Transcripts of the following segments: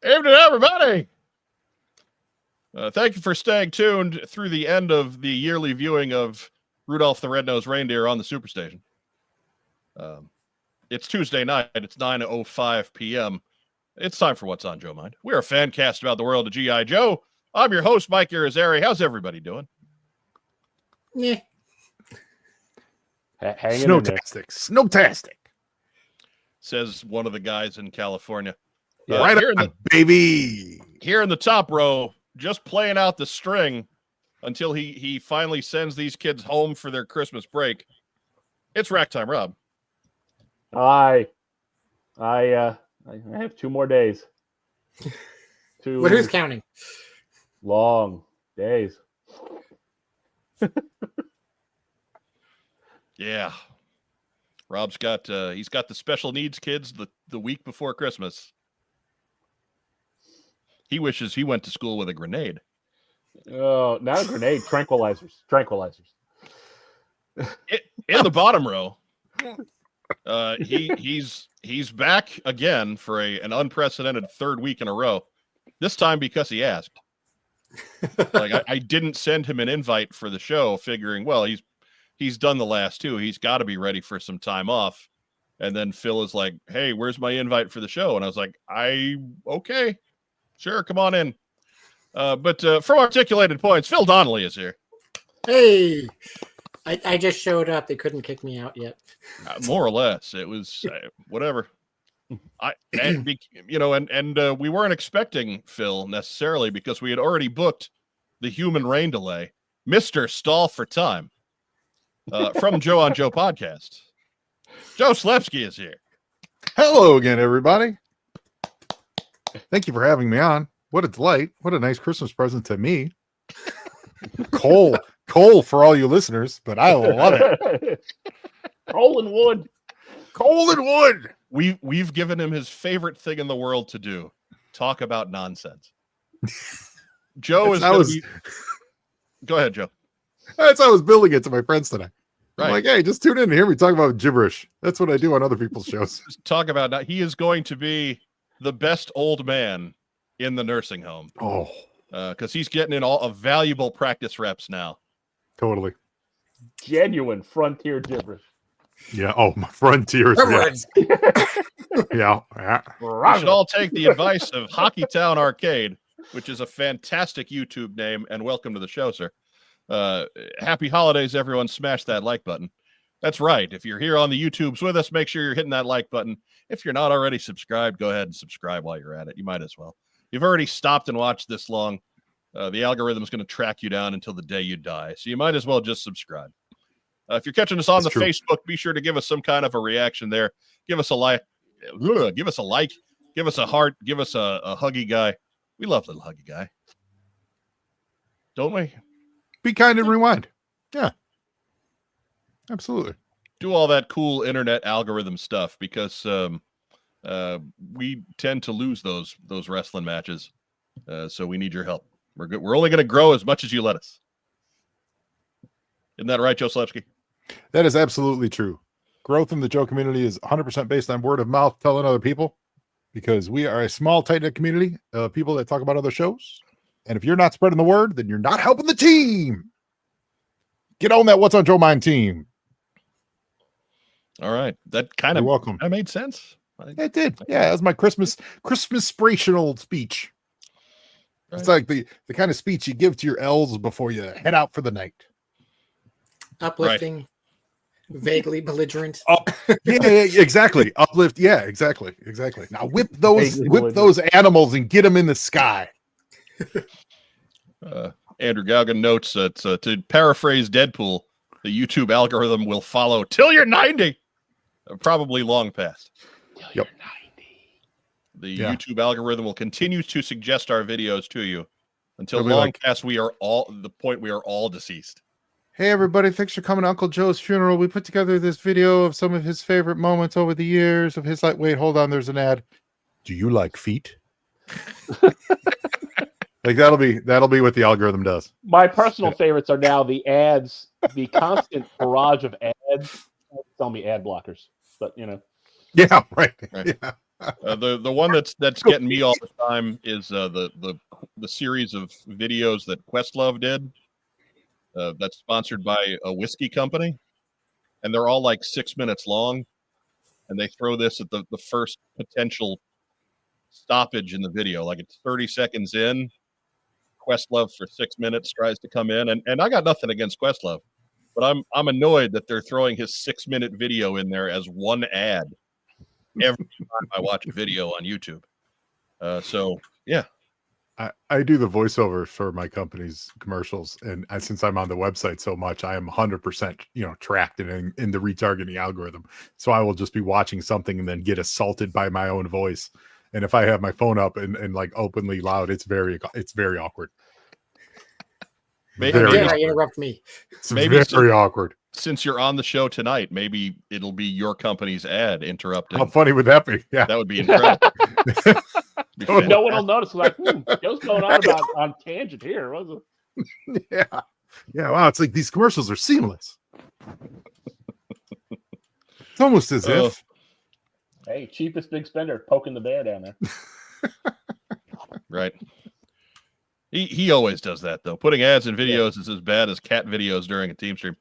Evening, everybody. Thank you for staying tuned through the end of the yearly viewing of Rudolph the Red-Nosed Reindeer on the Superstation. It's Tuesday night. It's 9:05 p.m. It's time for What's on Joe Mind. We're a fan cast about the world of G.I. Joe. I'm your host, Mike Irizarry. How's everybody doing? Yeah. Snowtastic. Says one of the guys in California. Right on, baby. Here in the top row, just playing out the string until he finally sends these kids home for their Christmas break. It's Rack Time Rob. I have 2 more days. But who's counting? Long days. Yeah. Rob's got he's got the special needs kids the week before Christmas. He wishes he went to school with a grenade. Oh, not a grenade. Tranquilizers. In the bottom row, he's back again for an unprecedented third week in a row. This time because he asked. Like I didn't send him an invite for the show, figuring, well, he's done the last 2. He's got to be ready for some time off. And then Phil is like, "Hey, where's my invite for the show?" And I was like, okay. Sure, come on in. But from Articulated Points, Phil Donnelly is here. Hey, I just showed up. They couldn't kick me out yet. More or less, it was whatever. We weren't expecting Phil necessarily because we had already booked the human rain delay, Mr. Stall for Time, from Joe on Joe podcast. Joe Slepsky is here. Hello again, everybody. Thank you for having me on. What a delight. What a nice Christmas present to me. Coal for all you listeners, but I love it. Coal and wood. We've given him his favorite thing in the world to do. Talk about nonsense. Joe is going to be... Go ahead, Joe. That's how I was building it to my friends tonight. Right. I'm like, hey, just tune in and hear me talk about gibberish. That's what I do on other people's shows. Talk about that. He is going to be the best old man in the nursing home. Oh, because he's getting in all of valuable practice reps now. Totally. Genuine frontier gibberish. Yeah. Oh, my frontiers. Yeah. We should all take the advice of Hockeytown Arcade, which is a fantastic YouTube name, and welcome to the show, sir. Happy holidays, everyone. Smash that like button. That's right. If you're here on the YouTubes with us, make sure you're hitting that like button. If you're not already subscribed, go ahead and subscribe while you're at it. You might as well. You've already stopped and watched this long. The algorithm is going to track you down until the day you die. So you might as well just subscribe. If you're catching us on the Facebook, be sure to give us some kind of a reaction there. Give us a like. Give us a like. Give us a heart. Give us a huggy guy. We love little huggy guy. Don't we? Be kind and rewind. Yeah. Absolutely. Do all that cool internet algorithm stuff because we tend to lose those wrestling matches. So we need your help. We're good. We're only going to grow as much as you let us. Isn't that right, Joe Slepsky? That is absolutely true. Growth in the Joe community is 100% based on word of mouth, telling other people, because we are a small, tight-knit community of people that talk about other shows. And if you're not spreading the word, then you're not helping the team. Get on that What's on Joe Mind team. All right. That kind of welcome. That made sense. It did. Yeah, that was my Christmas-sprational speech. Right. It's like the kind of speech you give to your elves before you head out for the night. Uplifting, vaguely belligerent. Oh, yeah, exactly. Uplift. Yeah, exactly. Now whip those animals and get them in the sky. Andrew Galgan notes that to paraphrase Deadpool, the YouTube algorithm will follow till you're 90. Probably long past. Till you're 90. The YouTube algorithm will continue to suggest our videos to you until long past we are all deceased. Hey everybody, thanks for coming to Uncle Joe's funeral. We put together this video of some of his favorite moments over the years of his wait, hold on, there's an ad. Do you like feet? That'll be what the algorithm does. My personal favorites are now the ads, the constant barrage of ads. Tell me ad blockers, but Yeah, right. Yeah. The one that's getting me all the time is the series of videos that Questlove did. That's sponsored by a whiskey company, and they're all like 6 minutes long, and they throw this at the first potential stoppage in the video. Like it's 30 seconds in. Questlove for 6 minutes tries to come in, and I got nothing against Questlove, but I'm annoyed that they're throwing his 6 minute video in there as one ad every time I watch a video on YouTube. So yeah, I do the voiceover for my company's commercials, and since I'm on the website so much, I am 100% tracked in the retargeting algorithm. So I will just be watching something and then get assaulted by my own voice. And if I have my phone up and like openly loud, it's very awkward. maybe interrupt me. It's very awkward. Since you're on the show tonight, maybe it'll be your company's ad interrupting. How funny would that be? Yeah, that would be incredible. No one will notice. Like, what's going on tangent here? Was it? Yeah. Wow, it's like these commercials are seamless. It's almost as if. Hey, cheapest big spender poking the bear down there. Right. He always does that though. Putting ads in videos is as bad as cat videos during a team stream.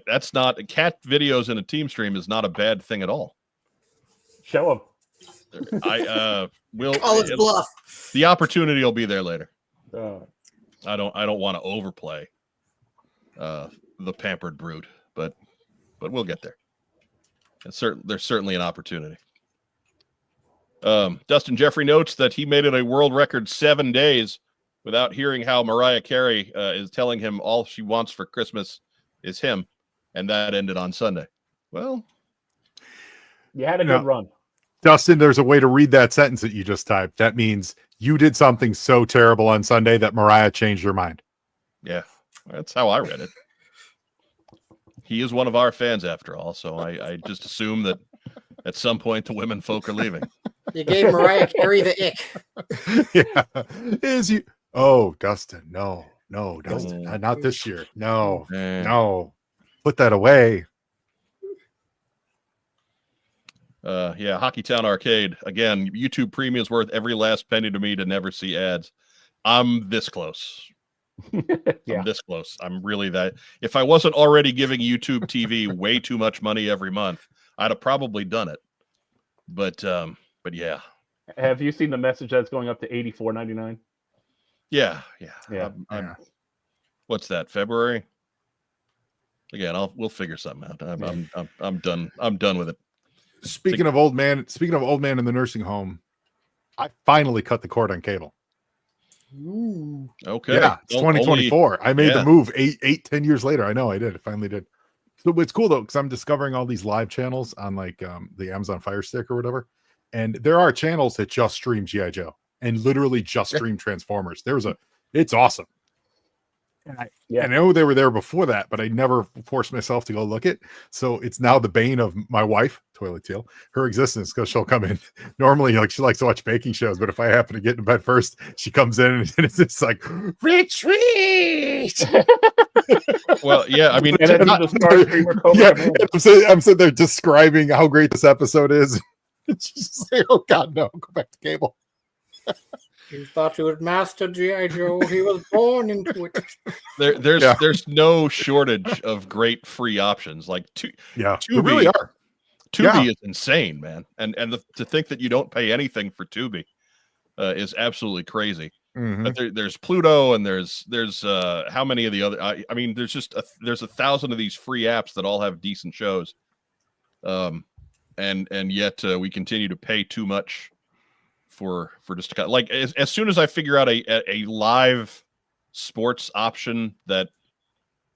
That's not cat videos in a team stream is not a bad thing at all. Show them. I will. All its bluff. The opportunity will be there later. I don't want to overplay the pampered brood, but we'll get there. There's certainly an opportunity. Dustin Jeffrey notes that he made it a world record 7 days without hearing how Mariah Carey is telling him all she wants for Christmas is him, and that ended on Sunday. Well, you had a good run. Dustin, there's a way to read that sentence that you just typed. That means you did something so terrible on Sunday that Mariah changed her mind. Yeah, that's how I read it. He is one of our fans after all, so I just assume that at some point the women folk are leaving. You gave Mariah Carey the ick. Yeah. Is you? Oh, Dustin, no, Dustin, not this year. No, no, put that away. Yeah, Hockeytown Arcade again. YouTube Premium is worth every last penny to me to never see ads. I'm this close. I'm this close. I'm really that. If I wasn't already giving YouTube TV way too much money every month, I'd have probably done it. But yeah. Have you seen the message that's going up to $84.99? Yeah. I'm what's that? February? Again, we'll figure something out. I'm done. I'm done with it. Speaking of old man in the nursing home, I finally cut the cord on cable. Ooh. Okay. Yeah, it's 2024. I made the move 10 years later. I know I did. I finally did. So it's cool though, because I'm discovering all these live channels on like the Amazon Fire Stick or whatever. And there are channels that just stream G.I. Joe and literally just stream Transformers. It's awesome. And I know they were there before that, but I never forced myself to go look it. So it's now the bane of my wife, Toilet Teal, her existence, because she'll come in. Normally, like she likes to watch baking shows, but if I happen to get in bed first, she comes in and it's just like retreat. Well, yeah, I mean, I'm sitting there describing how great this episode is. She's like, "Oh God, no! Go back to cable." You thought you would master G.I. Joe. He was born into it. There's no shortage of great free options. Like Tubi really are. Tubi is insane, man. And to think that you don't pay anything for Tubi is absolutely crazy. Mm-hmm. But there's Pluto and there's how many of the other? I mean, there's 1,000 of these free apps that all have decent shows. And yet we continue to pay too much for just like as soon as I figure out a live sports option that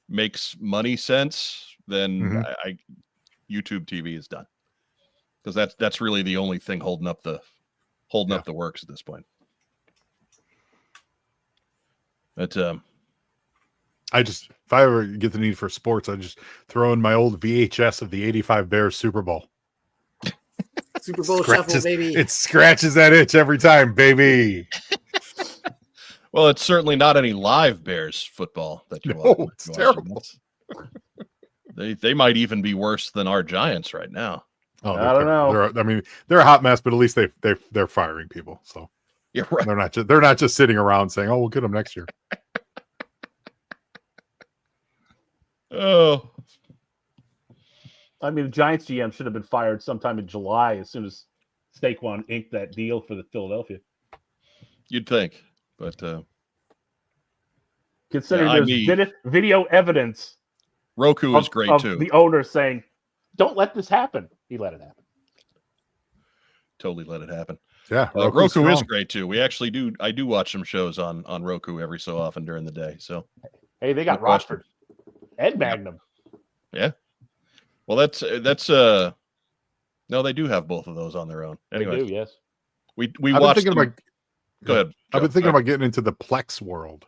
makes money sense, then YouTube TV is done, because that's really the only thing holding up the works at this point. But if I ever get the need for sports, I just throw in my old VHS of the '85 Bears Super Bowl. Super Bowl shuffle, baby. It scratches that itch every time, baby. Well, it's certainly not any live Bears football that you're watching. It's terrible. They might even be worse than our Giants right now. Oh, I don't know. They're a hot mess, but at least they're firing people. So You're right. they're not just sitting around saying, "Oh, we'll get them next year." Oh, I mean, the Giants GM should have been fired sometime in July as soon as Saquon inked that deal for the Philadelphia. you'd think, but Considering yeah, there's video evidence Roku is great of too. the owner saying, "Don't let this happen." He let it happen. Totally let it happen. Yeah, Roku is great too. I do watch some shows on Roku every so often during the day. So Hey, they got Rockford and Magnum. Yeah. Well, that's no, they do have both of those on their own. Anyway, They do, yes. we I've watched. been thinking Go ahead. I've been thinking about getting into the Plex world.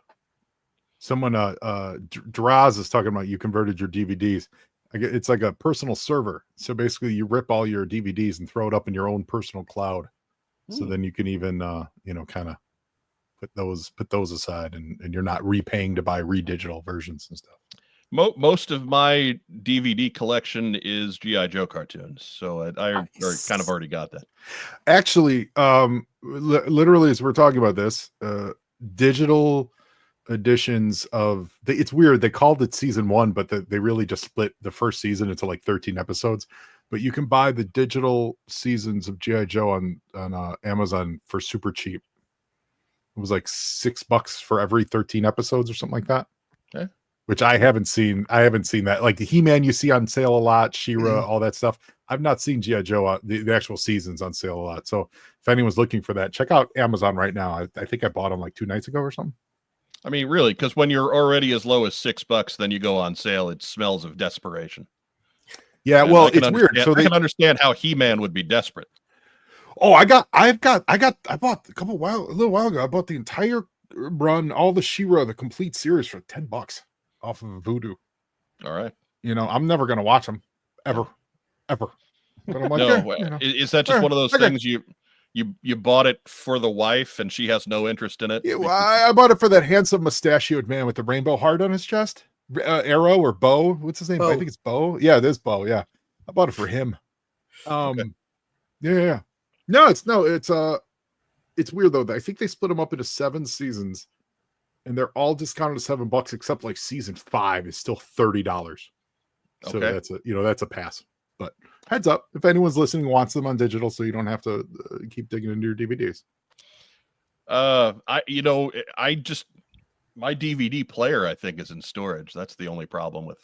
Someone, Draz is talking about you converted your DVDs. It's like a personal server. So basically, you rip all your DVDs and throw it up in your own personal cloud. So then you can even, kind of put those aside, and you're not repaying to buy redigital versions and stuff. Most of my DVD collection is G.I. Joe cartoons, so I kind of already got that. Actually, literally, as we're talking about this, digital editions of it's weird. They called it season 1, but they really just split the first season into like 13 episodes. But you can buy the digital seasons of G.I. Joe on Amazon for super cheap. It was like $6 for every 13 episodes or something like that. Okay. Which I haven't seen. I haven't seen that. Like the He-Man you see on sale a lot, She-Ra, all that stuff. I've not seen G.I. Joe, the actual seasons on sale a lot. So if anyone's looking for that, check out Amazon right now. I think I bought them like 2 nights ago or something. I mean, really, because when you're already as low as $6, then you go on sale. It smells of desperation. Yeah, And well, it's weird. So I can understand how He-Man would be desperate. Oh, I bought a little while ago. I bought the entire run, all the She-Ra, the complete series for $10 off of Voodoo. All right. I'm never gonna watch them ever. But I'm like, no, is that just one of those things you bought it for the wife and she has no interest in it? Yeah, well, I bought it for that handsome mustachioed man with the rainbow heart on his chest. Arrow or Bo? What's his name? Bo. I think it's Bo. Yeah, it is Bo. Yeah, I bought it for him. Okay. Yeah. No, it's weird though. I think they split them up into 7 seasons, and they're all discounted to $7, except like season 5 is still $30. So that's a pass. But heads up, if anyone's listening wants them on digital, so you don't have to keep digging into your DVDs. My DVD player, I think, is in storage. That's the only problem with.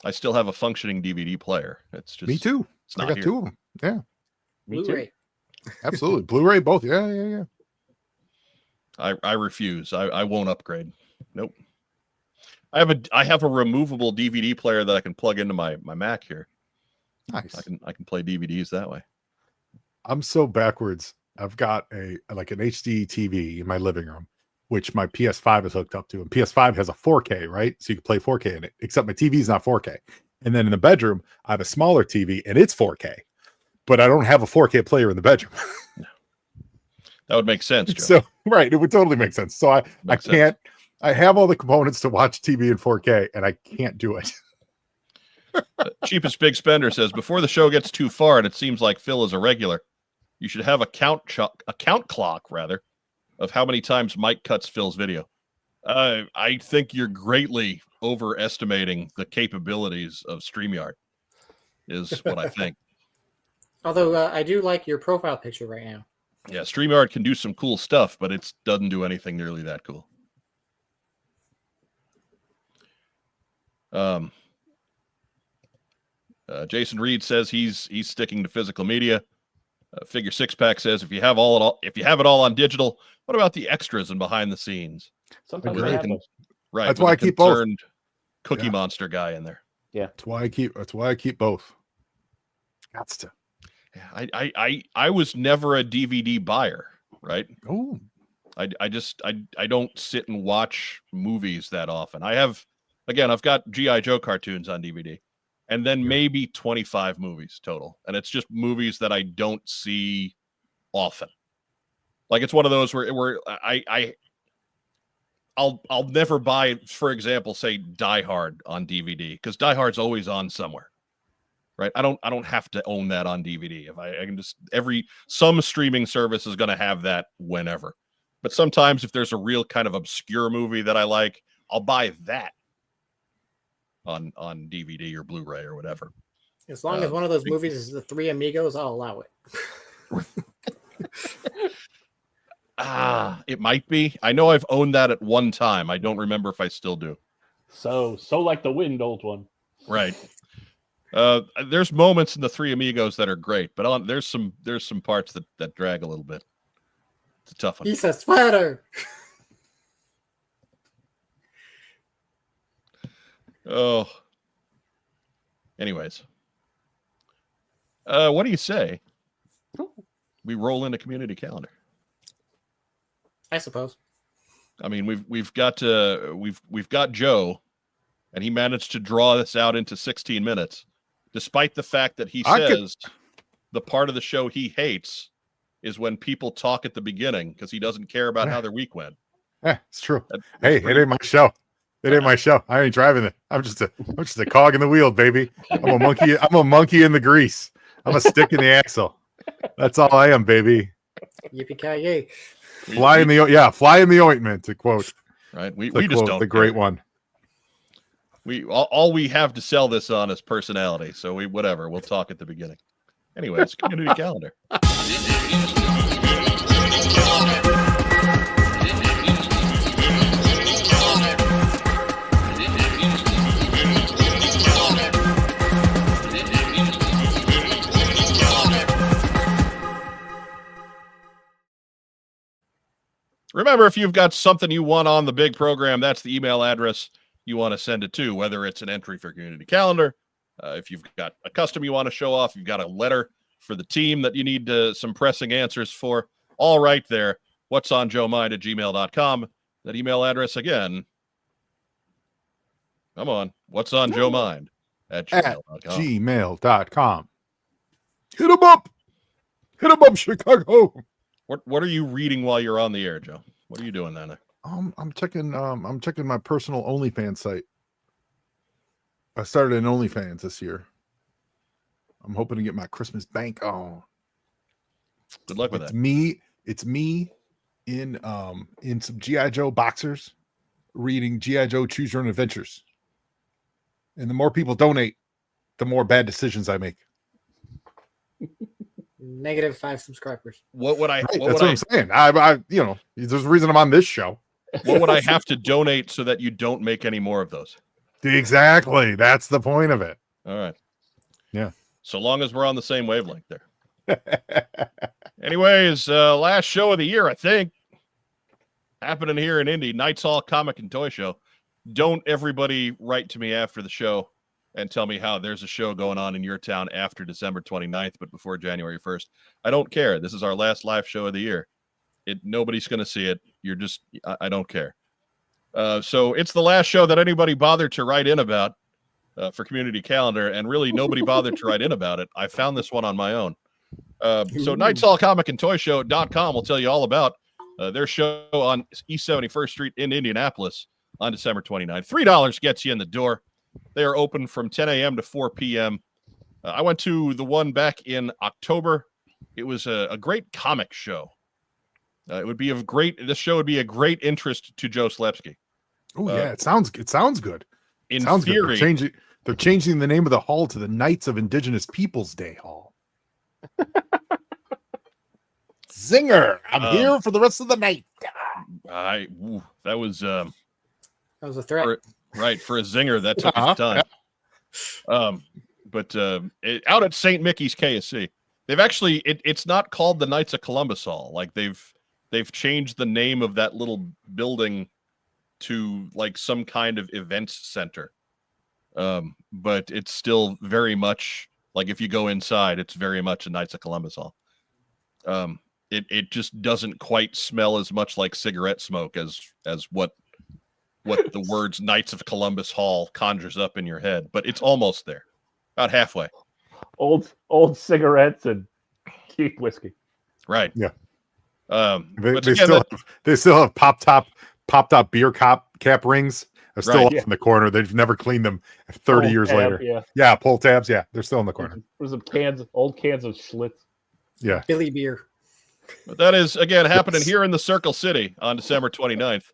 I still have a functioning DVD player. It's just me too. It's not I got here. 2 of them. Yeah, Me Blu-ray. too. absolutely. Blu-ray, both. Yeah. I refuse. I won't upgrade. Nope. I have a removable DVD player that I can plug into my Mac here. Nice. I can play DVDs that way. I'm so backwards. I've got an HD TV in my living room, which my PS5 is hooked up to, and PS5 has a 4K, right? So you can play 4K in it, except my TV's not 4K. And then in the bedroom, I have a smaller TV and it's 4K, but I don't have a 4K player in the bedroom. That would make sense, Joe. So, right. It would totally make sense. So I can't, I have all the components to watch TV in 4K and I can't do it. Cheapest Big Spender says, before the show gets too far and it seems like Phil is a regular, you should have a count clock of how many times Mike cuts Phil's video. I think you're greatly overestimating the capabilities of StreamYard, is what I think. Although I do like your profile picture right now. Yeah, StreamYard can do some cool stuff, but it doesn't do anything nearly that cool. Jason Reed says he's sticking to physical media. Figure Six Pack says if you have it all on digital, what about the extras and behind the scenes? Sometimes Agreed. they have those. Right, That's with why a I keep both. concerned Cookie Yeah. Monster guy in there. That's why I keep both. Got to. Yeah, I was never a DVD buyer, right? Oh, I don't sit and watch movies that often. I've got G.I. Joe cartoons on DVD, and then maybe 25 movies total. And it's just movies that I don't see often. Like it's one of those where I'll never buy, for example, say Die Hard on DVD, because Die Hard's always on somewhere. right? I don't have to own that on DVD. If I can just some streaming service is going to have that whenever. But sometimes if there's a real kind of obscure movie that I like, I'll buy that on DVD or Blu-ray or whatever. As long as one of those movies is The Three Amigos, I'll allow it. It might be. I know I've owned that at one time. I don't remember if I still do. So like the wind, old one. Right. There's moments in The Three Amigos that are great, but there's some parts that drag a little bit. It's a tough one. He's a sweater. Oh. Anyways. What do you say? We roll into community calendar. I suppose. I mean, we've got Joe, and he managed to draw this out into 16 minutes, despite the fact that he says the part of the show he hates is when people talk at the beginning because he doesn't care about how their week went. Yeah, it's true. It ain't my show. It ain't my show. I ain't driving it. I'm just a cog in the wheel, baby. I'm a monkey. I'm a monkey in the grease. I'm a stick in the axle. That's all I am, baby. Yippee-ki-yay. Fly in the ointment, to quote. Right. We just don't. The great one. All we have to sell this on is personality. So we'll talk at the beginning. Anyways, community calendar. Remember, if you've got something you want on the big program, that's the email address you want to send it to, whether it's an entry for community calendar, if you've got a custom you want to show off, you've got a letter for the team that you need some pressing answers for, all right there. What's on Joe Mind at gmail.com. That email address again. Come on. What's on Joe Mind at gmail.com. gmail.com. Hit him up. Hit him up, Chicago. What are you reading while you're on the air, Joe? What are you doing then? I'm checking my personal OnlyFans site. I started an OnlyFans this year. I'm hoping to get my Christmas bank on. Good luck with that. It's me in some G.I. Joe boxers reading G.I. Joe Choose Your Own Adventures. And the more people donate, the more bad decisions I make. -5 subscribers. What would I? Right, what I'm saying. I there's a reason I'm on this show. What would I have to donate so that you don't make any more of those? Exactly. That's the point of it. All right. Yeah. So long as we're on the same wavelength there. Anyways, last show of the year, I think, happening here in Indy, Nights Hall Comic and Toy Show. Don't everybody write to me after the show and tell me how there's a show going on in your town after December 29th, but before January 1st. I don't care. This is our last live show of the year. Nobody's going to see it. I don't care. So it's the last show that anybody bothered to write in about for community calendar, and really nobody bothered to write in about it. I found this one on my own. So nightshallcomicandtoyshow.com will tell you all about their show on East 71st Street in Indianapolis on December 29th. $3 gets you in the door. They are open from 10 a.m. to 4 p.m. I went to the one back in October. It was a great comic show. This show would be a great interest to Joe Slepsky. Oh yeah, it sounds good. In sounds theory, good. They're changing the name of the hall to the Knights of Indigenous Peoples Day Hall. Zinger! I'm here for the rest of the night. That was a threat. For a zinger that took his time. But out at St. Mickey's KSC, they've actually it's not called the Knights of Columbus Hall. Like they've changed the name of that little building to like some kind of events center. But it's still very much like, if you go inside, it's very much a Knights of Columbus Hall. It just doesn't quite smell as much like cigarette smoke as what the words Knights of Columbus Hall conjures up in your head, but it's almost there, about halfway. Old cigarettes and cheap whiskey. Right. Yeah. They still have pop top beer cap rings They're still Right, off in the corner. They've never cleaned them 30 Pull years tab, later. Yeah. Yeah, pull tabs. Yeah, they're still in the corner. There's some old cans of Schlitz. Yeah. Billy beer. but that is again happening Yes. here in the Circle City on December 29th.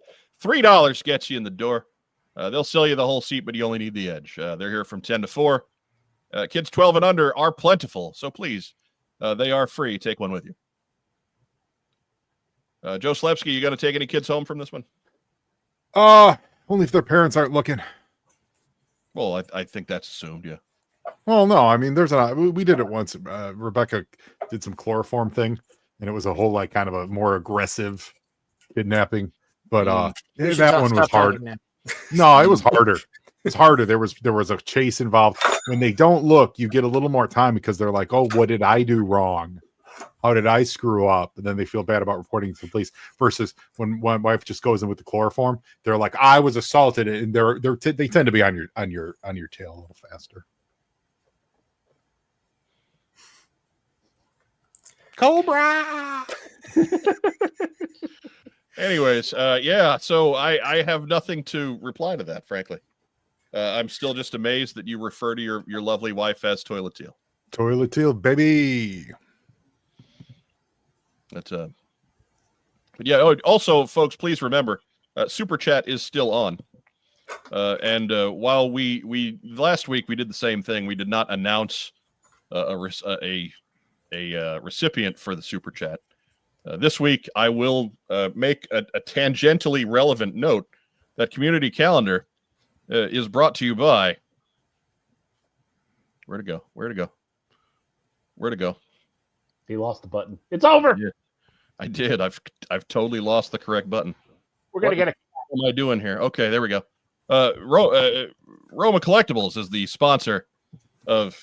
$3 gets you in the door. They'll sell you the whole seat, but you only need the edge. They're here from 10 to 4. Kids 12 and under are plentiful, so please, they are free. Take one with you. Joe Slepsky, you going to take any kids home from this one? Only if their parents aren't looking. Well, I think that's assumed, yeah. Well, no, I mean, we did it once. Rebecca did some chloroform thing, and it was a whole like kind of a more aggressive kidnapping. But We should that one was stop hard. talking now. No, it was harder. It's harder. There was a chase involved. When they don't look, you get a little more time because they're like, "Oh, what did I do wrong? How did I screw up?" And then they feel bad about reporting to the police. Versus when one wife just goes in with the chloroform, they're like, "I was assaulted," and they tend to be on your tail a little faster. Cobra. Anyways, yeah, so I have nothing to reply to that, frankly. I'm still just amazed that you refer to your lovely wife as Toilet Teal. Toilet Teal, baby. That's but yeah. Oh, also, folks, please remember, Super Chat is still on. And while we last week we did the same thing, we did not announce a recipient for the Super Chat. This week, I will make a tangentially relevant note that Community Calendar is brought to you by. Where to go? He lost the button. It's over. Yeah, I did. I've totally lost the correct button. We're gonna get a. What am I doing here? Okay, there we go. Roma Collectibles is the sponsor of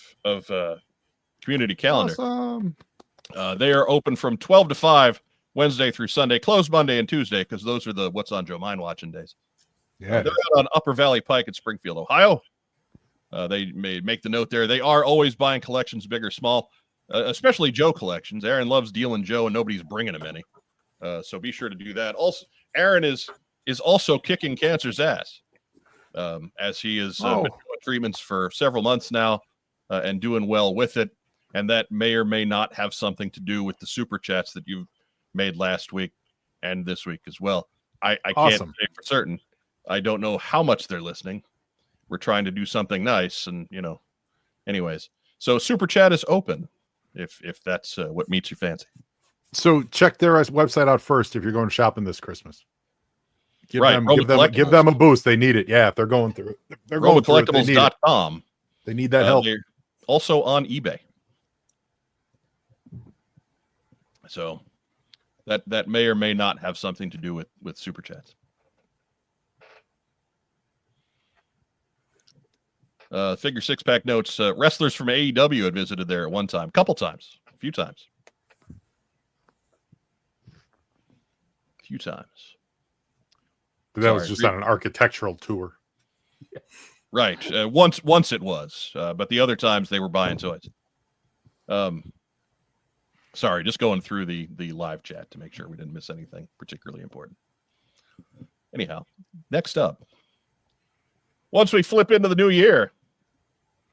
Community Calendar. Awesome. They are open from 12 to 5 Wednesday through Sunday, closed Monday and Tuesday because those are the What's on Joe Mind watching days. Yeah. They're out on Upper Valley Pike in Springfield, Ohio. They may make the note there. They are always buying collections, big or small, especially Joe collections. Aaron loves dealing Joe, and nobody's bringing him any. So be sure to do that. Also, Aaron is also kicking cancer's ass, as he has been doing treatments for several months now and doing well with it. And that may or may not have something to do with the super chats that you've made last week and this week as well. I can't say for certain. I don't know how much they're listening. We're trying to do something nice, and anyways. So super chat is open if that's what meets your fancy. So check their website out first if you're going shopping this Christmas. Give them a boost. They need it. Yeah, if they're going through it. They're going through it. RomaCollectibles.com. They need that help. They're also on eBay. So that may or may not have something to do with super chats. Figure 6-pack notes. Wrestlers from AEW had visited there at one time, a few times. But that was just on an architectural tour. Right. Once it was, but the other times they were buying toys. Sorry, just going through the live chat to make sure we didn't miss anything particularly important. Anyhow, next up. Once we flip into the new year,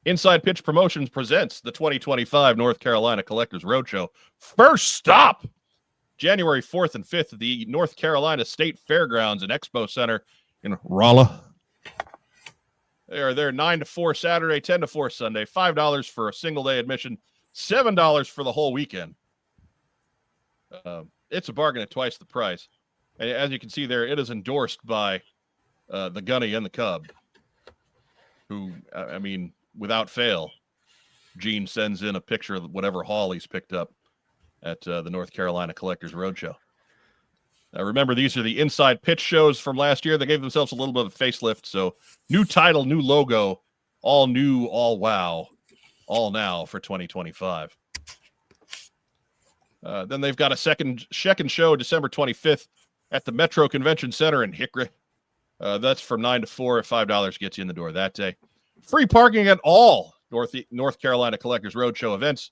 Inside Pitch Promotions presents the 2025 North Carolina Collectors Roadshow. First stop, January 4th and 5th at the North Carolina State Fairgrounds and Expo Center in Raleigh. They are there 9 to 4 Saturday, 10 to 4 Sunday, $5 for a single day admission, $7 for the whole weekend. It's a bargain at twice the price. And as you can see there, it is endorsed by the Gunny and the Cub, who, I mean, without fail, Gene sends in a picture of whatever haul he's picked up at the North Carolina Collectors Roadshow. Remember, these are the Inside Pitch shows from last year. They gave themselves a little bit of a facelift. So new title, new logo, all new, all wow, all now for 2025. Then they've got a second show December 25th at the Metro Convention Center in Hickory. That's from 9 to 4 at $5 gets you in the door that day. Free parking at all North Carolina Collectors Roadshow events.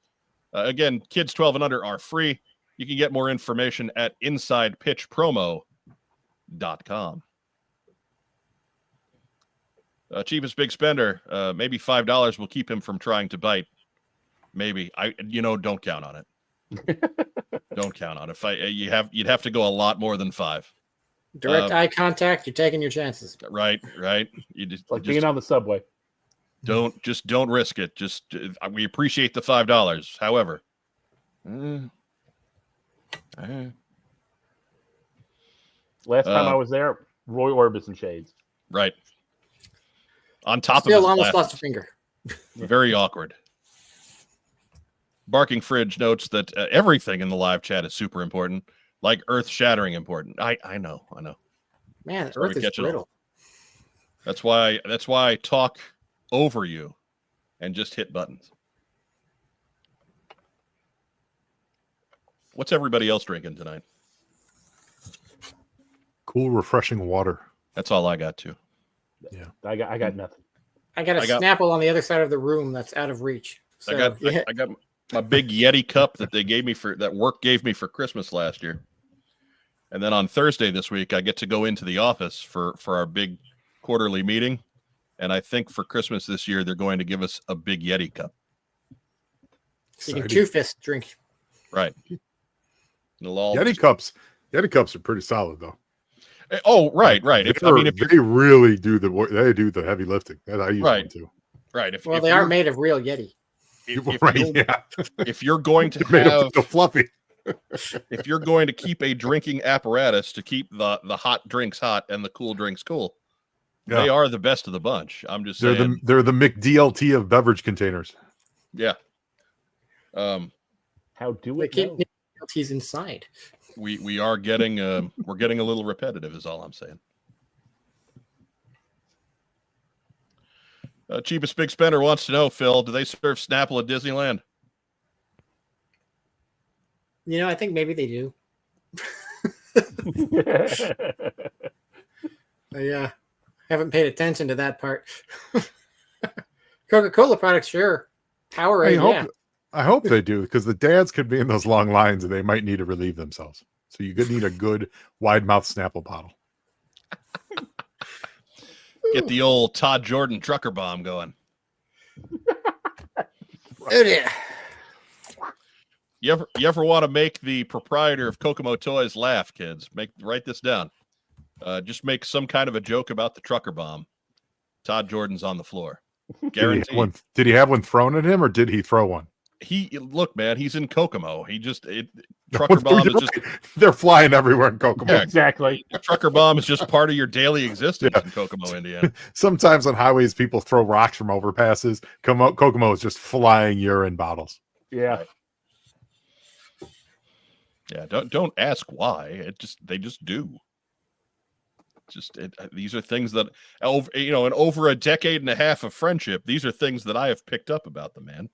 Again, kids 12 and under are free. You can get more information at insidepitchpromo.com. Cheapest big spender. Maybe $5 will keep him from trying to bite. Maybe don't count on it. Don't count on it. You'd have to go a lot more than 5. Direct eye contact. You're taking your chances. Right. You just Like being on the subway. don't risk it. We appreciate the $5. However, Last time I was there, Roy Orbison shades. right. On top Still of his almost glasses. lost a finger. Very awkward. Barking Fridge notes that everything in the live chat is super important, like earth-shattering important. I know. Man, why Earth we is catch it all. brittle. That's why I talk over you and just hit buttons. What's everybody else drinking tonight? Cool, refreshing water. That's all I got too. Yeah. I got nothing. I got a Snapple on the other side of the room that's out of reach. So, I got my big Yeti cup that work gave me for Christmas last year. And then on Thursday this week, I get to go into the office for our big quarterly meeting. And I think for Christmas this year, they're going to give us a big Yeti cup. so you can two-fist drink. Right. Yeti cups are pretty solid though. Oh, right. They really do the heavy lifting. I use one too. Right. Well, they are made of real Yeti. If you're going to have fluffy, if you're going to keep a drinking apparatus to keep the hot drinks hot and the cool drinks cool, they are the best of the bunch. I'm just saying. They're the McDLT of beverage containers. Yeah. How do They we keep know? McDLTs inside. We are getting we're getting a little repetitive is all I'm saying. Cheapest big spender wants to know, Phil, do they serve Snapple at Disneyland? I think maybe they do. Yeah, haven't paid attention to that part. Coca-Cola products, sure. Powerade, I hope they do, because the dads could be in those long lines and they might need to relieve themselves. So you could need a good wide mouth Snapple bottle. Get the old Todd Jordan trucker bomb going. Oh dear. You ever want to make the proprietor of Kokomo Toys laugh, kids? Write this down. Just make some kind of a joke about the trucker bomb. Todd Jordan's on the floor. Guaranteed. Did he have one thrown at him, or did he throw one? Look, man, he's in Kokomo. Trucker bomb is just they're flying everywhere in Kokomo. Yeah, exactly. Trucker bomb is just part of your daily existence in Kokomo, Indiana. Sometimes on highways, people throw rocks from overpasses. Kokomo is just flying urine bottles. Yeah. Yeah, don't ask why. They just do. These are things that in over a decade and a half of friendship, these are things that I have picked up about the man.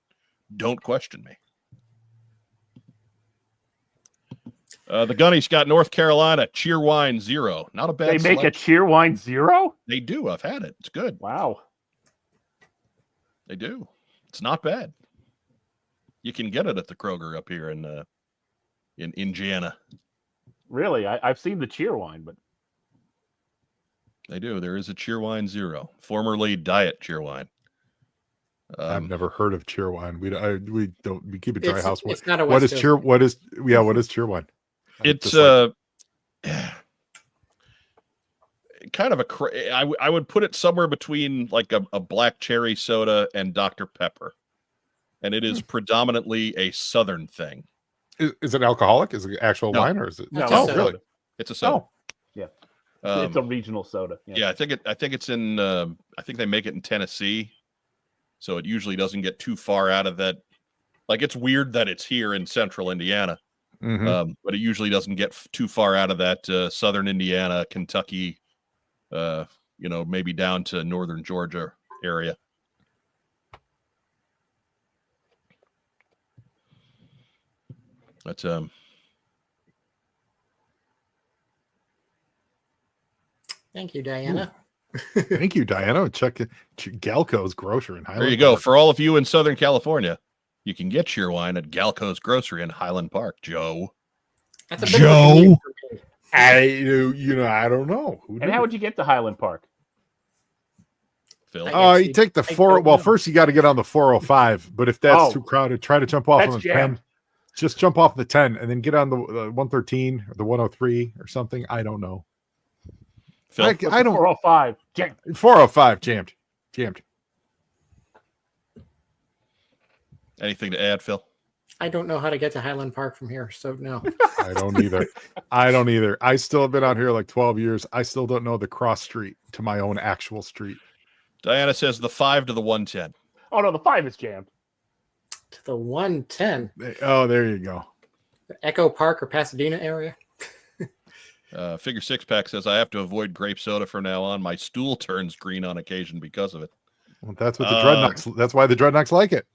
Don't question me. The Gunny's got North Carolina cheerwine 0. Not a bad. They make a cheerwine 0? They do. I've had it. It's good. Wow. They do. It's not bad. You can get it at the Kroger up here in Indiana. Really? I've seen the cheerwine, but they do. There is a cheerwine 0, formerly diet cheerwine. I've never heard of cheerwine. We keep a dry house. It's not a what is cheerwine? It's kind of I would put it somewhere between like a black cherry soda and Dr. Pepper, and it is predominantly a Southern thing. Is it alcoholic? Is it actual wine, or is it? No, really? It's a soda. Oh. Yeah, it's a regional soda. Yeah, I think it's in. I think they make it in Tennessee, so it usually doesn't get too far out of that. Like, it's weird that it's here in Central Indiana. But it usually doesn't get too far out of that Southern Indiana, Kentucky, maybe down to Northern Georgia area. But thank you, Diana. Thank you, Diana. Check Galco's grocery in Highland there you go. Park. For all of you in Southern California, you can get cheerwine at Galco's grocery in Highland Park. Joe. That's a bit of a commute for me. I don't know. And how would you get to Highland Park? Phil. I- You take the I 4. don't Well, know. first you got to get on the 405. But if that's too crowded, try to jump off That's on the jammed. 10. Just jump off the 10 and then get on the 113 or the 103 or something. I don't know. Phil, I don't. 405. Jam. 405 jammed. anything to add, Phil? I don't know how to get to Highland Park from here, so no. I don't either. I still have been out here like 12 years. I still don't know the cross street to my own actual street. Diana says the 5 to the 110. Oh no, the 5 is jammed. To the 110, Oh, there you go. the Echo Park or Pasadena area. Figure 6-pack says I have to avoid grape soda from now on. My stool turns green on occasion because of it. Well, that's what the dreadnoughts. That's why the dreadnoughts like it.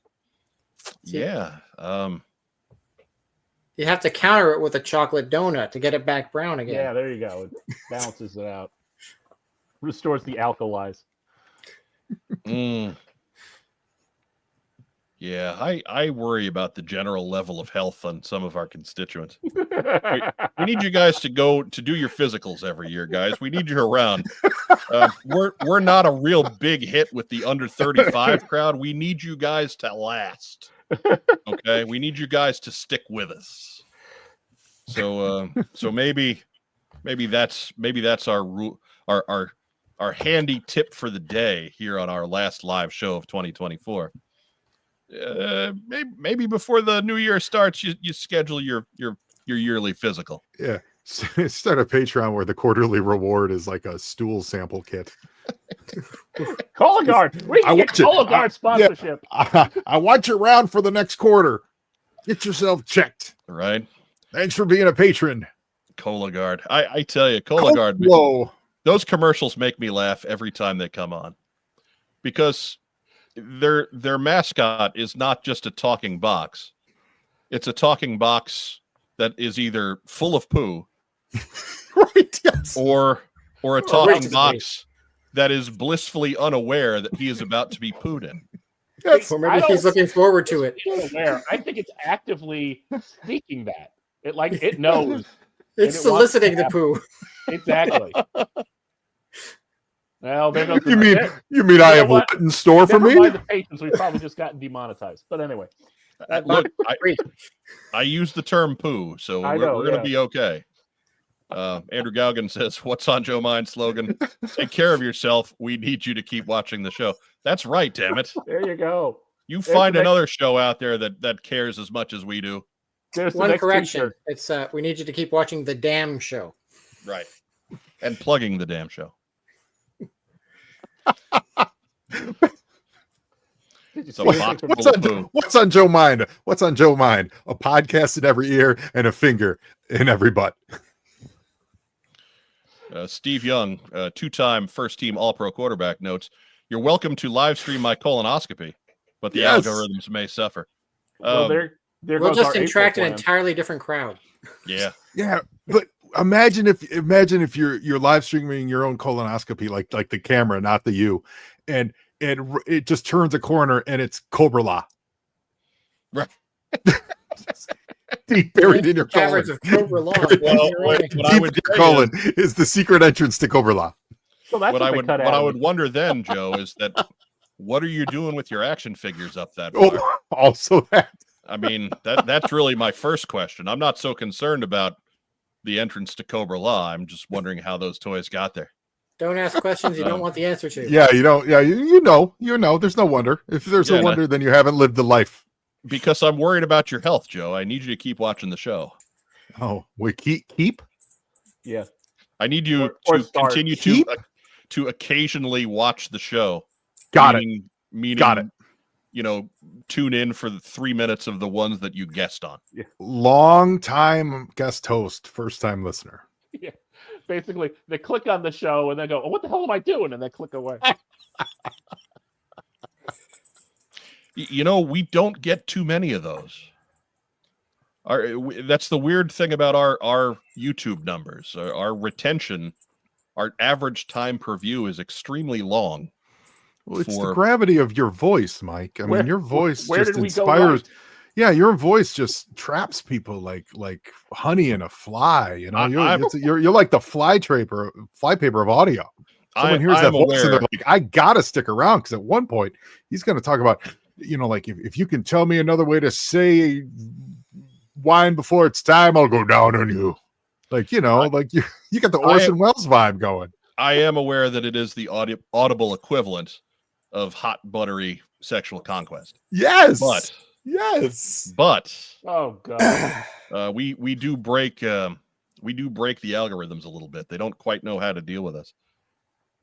Yeah. You have to counter it with a chocolate donut to get it back brown again. Yeah, there you go. It balances it out. Restores the alkalies. mm. Yeah, I worry about the general level of health on some of our constituents. We need you guys to go to do your physicals every year, guys. We need you around. We're not a real big hit with the under 35 crowd. We need you guys to last. Okay, we need you guys to stick with us. So maybe that's our handy tip for the day here on our last live show of 2024. Maybe before the new year starts, you schedule your yearly physical. Yeah. Start a Patreon where the quarterly reward is like a stool sample kit. Cologuard. We can get Cologuard sponsorship. I want you around for the next quarter. Get yourself checked. Right. Thanks for being a patron. Cologuard. I tell you, Cologuard. Whoa. Those commercials make me laugh every time they come on, because their mascot is not just a talking box. It's a talking box that is either full of poo, Right. Yes. or a talking box that is blissfully unaware that he is about to be pooed in. Yes. Or maybe he's looking forward to it. Aware. I think it's actively seeking that. It knows. It's it soliciting the wants poo. Exactly. Well, there goes You mean I have what? what in store for Never me? mind the patrons. We've probably just gotten demonetized. But anyway, Look, I use the term poo, so we're going to be okay. Andrew Gaugan says, "What's on Joe Mind?" slogan: "Take care of yourself. We need you to keep watching the show." That's right, damn it. There you go. You find another show out there that cares as much as we do. There's One correction. It's we need you to keep watching the damn show. Right. And plugging the damn show. So What's on Joe Mind? What's on Joe Mind? A podcast in every ear and a finger in every butt. Steve Young, two-time first-team All-Pro quarterback, notes, "You're welcome to live stream my colonoscopy, but the algorithms may suffer." Well, we'll just attract an entirely different crowd. Yeah. Yeah, but imagine if you're live streaming your own colonoscopy, like the camera, not the you, and it just turns a corner and it's Cobra La. Right. Deep buried in your colon. Caverns of Cobra La. What I would Deep in your colon is the secret entrance to Cobra La. So that's what I would wonder then, Joe, is that what are you doing with your action figures up that far? Oh, also that. I mean, that's really my first question. I'm not so concerned about the entrance to Cobra La. I'm just wondering how those toys got there. Don't ask questions you don't want the answer to. Yeah, you don't. Yeah, you know. There's no wonder. If there's a wonder, then you haven't lived the life. Because I'm worried about your health, Joe. I need you to keep watching the show. Oh, we keep? Yeah. I need you to continue to occasionally watch the show. Got it. Tune in for the 3 minutes of the ones that you guessed on. Yeah. Long time guest host, first time listener. Yeah. Basically, they click on the show and they go, "Oh, what the hell am I doing?" And they click away. We don't get too many of those. That's the weird thing about our YouTube numbers. Our retention, our average time per view is extremely long. Well, it's the gravity of your voice, Mike. I mean, your voice just inspires. Right? Yeah, your voice just traps people like honey in a fly. You're like the flypaper of audio. Someone hears that voice and they're like, I gotta stick around, because at one point he's going to talk about, like if you can tell me another way to say wine before it's time, I'll go down on you. Like, you got the Orson Welles vibe going. I am aware that it is the audible equivalent of hot, buttery sexual conquest. Yes. But oh god, we do break the algorithms a little bit. They don't quite know how to deal with us.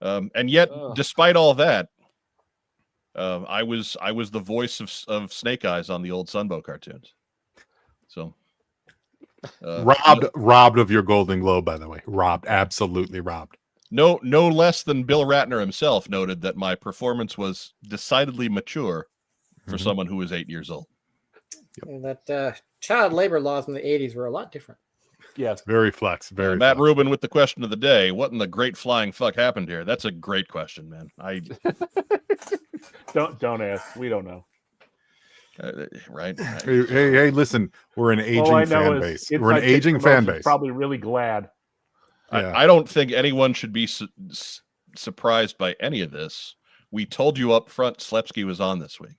And yet, despite all that, I was the voice of Snake Eyes on the old Sunbow cartoons. So robbed of your Golden Globe, by the way. Absolutely robbed. No less than Bill Ratner himself noted that my performance was decidedly mature for someone who was 8 years old. Yep. That child labor laws in the 80s were a lot different. Yes, very flex. Very Matt flex. Rubin with the question of the day: what in the great flying fuck happened here? That's a great question, man. don't ask. We don't know. Right. Hey, listen, we're an aging fan base. We're an aging fan base. Probably really glad. Yeah. I don't think anyone should be surprised by any of this. We told you up front Slepsky was on this week.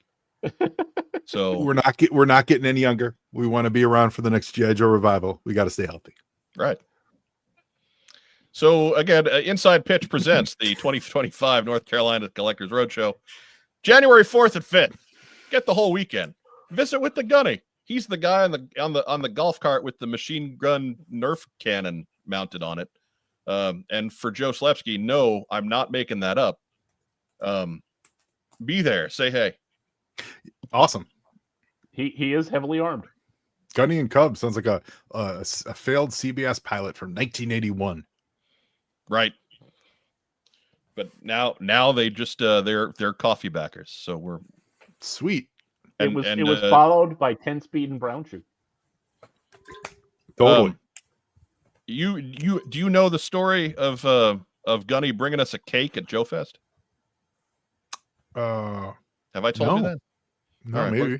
So we're not getting any younger. We want to be around for the next G.I. Joe revival. We got to stay healthy. Right. So again, Inside Pitch presents the 2025 North Carolina Collectors Roadshow, January 4th and 5th. Get the whole weekend. Visit with the Gunny. He's the guy on the golf cart with the machine gun Nerf cannon mounted on it. And for Joe Slepsky, no, I'm not making that up. Be there. Say hey. Awesome. He is heavily armed. Gunny and Cub sounds like a failed CBS pilot from 1981. Right. But now they just they're coffee backers. So we're sweet. It was followed by 10-speed and brown shoe. Totally. Do you know the story of Gunny bringing us a cake at Joe Fest? Have I told you that? No, right, maybe. well,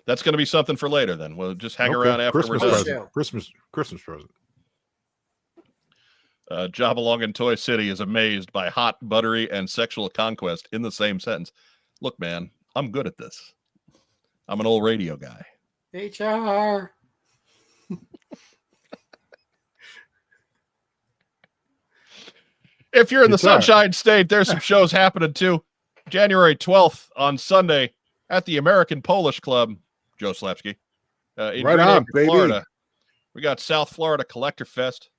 that's going to be something for later. Then we'll just hang around after Christmas we're done. present. Christmas present. Jobalong in Toy City is amazed by hot, buttery, and sexual conquest in the same sentence. Look, man, I'm good at this. I'm an old radio guy. HR. If you're in the Sunshine State, there's some shows happening too. January 12th on Sunday at the American Polish Club, Joe Slepsky. In right Green on, Acre, baby. Florida. We got South Florida Collector Fest.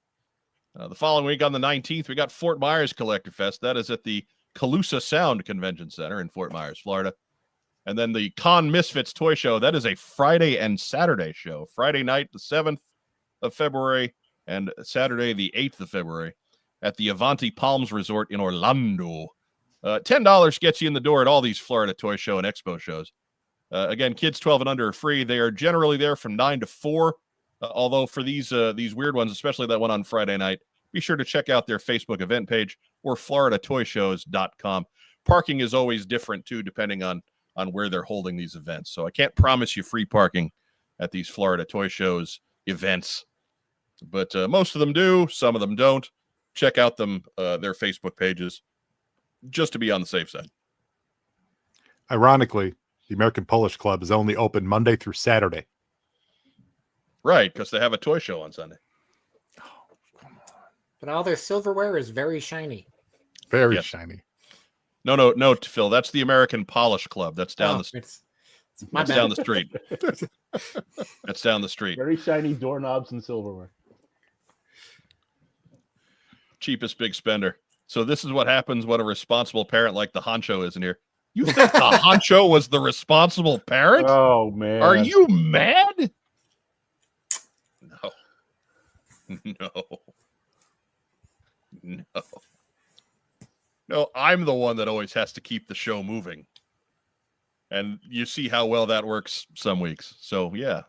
The following week on the 19th, we got Fort Myers Collector Fest. That is at the Calusa Sound Convention Center in Fort Myers, Florida. And then the Con Misfits Toy Show. That is a Friday and Saturday show. Friday night, the 7th of February, and Saturday, the 8th of February at the Avanti Palms Resort in Orlando. $10 gets you in the door at all these Florida Toy Show and Expo shows. Again, kids 12 and under are free. They are generally there from 9 to 4. Although for these weird ones, especially that one on Friday night, be sure to check out their Facebook event page or floridatoyshows.com. Parking is always different, too, depending on where they're holding these events. So I can't promise you free parking at these Florida Toy Shows events. But most of them do. Some of them don't. Check out their Facebook pages just to be on the safe side. Ironically, the American Polish Club is only open Monday through Saturday. Right, because they have a toy show on Sunday. Oh, come on. But all their silverware is very shiny. Very shiny. No, Phil. That's the American Polish Club. That's down the street. That's down the street. That's down the street. Very shiny doorknobs and silverware. Cheapest big spender. So this is what happens when a responsible parent like the honcho isn't here. You think the honcho was the responsible parent? Oh, man. Are you mad? No, I'm the one that always has to keep the show moving. And you see how well that works some weeks. So, yeah.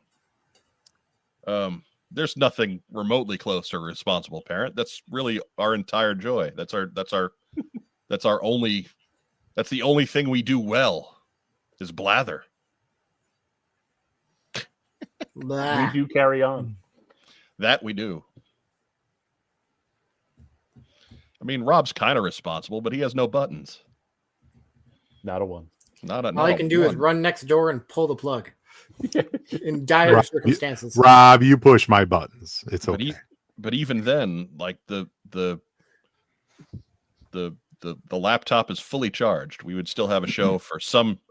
There's nothing remotely close to a responsible parent. That's really our entire joy. That's the only thing we do well is blather. We do carry on. That we do. I mean, Rob's kind of responsible, but he has no buttons. Not a one. All you can do is run next door and pull the plug in dire Rob, circumstances. Rob, you push my buttons. It's okay. But even then, like the laptop is fully charged. We would still have a show for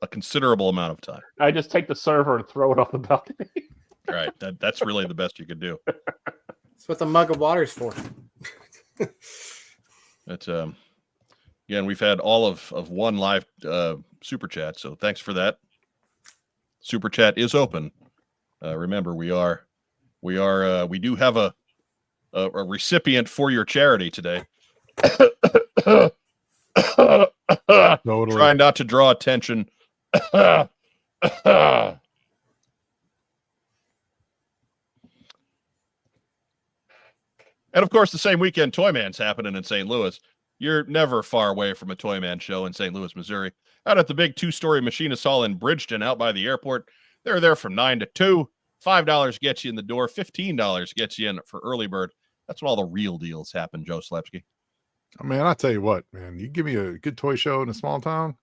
a considerable amount of time. I just take the server and throw it off the balcony. Right. That's really the best you could do. That's what the mug of water's for. But again, we've had all of one live super chat, so thanks for that. Super chat is open. Remember, we do have a recipient for your charity today. Totally. Trying not to draw attention. And of course, the same weekend Toyman's happening in St. Louis. You're never far away from a Toyman show in St. Louis, Missouri. Out at the big 2-story machinist hall in Bridgeton, out by the airport. They're there from 9 to 2. $5 gets you in the door. $15 gets you in for early bird. That's when all the real deals happen, Joe Slepsky. Oh, man, I'll tell you what, man. You give me a good toy show in a small town,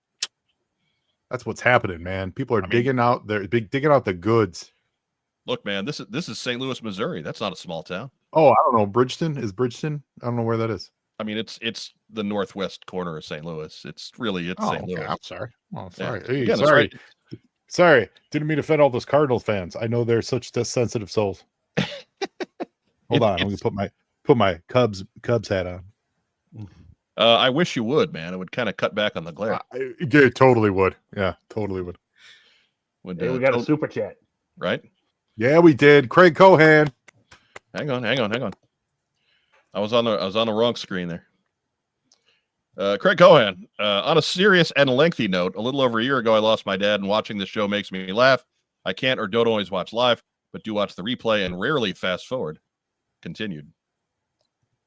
that's what's happening, man. People are digging out the goods. Look, man, this is St. Louis, Missouri. That's not a small town. Oh, I don't know. Bridgeton? Is Bridgeton? I don't know where that is. I mean, it's the northwest corner of St. Louis. It's St. Okay. Louis. I'm sorry. Oh, sorry. Yeah. Hey, Again, sorry. right. Sorry. Didn't mean to offend all those Cardinals fans. I know they're such sensitive souls. Hold on. Let me put my Cubs hat on. I wish you would, man. It would kind of cut back on the glare. It totally would. Yeah, totally would. Hey, we got a super chat. Right? Yeah, we did. Craig Cohan. Hang on. I was on the wrong screen there. Craig Cohan, on a serious and lengthy note, a little over a year ago, I lost my dad, and watching this show makes me laugh. I can't or don't always watch live, but do watch the replay and rarely fast forward. Continued.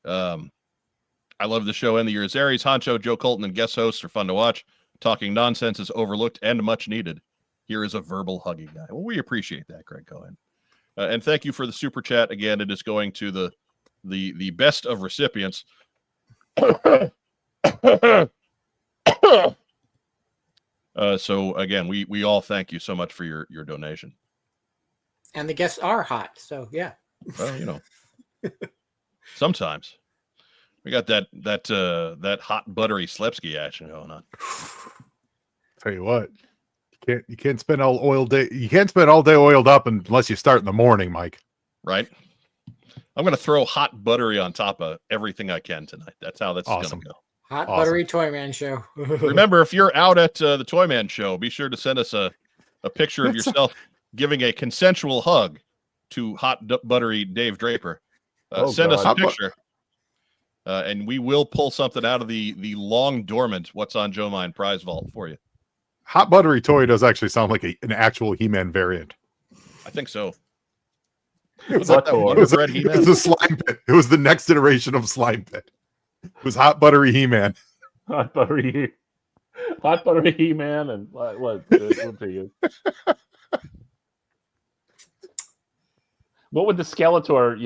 I love the show and the year's Aries. Honcho, Joe Colton, and guest hosts are fun to watch. Talking nonsense is overlooked and much needed. Here is a verbal hugging guy. Well, we appreciate that, Craig Cohen. And thank you for the super chat. Again, it is going to the best of recipients. So again, we all thank you so much for your donation. And the guests are hot, so yeah. Well, sometimes we got that hot buttery Slepsky action going on. Tell you what, you can't spend all oil day. You can't spend all day oiled up unless you start in the morning, Mike. Right. I'm going to throw hot buttery on top of everything I can tonight. That's how that's Awesome. going to go. Hot buttery Toyman show. Remember, if you're out at the Toyman show, be sure to send us a picture of yourself giving a consensual hug to buttery Dave Draper. Send us a picture, and we will pull something out of the long dormant What's on Joe Mine prize vault for you. Hot buttery toy does actually sound like an actual He-Man variant. I think so. It was He-Man? a slime pit. It was the next iteration of slime pit. It was hot buttery He-Man. Hot buttery He-Man, and what to you? What would the Skeletor,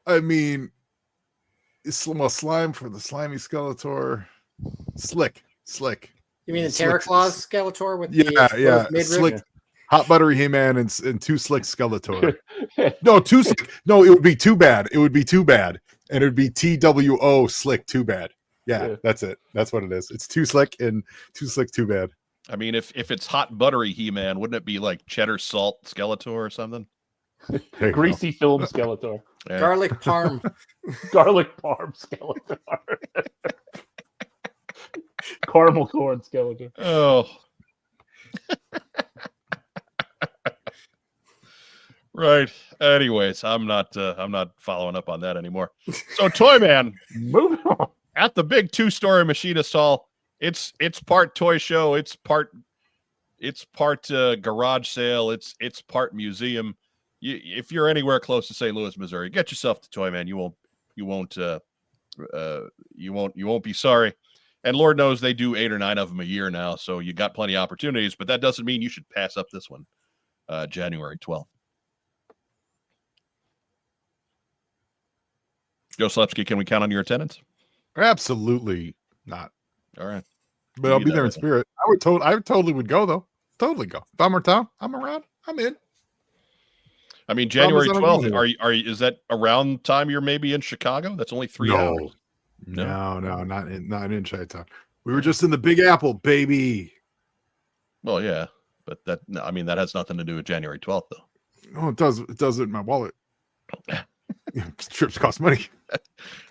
I mean, slime for the slimy Skeletor. Slick. You mean the Terraclaws Skeletor with the slick, hot buttery He-Man and two slick Skeletor. No, too slick. No, it would be too bad. And it would be TWO slick too bad. Yeah, that's it. That's what it is. It's too slick and too slick too bad. I mean, if it's hot buttery He-Man, wouldn't it be like cheddar salt Skeletor or something? Greasy film Skeletor. Yeah. Garlic parm. Garlic parm Skeletor. Caramel corn Skeletor. Oh. Right. Anyways, I'm not following up on that anymore. So Toyman, moving on. At the big 2-story machinist hall, it's part toy show, it's part garage sale, it's part museum. If you're anywhere close to St. Louis, Missouri, get yourself to Toyman. You won't be sorry. And Lord knows they do 8 or 9 of them a year now, so you got plenty of opportunities, but that doesn't mean you should pass up this one, January 12th. Joe Slepsky, can we count on your attendance? Absolutely not. All right. But You I'll do be that there in right spirit. I totally would go though. Totally go. If I'm in town, I'm around. I'm in. I mean, Problem January is I don't go 12th, anywhere. is that around time you're maybe in Chicago? That's only 3 hours. No, not in Chi-Town. We were just in the Big Apple, baby. Well, yeah, but that has nothing to do with January 12th, though. Oh, it does. It does it in my wallet. Trips cost money.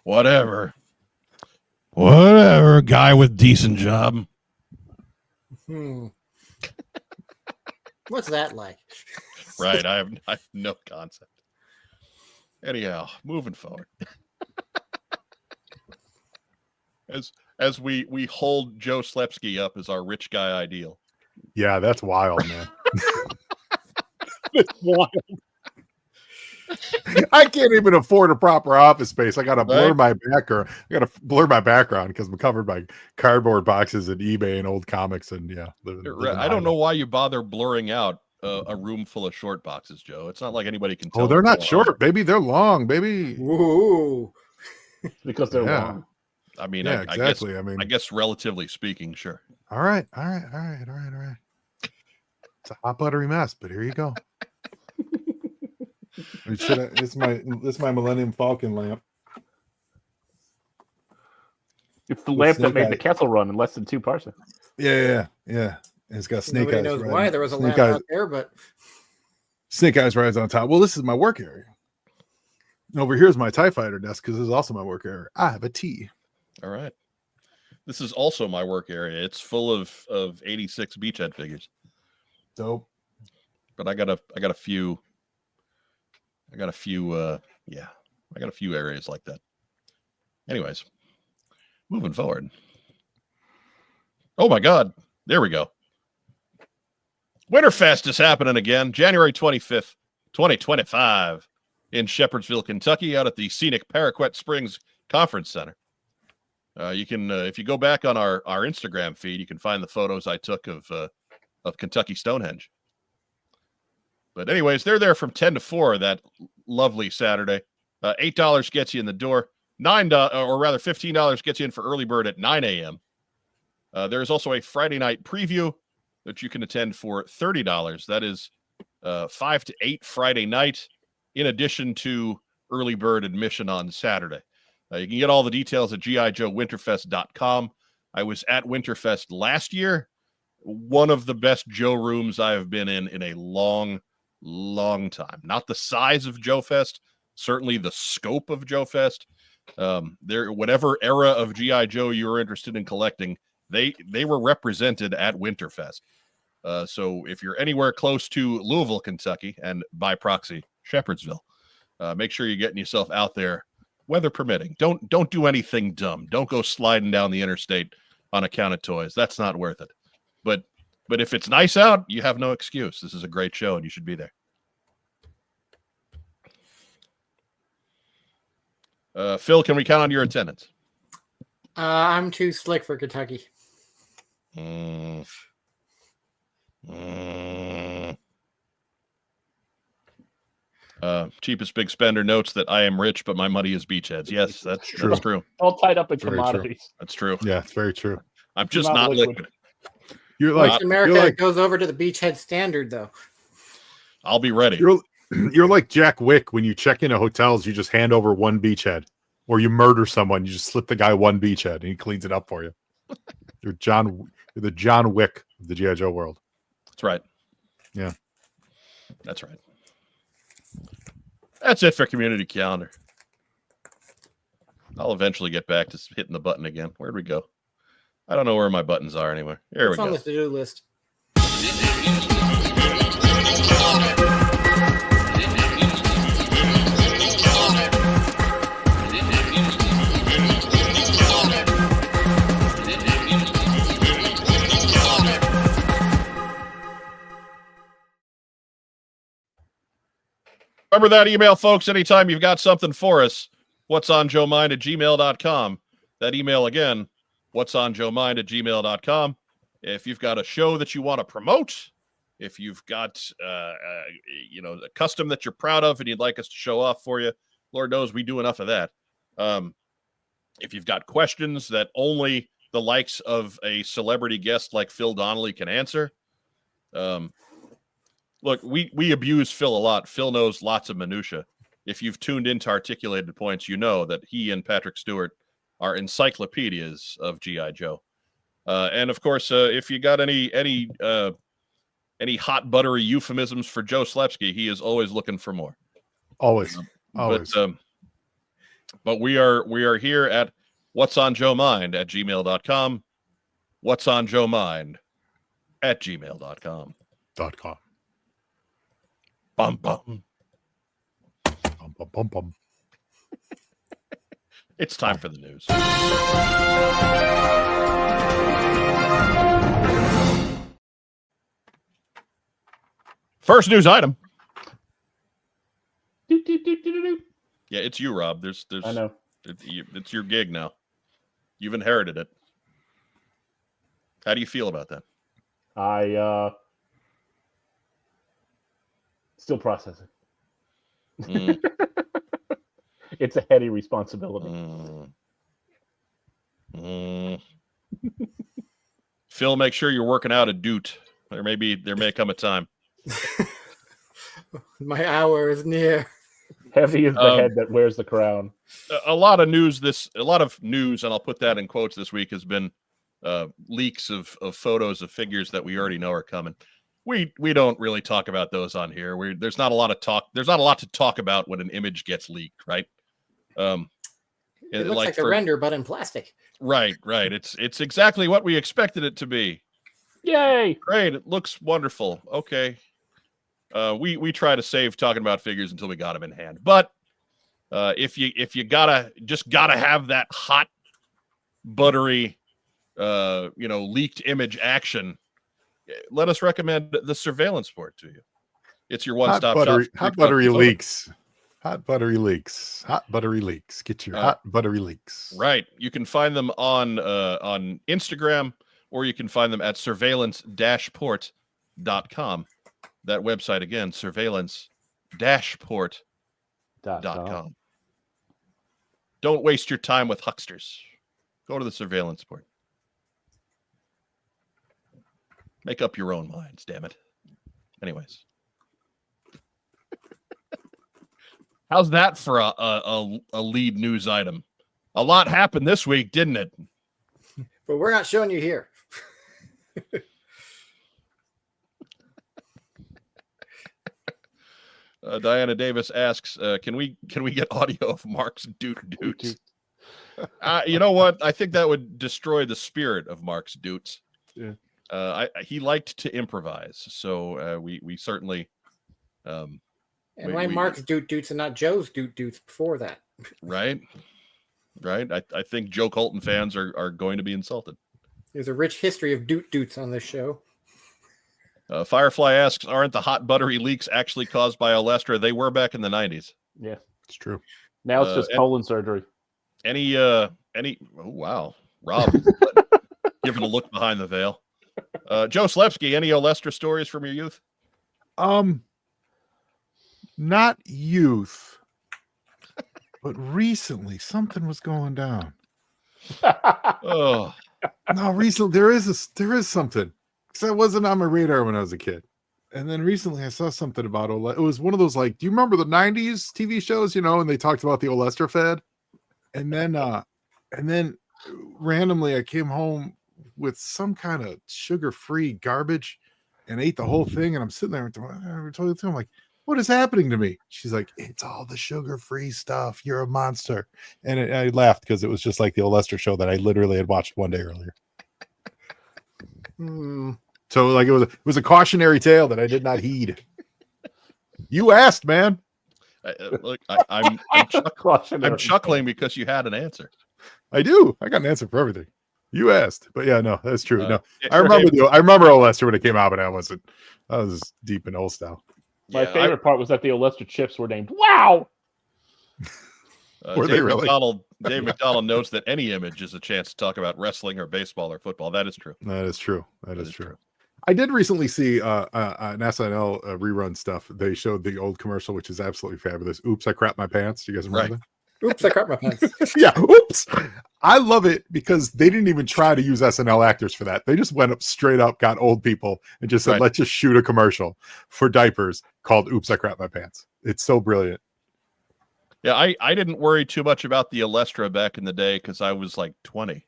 Whatever, guy with decent job. What's that like? Right, I have no concept. Anyhow, moving forward. As we hold Joe Slepsky up as our rich guy ideal. Yeah, that's wild, man. It's wild. I can't even afford a proper office space. I gotta blur Right. my background. I gotta blur my background because I'm covered by cardboard boxes and eBay and old comics. And yeah, I don't know why you bother blurring out a room full of short boxes, Joe. It's not like anybody can tell. Oh, they're what's not going short, on. baby. They're long, baby. Ooh. Because they're Yeah. wrong. I mean, Yeah, I exactly. I mean, guess relatively speaking, sure. all right. It's a hot buttery mess, but here you go. It's my Millennium Falcon lamp. It's the lamp that snake made eye. the Kessel run in less than 2 parsecs. Yeah. And it's got snake Nobody eyes. knows right why on- there was a snake lamp eyes, out there, but snake eyes right on top. Well, this is my work area. Over here's my TIE fighter desk because this is also my work area. I have a tea. All right. This is also my work area. It's full of 86 Beachhead figures. Dope. But I got a few areas like that. Anyways, moving forward. Oh my God. There we go. Winterfest is happening again, January 25th, 2025 in Shepherdsville, Kentucky, out at the scenic Paraquet Springs Conference Center. You can, if you go back on our Instagram feed, you can find the photos I took of Kentucky Stonehenge. But anyways, they're there from 10 to 4 that lovely Saturday. $8 gets you in the door. $15 gets you in for early bird at 9 a.m. There's also a Friday night preview that you can attend for $30. That is 5 to 8 Friday night, in addition to early bird admission on Saturday. You can get all the details at GIJoeWinterfest.com. I was at Winterfest last year. One of the best Joe rooms I have been in a long time. Not the size of Joe Fest, certainly the scope of Joe Fest. Whatever era of G.I. Joe you were interested in collecting, they were represented at Winterfest. So if you're anywhere close to Louisville, Kentucky, and by proxy, Shepherdsville, make sure you're getting yourself out there, weather permitting. Don't do anything dumb. Don't go sliding down the interstate on account of toys. That's not worth it. But if it's nice out, you have no excuse. This is a great show, and you should be there. Phil, can we count on your attendance? I'm too slick for Kentucky. Cheapest big spender notes that I am rich, but my money is beachheads. Yes, that's true. All tied up in Very true. commodities. That's true. Yeah, it's very true. I'm just Not not liquid. liquid. You're Once like America you're like goes over to the beachhead standard, though. I'll be ready. you're like Jack Wick when you check into hotels. You just hand over one beachhead, or you murder someone. You just slip the guy one beachhead, and he cleans it up for you. You're the John Wick of the G.I. Joe world. That's right. Yeah, that's right. That's it for community calendar. I'll eventually get back to hitting the button again. Where'd we go? I don't know where my buttons are anywhere. Here It's we on go. the to-do list. Remember that email, folks. Anytime you've got something for us, what's on Joe Mind at gmail.com. That email again, what's on Joe Mind at gmail.com. If you've got a show that you want to promote, if you've got a custom that you're proud of and you'd like us to show off for you, Lord knows we do enough of that. If you've got questions that only the likes of a celebrity guest like Phil Donnelly can answer, look, we abuse Phil a lot. Phil knows lots of minutia. If you've tuned into Articulated Points, you know that he and Patrick Stewart are encyclopedias of G.I. Joe. And of course, if you got any hot buttery euphemisms for Joe Slepsky, he is always looking for more. Always. But we are here at What's on Joe Mind at gmail.com. What's on Joe Mind at gmail.com. .com. Bum bum. Bum, bum, bum, bum. It's time for the news. First news item. Yeah, it's you, Rob. There's. I know. It's your gig now. You've inherited it. How do you feel about that? I still processing. It's a heady responsibility. Phil, make sure you're working out a doot. There may come a time. My hour is near. Heavy is the head that wears the crown. A lot of news, and I'll put that in quotes this week, has been leaks of photos of figures that we already know are coming. We don't really talk about those on here. There's not a lot of talk. There's not a lot to talk about when an image gets leaked, right? It looks like a render, but in plastic. Right. It's exactly what we expected it to be. Yay! Great. It looks wonderful. Okay. We try to save talking about figures until we got them in hand. But if you gotta have that hot, buttery, leaked image action, let us recommend the surveillance port to you. It's your one-stop shop. Hot buttery leaks. Hot buttery leaks. Hot buttery leaks. Get your hot buttery leaks. Right. You can find them on Instagram, or you can find them at surveillance-port.com. That website again, surveillance-port.com. Don't waste your time with hucksters. Go to the surveillance port. Make up your own minds, damn it. Anyways. How's that for a lead news item? A lot happened this week, didn't it? But we're not showing you here. Diana Davis asks, "Can we get audio of Mark's doots?" You know what? I think that would destroy the spirit of Mark's doots. Yeah. He liked to improvise, so we certainly. And why Mark's doots and not Joe's doots before that? Right. I think Joe Colton fans are going to be insulted. There's a rich history of doots on this show. Firefly asks, "Aren't the hot buttery leaks actually caused by olestra? They were back in the 90s." Yeah, it's true. Now it's just colon surgery. Any? Oh wow, Rob, giving a look behind the veil. Joe Slepsky, any olestra stories from your youth? Not youth, but recently something was going down. Oh no, recently there is something. Because that wasn't on my radar when I was a kid. And then recently I saw something about it was one of those, like, do you remember the 90s TV shows, and they talked about the olestra fad? And then randomly I came home with some kind of sugar-free garbage and ate the whole thing. And I'm sitting there I'm like, what is happening to me? She's like, it's all the sugar-free stuff. You're a monster. And I laughed because it was just like the olestra show that I literally had watched one day earlier. So like it was a cautionary tale that I did not heed. You asked, man. Look, I'm chuckling because you had an answer. I do. I got an answer for everything. You asked, but yeah, no, that's true. No, I remember olestra when it came out, but I was deep in old style. My favorite part was that the olestra chips were named Wow. Were they really? Dave McDonald notes that any image is a chance to talk about wrestling or baseball or football. That is true. That is true. That is true. I did recently see an SNL rerun stuff. They showed the old commercial, which is absolutely fabulous. Oops, I crapped my pants. Do you guys remember that? Oops, I caught my pants. Yeah, oops. I love it because they didn't even try to use SNL actors for that. They just went up straight up, got old people, and just said, Right. let's just shoot a commercial for diapers called Oops, I Crap My Pants. It's so brilliant. Yeah, I didn't worry too much about the olestra back in the day because I was like 20.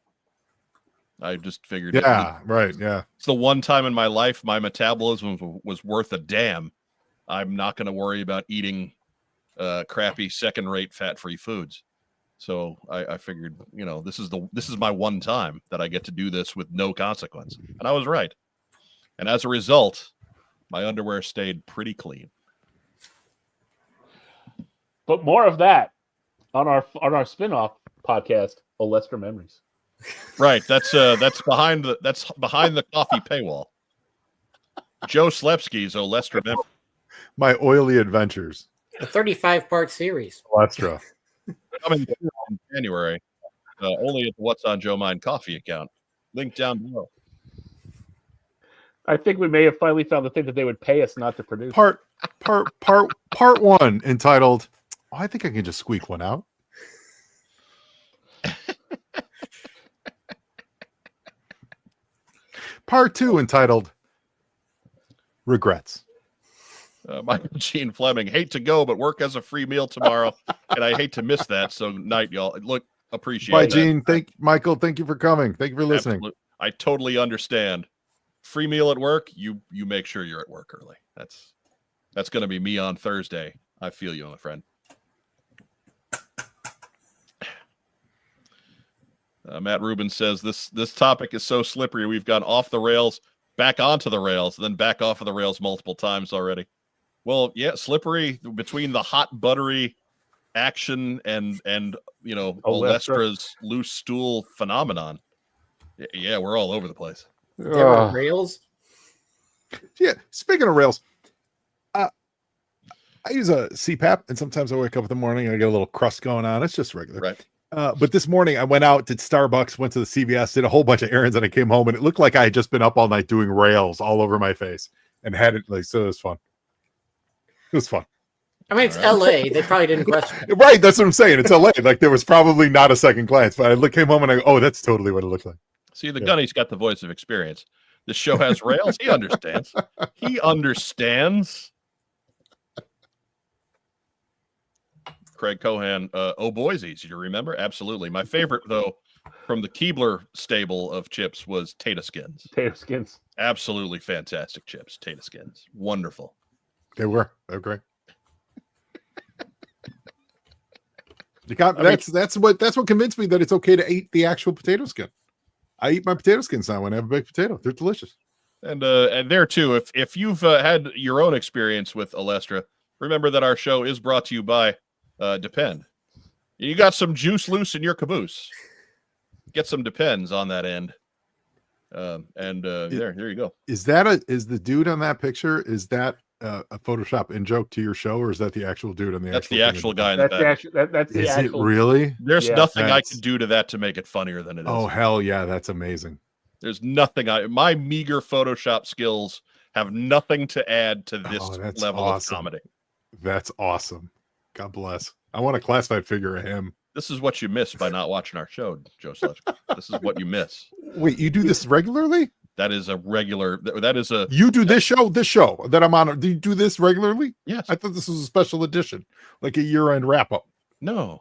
I just figured Yeah, right. Yeah. it's the one time in my life my metabolism was worth a damn. I'm not going to worry about eating crappy second-rate fat-free foods. So I figured, this is my one time that I get to do this with no consequence. And I was right. And as a result, my underwear stayed pretty clean. But more of that on our spin-off podcast, Olestra Memories. Right. That's behind the coffee paywall. Joe Slepsky's Olestra Memory. My oily adventures. A 35-part series. Olestra. Coming in January. Only at the What's on Joe Mind coffee account. Link down below. I think we may have finally found the thing that they would pay us not to produce. Part one entitled, I think I can just squeak one out. Part two entitled Regrets. Michael Gene Fleming, hate to go, but work as a free meal tomorrow. And I hate to miss that. So night, y'all. Look, appreciate Bye, that. Gene. Michael, thank you for coming. Thank you for listening. Absolute. I totally understand. Free meal at work, you make sure you're at work early. That's going to be me on Thursday. I feel you, my friend. Matt Rubin says this topic is so slippery. We've gone off the rails, back onto the rails, then back off of the rails multiple times already. Well, yeah, slippery between the hot buttery action and Olestra's loose stool phenomenon. Yeah, we're all over the place. There were rails. Yeah, speaking of rails, I use a CPAP, and sometimes I wake up in the morning and I get a little crust going on. It's just regular. Right. But this morning I went out, did Starbucks, went to the CVS, did a whole bunch of errands, and I came home and it looked like I had just been up all night doing rails all over my face and had it so it was fun. It was fun. I mean, it's LA. They probably didn't question it. Right, that's what I'm saying. It's LA. Like there was probably not a second glance, but I came home and I go, oh, that's totally what it looked like. See, the Gunny's got the voice of experience. This show has rails. He understands. He understands. Craig Cohan, Boise's, you remember? Absolutely. My favorite, though, from the Keebler stable of chips was Tater Skins. Tater Skins. Absolutely fantastic chips. Tater Skins. Wonderful. They were great. That's what convinced me that it's okay to eat the actual potato skin. I eat my potato skins now when I have a baked potato. They're delicious. And there too, if you've had your own experience with Olestra, remember that our show is brought to you by Depend. You got some juice loose in your caboose. Get some Depends on that end. There you go. Is the dude on that picture? Is that a Photoshop in joke to your show, or is that the actual dude on the? That's the actual guy in the back. That's the actual. It really? There's nothing I can do to that to make it funnier than it is. Oh hell yeah, that's amazing. There's nothing my meager Photoshop skills have nothing to add to this level of comedy. That's awesome. God bless. I want a classified figure of him. This is what you miss by not watching our show, Joe Sledge. This is what you miss. Wait, you do this regularly? That is a regular. That is a. You do this show that I'm on. Do you do this regularly? Yes. I thought this was a special edition, like a year-end wrap-up. No.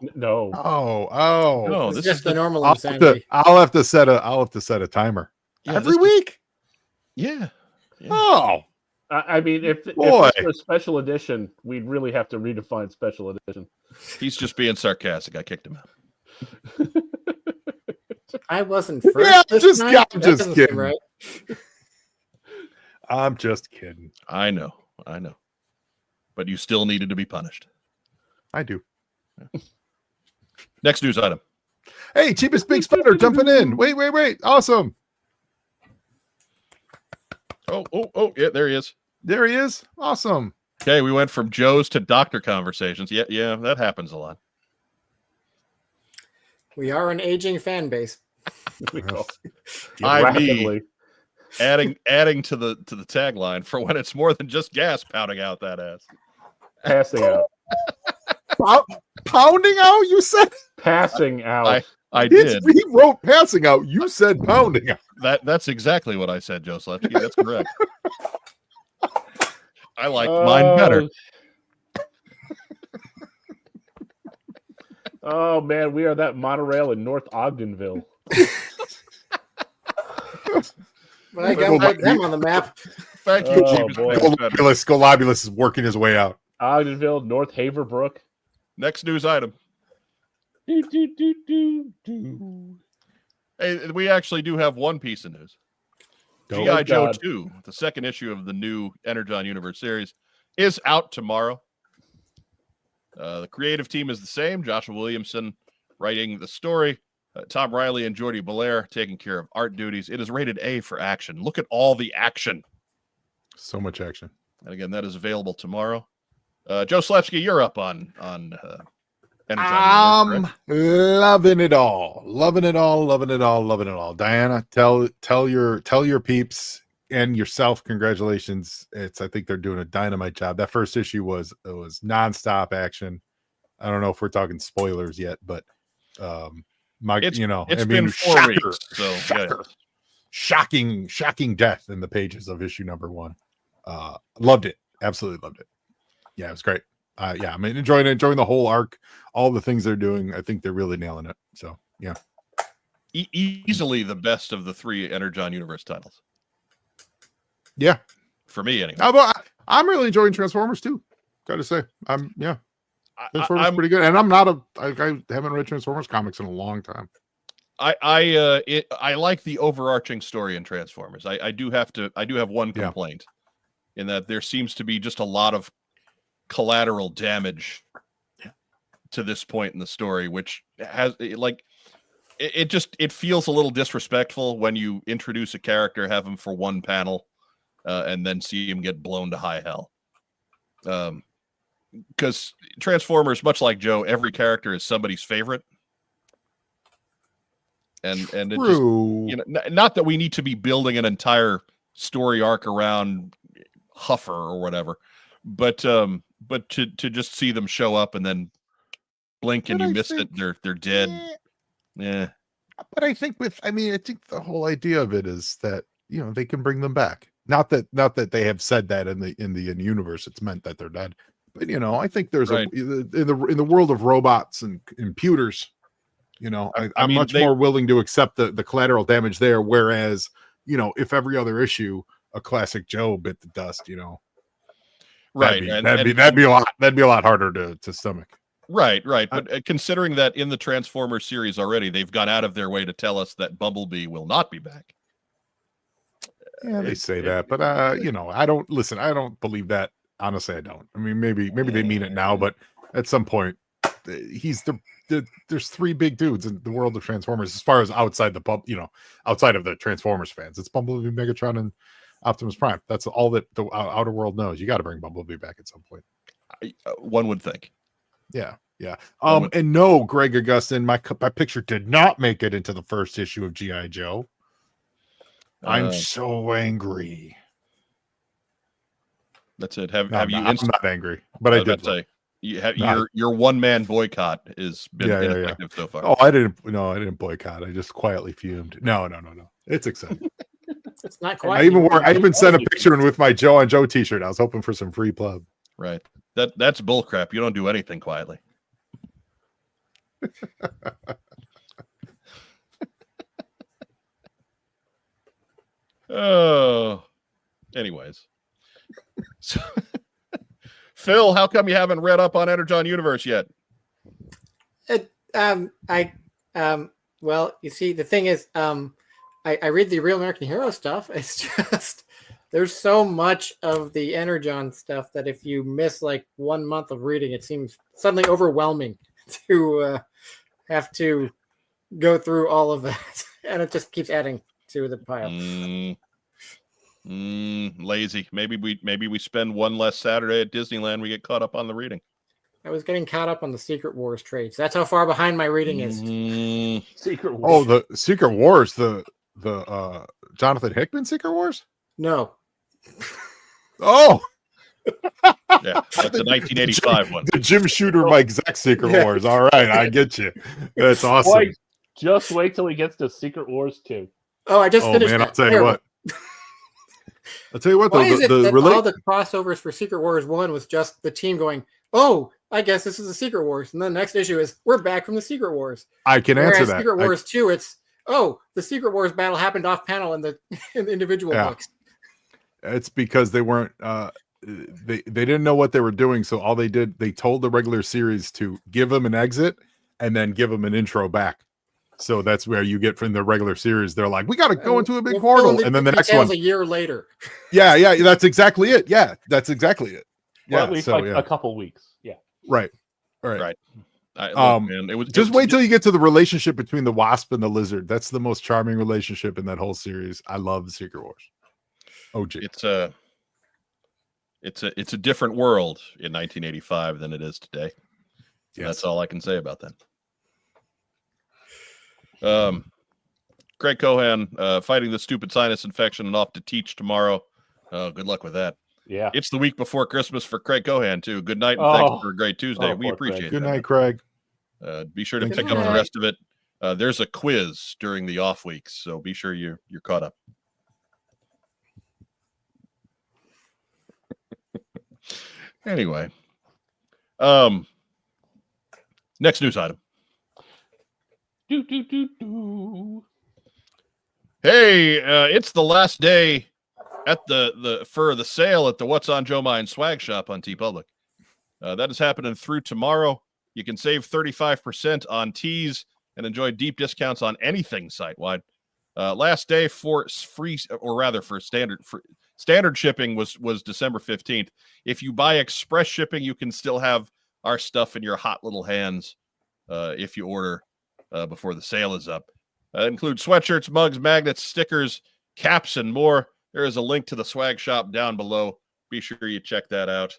Oh. No. It's This just is the normal I'll insanity. have to set a timer every week. Yeah. Oh. I mean, if this were a special edition, we'd really have to redefine special edition. He's just being sarcastic. I kicked him out. I wasn't first. Yeah, I'm just kidding. Right. I'm just kidding. I know. But you still needed to be punished. I do. Next news item. Hey, cheapest big spider jumping in. Wait. Awesome. Oh, yeah, there he is. There he is. Awesome. Okay, we went from Joe's to doctor conversations. Yeah, that happens a lot. We are an aging fan base. I.e. adding to the tagline for when it's more than just gas pounding out that ass. Passing out. pounding out. You said Passing out. I did. He wrote passing out. You said pounding out. That's exactly what I said, Joe Slepsky. That's correct. I like mine better. Oh man, we are that monorail in North Ogdenville. But I got them on the map. Thank you, Oh, Jeebus. boy. Golobulus is working his way out. Ogdenville, North Haverbrook. Next news item. Do, do, do, do, do. Hey, we actually do have one piece of news. G.I. Joe 2, the second issue of the new Energon Universe series, is out tomorrow. The creative team is the same. Joshua Williamson writing the story. Tom Riley and Jordi Belair taking care of art duties. It is rated A for action. Look at all the action. So much action. And again, that is available tomorrow. Joe Slepsky, you're up on Energon Universe, correct? Loving it all. Loving it all. Loving it all. Loving it all. Diana, tell your peeps and yourself congratulations. I think they're doing a dynamite job. That first issue was nonstop action. I don't know if we're talking spoilers yet, but it's been 4 weeks, so shocker. Shocking death in the pages of issue number 1. Loved it. Absolutely loved it. Yeah, it was great. I'm enjoying the whole arc, all the things they're doing. I think they're really nailing it. So yeah, easily the best of the 3 Energon Universe titles. Yeah, for me anyway. I'm really enjoying Transformers too. Got to say, Transformers pretty good, and I haven't read Transformers comics in a long time. I like the overarching story in Transformers. I do have one complaint in that there seems to be just a lot of collateral damage to this point in the story, which has it feels a little disrespectful when you introduce a character, have him for one panel, and then see him get blown to high hell. Because Transformers, much like Joe, every character is somebody's favorite. And it just, not that we need to be building an entire story arc around Huffer or whatever, but to just see them show up and then blink and you missed it, they're dead. Yeah. But I think I think the whole idea of it is that they can bring them back. Not that they have said that in the universe it's meant that they're dead. But I think there's in the world of robots and computers, I'm much more willing to accept the collateral damage there. Whereas, if every other issue a classic Joe bit the dust, right, that'd be a lot harder to stomach. Right. But considering that in the Transformers series already, they've gone out of their way to tell us that Bumblebee will not be back. Yeah, they say that, but I don't believe that. Honestly, I don't. I mean, maybe they mean it now, but at some point, there's 3 big dudes in the world of Transformers as far as outside outside of the Transformers fans. It's Bumblebee, Megatron, and Optimus Prime. That's all that the outer world knows. You got to bring Bumblebee back at some point. One would think. Yeah. And no, Greg Augustin, my picture did not make it into the first issue of G.I. Joe. I'm so angry. That's it. I'm not angry, but I did say your one-man boycott has been ineffective so far. Oh, I didn't boycott. I just quietly fumed. No. It's exciting. It's not quite. I even sent a picture in with my Joe on Joe t-shirt. I was hoping for some free plug. Right. That's bullcrap. You don't do anything quietly. Oh. Anyways. So, Phil, how come you haven't read up on Energon Universe yet? Well, you see, the thing is, I read the Real American Hero stuff. It's just there's so much of the Energon stuff that if you miss like 1 month of reading, it seems suddenly overwhelming to have to go through all of that, and it just keeps adding to the pile. Lazy. Maybe we spend one less Saturday at Disneyland. We get caught up on the reading. I was getting caught up on the Secret Wars trades. That's how far behind my reading is. Secret Wars. Oh, the Secret Wars, the Jonathan Hickman Secret Wars? No. Oh, Yeah, that's the 1985 one. The Jim Shooter Mike Zack Secret Wars. All right, I get you. That's awesome. Boy, just wait till he gets to Secret Wars 2. Oh, I just finished man, that. I'll tell you Terrible. what. I'll tell you what, though. Why is it that relate- all the crossovers for Secret Wars 1 was just the team going, oh, I guess this is the Secret Wars. And then the next issue is, we're back from the Secret Wars. I can answer Whereas that. Secret Wars 2, it's, oh, the Secret Wars battle happened off panel in the individual books. It's because they weren't they didn't know what they were doing, so all they did, they told the regular series to give them an exit and then give them an intro back. So that's where you get from the regular series. They're like, we got to go into a big portal, and then the next one a year later. Yeah, that's exactly it. Yeah, that's exactly it. Well, Yeah, at least so, a couple weeks. Yeah. Right. Look, man, Wait till you get to the relationship between the Wasp and the Lizard. That's the most charming relationship in that whole series. I love Secret Wars. OG. It's a different world in 1985 than it is today. Yes. That's all I can say about that. Craig Cohan fighting the stupid sinus infection and off to teach tomorrow. Good luck with that. Yeah. It's the week before Christmas for Craig Cohan too. Good night and thanks for a great Tuesday. We appreciate it. Good night, Craig. Be sure to Good pick up the night. rest of it. There's a quiz during the off weeks, so be sure you're caught up. Anyway, next news item. Hey, it's the last day at the sale at the What's on Joe Mind swag shop on TeePublic. That is happening through tomorrow. You can save 35% on tees and enjoy deep discounts on anything site-wide. Last day for free, or rather for standard shipping was December 15th. If you buy express shipping, you can still have our stuff in your hot little hands if you order before the sale is up. Include sweatshirts, mugs, magnets, stickers, caps, and more. There is a link to the swag shop down below. Be sure you check that out.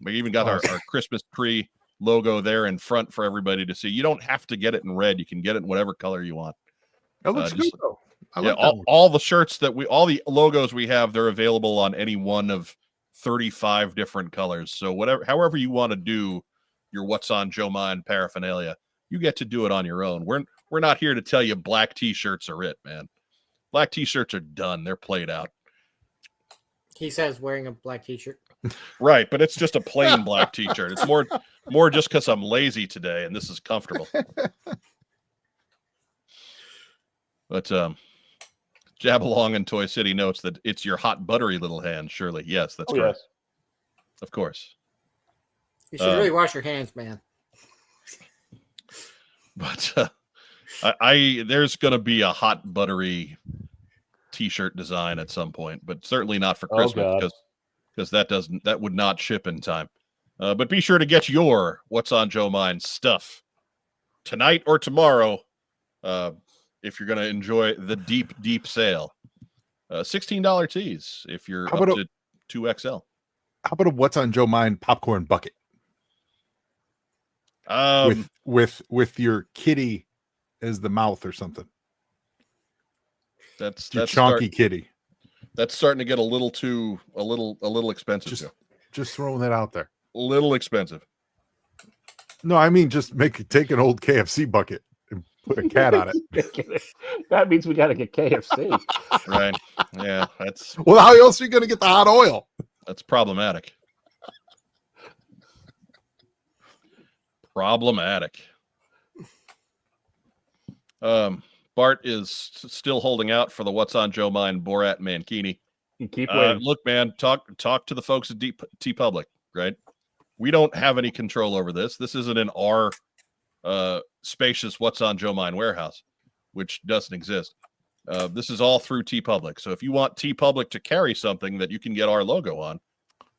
We even got our Christmas tree logo there in front for everybody to see. You don't have to get it in red. You can get it in whatever color you want. That looks good, though. All the shirts all the logos we have, they're available on any one of 35 different colors. So however you want to do your What's on Joe Mind paraphernalia, you get to do it on your own. We're not here to tell you black t-shirts are it, man. Black t-shirts are done. They're played out. He says wearing a black t-shirt. Right, but it's just a plain black t-shirt. It's more just because I'm lazy today and this is comfortable. But Jab Along in Toy City notes that it's your hot, buttery little hands, Shirley. Yes, that's correct. Yes. Of course. You should really wash your hands, man. But there's going to be a hot, buttery t-shirt design at some point, but certainly not for Christmas because that would not ship in time. But be sure to get your What's on Joe Mind stuff tonight or tomorrow. If you're going to enjoy the deep sale. $16 tees if you're up to 2XL. How about a What's on Joe Mind popcorn bucket? With your kitty as the mouth or something. That's chunky kitty. That's starting to get a little expensive. Just throwing that out there. A little expensive. No, I mean just take an old KFC bucket and put a cat on it. That means we got to get KFC. Right. Yeah. Well, how else are you going to get the hot oil? That's problematic. Bart is still holding out for the What's on Joe Mind Borat Mankini. Keep waiting. Look, man, talk to the folks at TeePublic, right? We don't have any control over this. This isn't in our spacious What's on Joe Mind warehouse, which doesn't exist. This is all through TeePublic. So if you want TeePublic to carry something that you can get our logo on,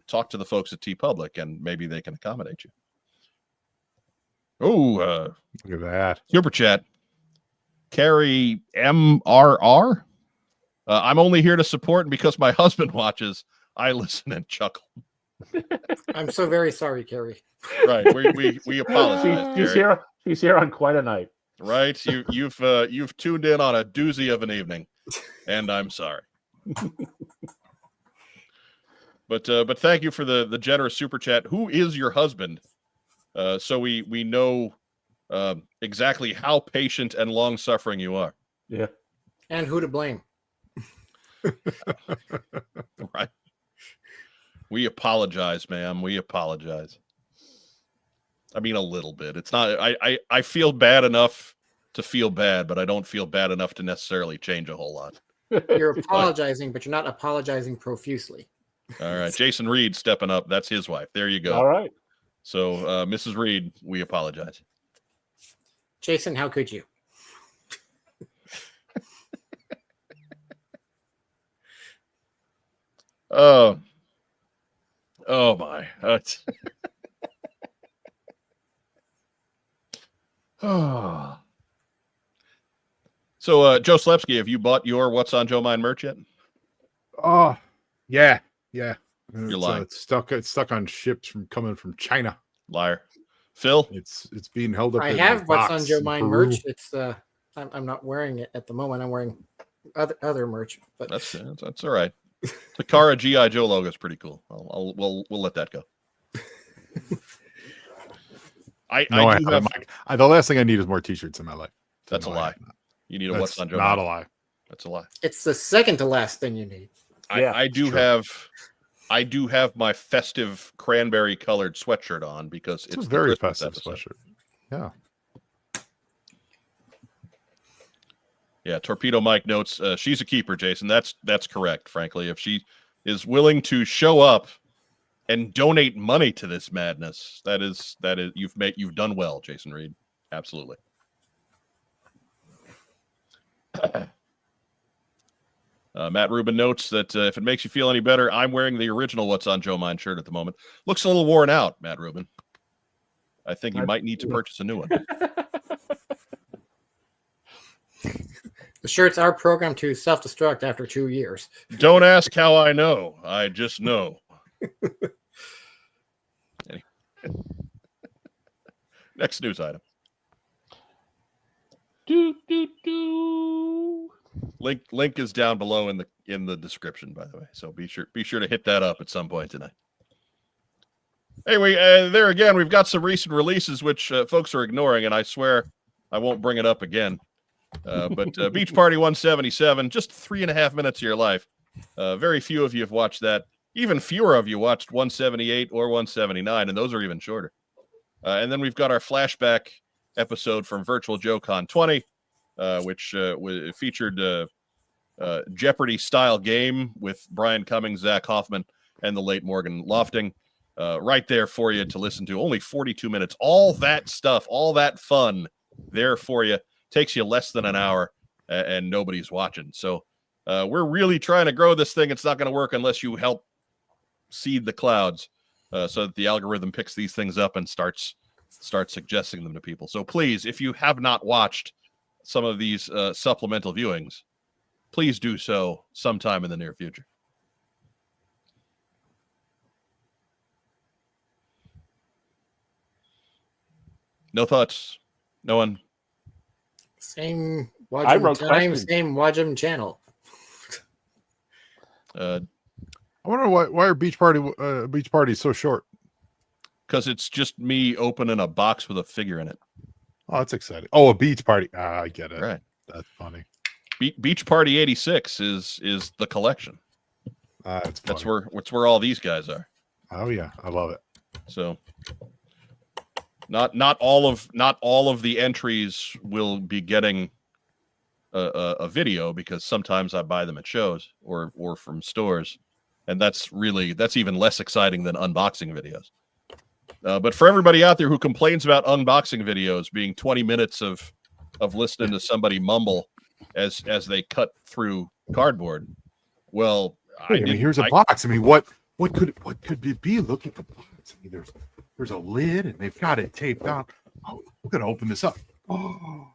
talk to the folks at TeePublic and maybe they can accommodate you. Oh, look at that. Super chat. Carrie MRR. I'm only here to support, and because my husband watches, I listen and chuckle. I'm so very sorry, Carrie. Right. We apologize. She's here on quite a night. Right. You've tuned in on a doozy of an evening, and I'm sorry. But thank you for the generous super chat. Who is your husband? So we know exactly how patient and long suffering you are. Yeah. And who to blame. Right. We apologize, ma'am. We apologize. I mean, a little bit. It's not. I feel bad enough to feel bad, but I don't feel bad enough to necessarily change a whole lot. You're apologizing, but you're not apologizing profusely. All right, Jason Reed stepping up. That's his wife. There you go. All right. So, Mrs. Reed, we apologize. Jason, how could you? Oh my. Oh. So, Joe Slepsky, have you bought your What's on Joe Mind merch yet? Oh, yeah. You're lying. It's stuck on ships coming from China. Liar. Phil? It's being held up. I in have a What's box on Joe in Mind Peru. merch. It's I'm not wearing it at the moment. I'm wearing other merch, but That's all right. The Kara G.I. Joe logo is pretty cool. We'll let that go. The last thing I need is more T-shirts in my life. That's a lie. You need a What's on Joe Not Mind. a lie. That's a lie. it's the second to last thing you need. I do have my festive cranberry colored sweatshirt on because It's it's a very the Christmas festive episode. sweatshirt. Yeah. Yeah, Torpedo Mike notes she's a keeper, Jason. That's correct, frankly. If she is willing to show up and donate money to this madness, that is you've done well, Jason Reed. Absolutely. Matt Rubin notes that if it makes you feel any better, I'm wearing the original What's on Joe Mind shirt at the moment. Looks a little worn out, Matt Rubin. I think you might need to purchase a new one. The shirts are programmed to self-destruct after 2 years. Don't ask how I know. I just know. Next news item. Link is down below in the description, by the way. So be sure to hit that up at some point tonight. Anyway, there again, we've got some recent releases which folks are ignoring, and I swear I won't bring it up again. But Beach Party 177, just 3.5 minutes of your life. Very few of you have watched that. Even fewer of you watched 178 or 179, and those are even shorter. And then we've got our flashback episode from Virtual JoeCon 20, which featured Jeopardy-style game with Brian Cummings, Zach Hoffman, and the late Morgan Lofting. Right there for you to listen to. Only 42 minutes. All that stuff, all that fun there for you. Takes you less than an hour, and nobody's watching. So we're really trying to grow this thing. It's not going to work unless you help seed the clouds so that the algorithm picks these things up and starts suggesting them to people. So please, if you have not watched some of these supplemental viewings, please do so sometime in the near future. No thoughts? No one? Same I wrote WOJM time, questions. same WOJM channel. I wonder why are beach parties so short? Because it's just me opening a box with a figure in it. Oh, that's exciting. Oh, a beach party. I get it. Right. That's funny. Beach Party 86 is the collection. That's funny. That's where all these guys are. Oh yeah, I love it. So not all of the entries will be getting a video, because sometimes I buy them at shows or from stores, and that's even less exciting than unboxing videos. But for everybody out there who complains about unboxing videos being 20 minutes of listening to somebody mumble as they cut through cardboard, well, here's a box. I mean, what could it be? Look at the box. I mean, there's a lid, and they've got it taped on. Oh, we're gonna open this up. Oh,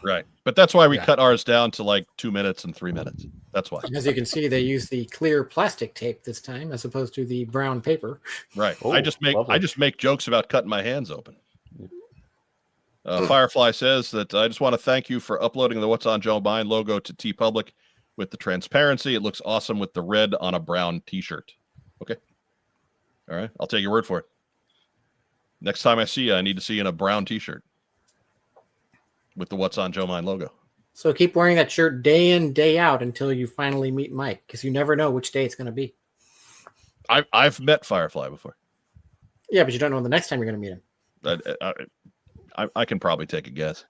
right. But that's why we cut ours down to like 2 minutes and 3 minutes. That's why. As you can see, they use the clear plastic tape this time as opposed to the brown paper. Right. Oh, I just make jokes about cutting my hands open. Firefly says that I just want to thank you for uploading the What's on Joe Mind logo to TeePublic. with the transparency. It looks awesome with the red on a brown t-shirt. Okay. All right. I'll take your word for it. Next time I see you, I need to see you in a brown t-shirt with the What's on Joe Mine logo. So keep wearing that shirt day in, day out until you finally meet Mike, because you never know which day it's going to be. I've met Firefly before. Yeah, but you don't know the next time you're going to meet him. I can probably take a guess.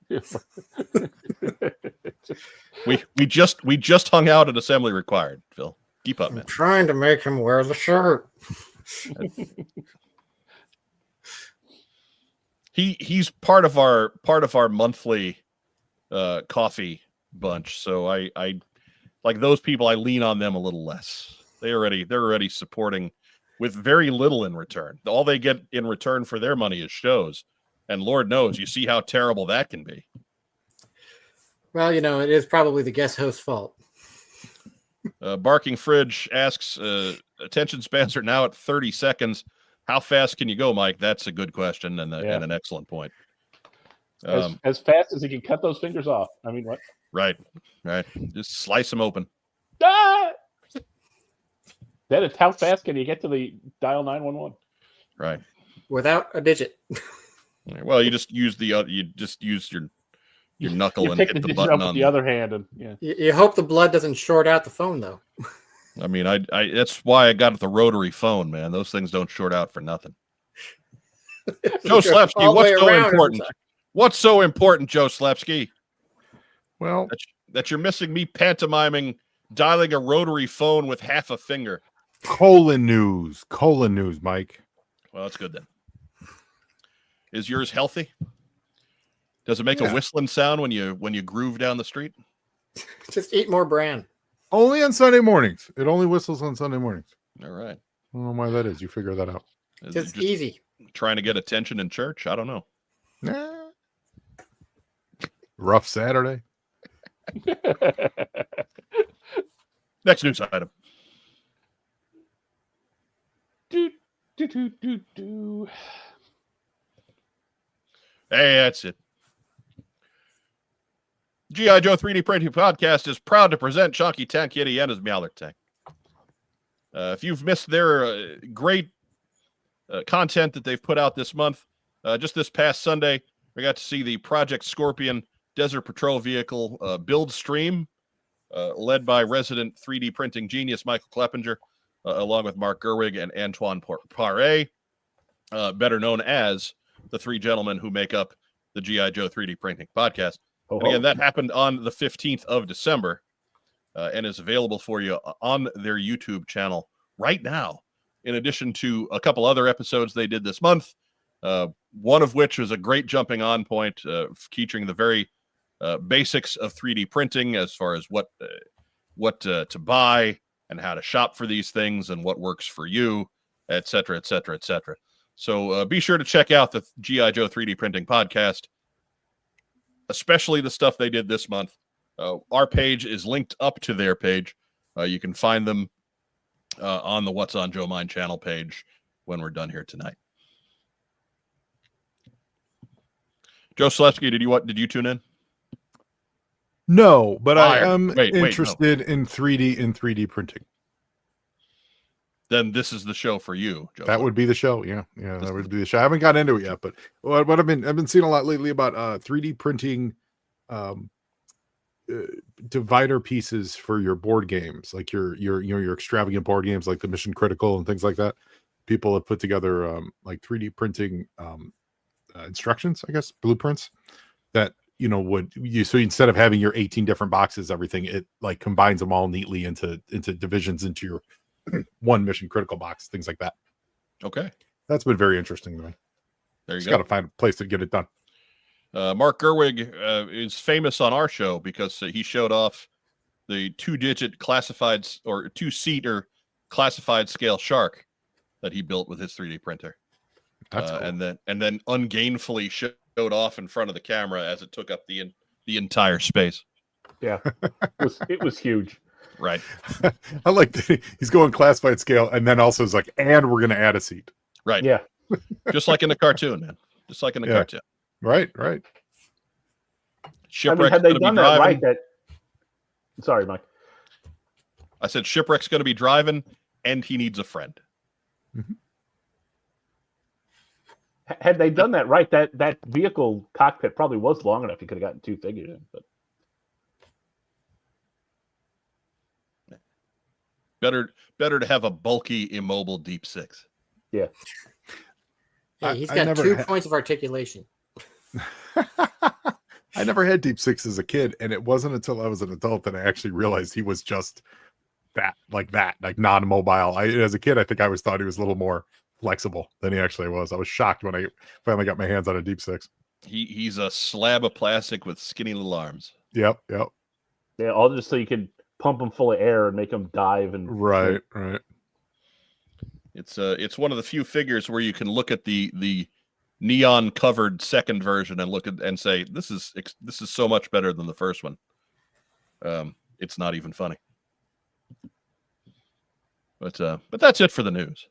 we just hung out at Assembly Required, Phil. Keep up, I'm man. trying to make him wear the shirt. He's part of our monthly coffee bunch, so I like those people. I lean on them a little less. They're already supporting with very little in return. All they get in return for their money is shows, and Lord knows you see how terrible that can be. Well, it is probably the guest host's fault. Barking Fridge asks, attention spans are now at 30 seconds. How fast can you go, Mike? That's a good question and an excellent point. As fast as he can cut those fingers off. I mean, what? Right. Just slice them open. Ah! That is how fast can you get to the dial 911? Right. Without a digit. Well, you just use your knuckle and hit the button on the other hand, and yeah. You hope the blood doesn't short out the phone, though. I mean, I that's why I got the rotary phone, man. Those things don't short out for nothing. Joe Slepsky, what's so important? What's so important, Joe Slepsky? Well, that you're missing me pantomiming dialing a rotary phone with half a finger. Colon news, Mike. Well, that's good then. Is yours healthy? Does it make a whistling sound when you groove down the street? Just eat more bran. Only on Sunday mornings. It only whistles on Sunday mornings. All right. I don't know why that is. You figure that out. Just easy. Trying to get attention in church? I don't know. Rough Saturday. Next news item. Hey, that's it. G.I. Joe 3D Printing Podcast is proud to present Chonky Tank Kitty and his Meowler Tank. If you've missed their great content that they've put out this month, just this past Sunday, we got to see the Project Scorpion Desert Patrol Vehicle build stream, led by resident 3D printing genius Michael Kleppinger, along with Mark Gerwig and Antoine Paré, better known as the three gentlemen who make up the G.I. Joe 3D Printing Podcast. And again, that happened on the 15th of December and is available for you on their YouTube channel right now, in addition to a couple other episodes they did this month, one of which was a great jumping on point featuring the very basics of 3D printing as far as what to buy and how to shop for these things and what works for you, et cetera, et cetera, et cetera. So be sure to check out the G.I. Joe 3D Printing Podcast, especially the stuff they did this month. Our page is linked up to their page. You can find them on the What's on Joe Mine channel page when we're done here tonight. Joe Slepsky, did you tune in? No, but I am interested in 3D printing. Then this is the show for you, Joe. That would be the show. Yeah, that would be the show. I haven't got into it yet, but what I've been seeing a lot lately about 3D printing divider pieces for your board games, like your extravagant board games, like the Mission Critical and things like that. People have put together like 3D printing instructions, I guess, blueprints that so instead of having your 18 different boxes, everything, it like combines them all neatly into divisions into your one Mission Critical box, things like that. Okay, that's been very interesting to me. There you Just go. got to find a place to get it done. Mark Gerwig is famous on our show because he showed off the 2-digit classified or 2-seater classified scale shark that he built with his 3D printer. That's cool. And then ungainfully showed off in front of the camera as it took up the entire space. Yeah, it was huge. Right. I like that he's going classified scale, and then also is like, and we're going to add a seat. Right. Yeah. Just like in the cartoon, man. Just like in the cartoon. Right. Shipwreck. Had they done that right, sorry, Mike. I said Shipwreck's going to be driving, and he needs a friend. Had they done that right, that vehicle cockpit probably was long enough. You could have gotten 2 figures in. But better to have a bulky, immobile Deep Six. Yeah. Hey, he's got 2 points of articulation. I never had Deep Six as a kid, and it wasn't until I was an adult that I actually realized he was just that, like non-mobile. As a kid, I think I always thought he was a little more flexible than he actually was. I was shocked when I finally got my hands on a Deep Six. He's a slab of plastic with skinny little arms. Yep. Yeah, all just so you could pump them full of air and make them dive and right. It's one of the few figures where you can look at the neon covered second version and look at and say this is so much better than the first one. It's not even funny. But that's it for the news.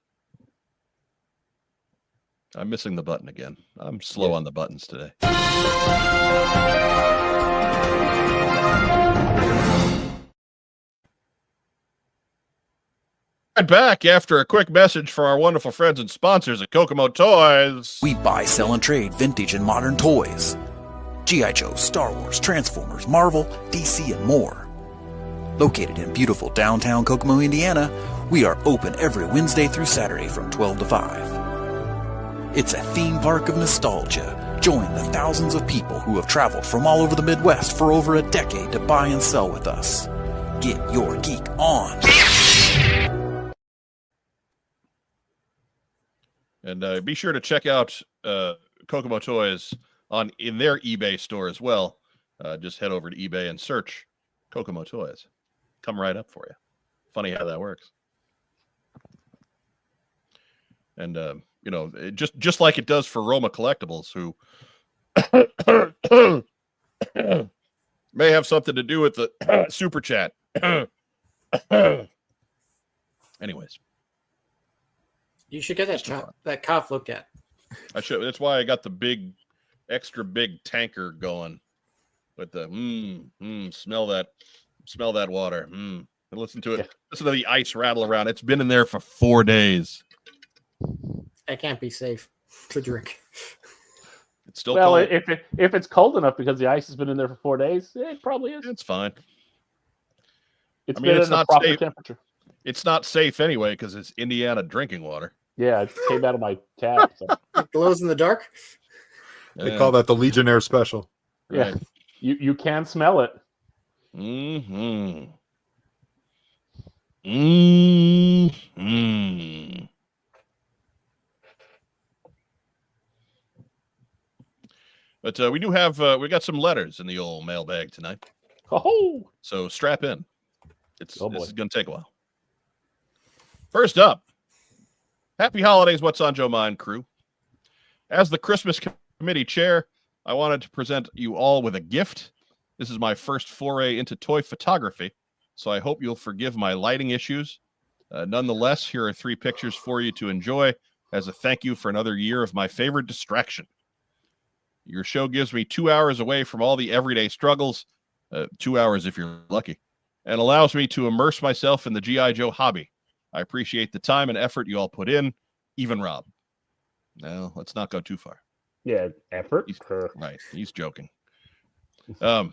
I'm missing the button again. I'm slow on the buttons today. Right back after a quick message from our wonderful friends and sponsors at Kokomo Toys. We buy, sell, and trade vintage and modern toys. G.I. Joe, Star Wars, Transformers, Marvel, DC, and more. Located in beautiful downtown Kokomo, Indiana, we are open every Wednesday through Saturday from 12 to 5. It's a theme park of nostalgia. Join the thousands of people who have traveled from all over the Midwest for over a decade to buy and sell with us. Get your geek on. And be sure to check out Kokomo Toys in their eBay store as well. Just head over to eBay and search Kokomo Toys. Come right up for you. Funny how that works. And just like it does for Roma Collectibles, who may have something to do with the super chat. Anyways. You should get that cough looked at. I should. That's why I got the extra big tanker going with the smell that water. And listen to it. Yeah. Listen to the ice rattle around. It's been in there for 4 days. That can't be safe to drink. It's still cold. If it's cold enough because the ice has been in there for 4 days, it probably is. It's fine. It's not proper safe. Temperature. It's not safe anyway because it's Indiana drinking water. Yeah, it came out of my tap. So. It glows in the dark. They call that the Legionnaire Special. Yeah, right. You can smell it. But we do have we got some letters in the old mailbag tonight. Oh, so strap in. This is going to take a while. First up, happy holidays, What's on Joe Mind crew. As the Christmas committee chair, I wanted to present you all with a gift. This is my first foray into toy photography, so I hope you'll forgive my lighting issues. Nonetheless, here are 3 pictures for you to enjoy as a thank you for another year of my favorite distraction. Your show gives me 2 hours away from all the everyday struggles, 2 hours if you're lucky, and allows me to immerse myself in the G.I. Joe hobby. I appreciate the time and effort you all put in, even Rob. No, let's not go too far. Yeah, effort? Right, he's joking. I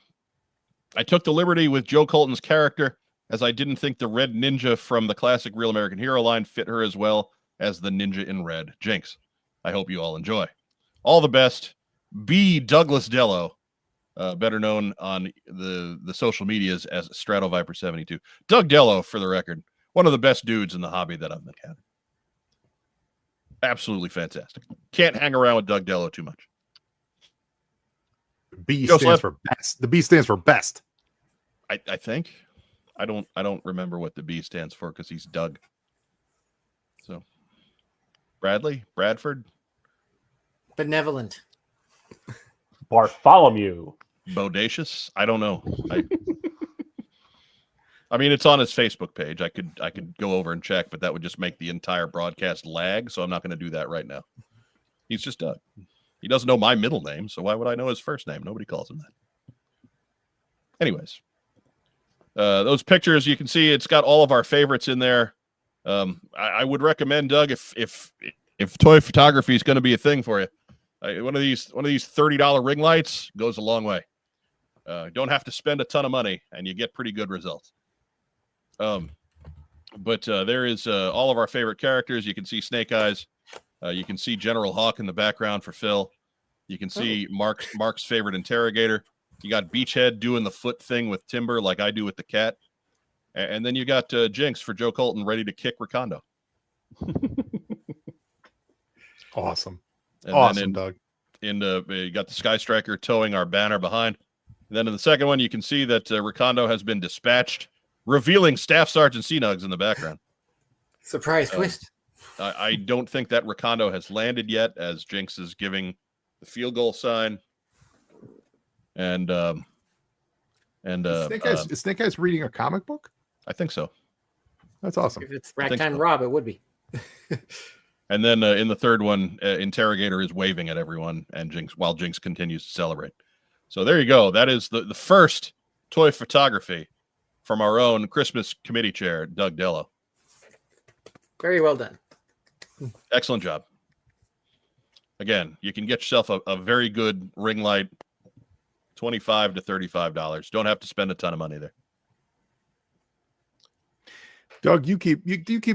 took the liberty with Joe Colton's character as I didn't think the red ninja from the classic Real American Hero line fit her as well as the ninja in red. Jinx, I hope you all enjoy. All the best, B. Douglas Dello, better known on the social medias as StratoViper72. Doug Dello, for the record. One of the best dudes in the hobby that I've encountered. Absolutely fantastic. Can't hang around with Doug Dello too much. B stands for best. The B stands for best. I think. I don't remember what the B stands for because he's Doug. So Bradford. Benevolent. Bartholomew. Bodacious. I don't know. I mean, it's on his Facebook page. I could go over and check, but that would just make the entire broadcast lag. So I'm not going to do that right now. He's just Doug. He doesn't know my middle name, so why would I know his first name? Nobody calls him that. Anyways, those pictures, you can see it's got all of our favorites in there. I would recommend, Doug, if toy photography is going to be a thing for you, one of these $30 ring lights goes a long way. Don't have to spend a ton of money, and you get pretty good results. But there is all of our favorite characters. You can see Snake Eyes. You can see General Hawk in the background for Phil. You can see Mark's favorite interrogator. You got Beachhead doing the foot thing with Timber like I do with the cat. And then you got Jinx for Joe Colton ready to kick Ricondo. Awesome. And awesome, Doug. You got the Sky Striker towing our banner behind. And then in the second one, you can see that Ricondo has been dispatched, revealing Staff Sergeant Seanugs in the background. Surprise twist. I don't think that Ricondo has landed yet, as Jinx is giving the field goal sign. And Is Snake Eyes reading a comic book? I think so. That's awesome. If it's Ragtime Rob, it would be. And then in the third one, Interrogator is waving at everyone, and while Jinx continues to celebrate. So there you go. That is the first toy photography from our own Christmas committee chair, Doug Dello. Very well done. Excellent job. Again, you can get yourself a very good ring light, $25 to $35. Don't have to spend a ton of money there. Doug, you keep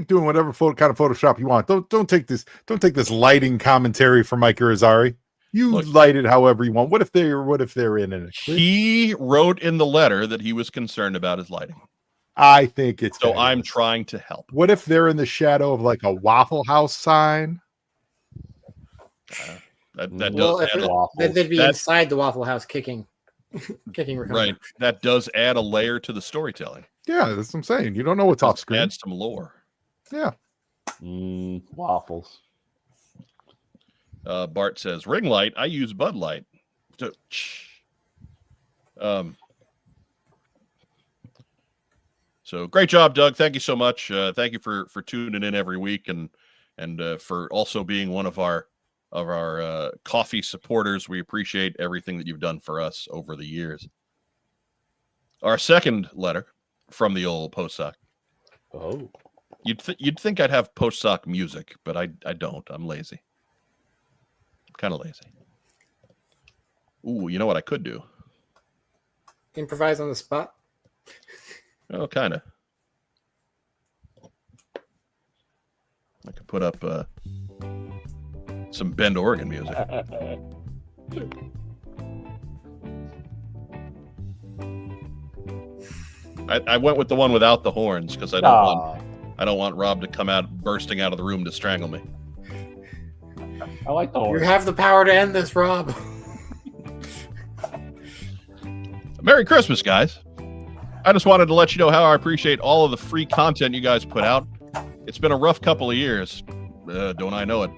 doing whatever kind of Photoshop you want. Don't take this lighting commentary from Mike Irizarry. You light it however you want. What if they're in it? He wrote in the letter that he was concerned about his lighting. I think it's so. I'm trying to help. What if they're in the shadow of like a Waffle House sign? That does. They'd be inside the Waffle House kicking right. That does add a layer to the storytelling. Yeah, that's what I'm saying. You don't know what's off screen. Add some lore. Yeah. Waffles. Bart says, ring light, I use Bud Light. So great job, Doug. Thank you so much. Thank you for tuning in every week and for also being one of our coffee supporters. We appreciate everything that you've done for us over the years. Our second letter from the old postsock. Oh, you'd think I'd have postsock music, but I don't. I'm lazy. Kind of lazy. Ooh, you know what I could do? Improvise on the spot. Oh, kind of. I could put up some Bend, Oregon music. I went with the one without the horns because I don't want Rob to come out bursting out of the room to strangle me. I like the horns. You have the power to end this, Rob. Merry Christmas, guys. I just wanted to let you know how I appreciate all of the free content you guys put out. It's been a rough couple of years. Don't I know it?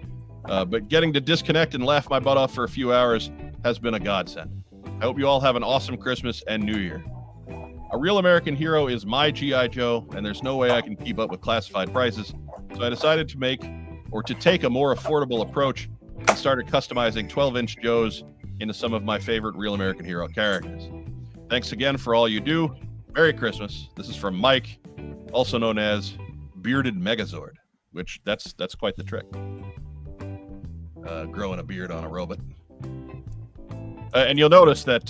But getting to disconnect and laugh my butt off for a few hours has been a godsend. I hope you all have an awesome Christmas and New Year. A Real American Hero is my G.I. Joe, and there's no way I can keep up with classified prices, so I decided to take a more affordable approach and started customizing 12-inch Joes into some of my favorite Real American Hero characters. Thanks again for all you do. Merry Christmas. This is from Mike, also known as Bearded Megazord, which that's quite the trick. Growing a beard on a robot. And you'll notice that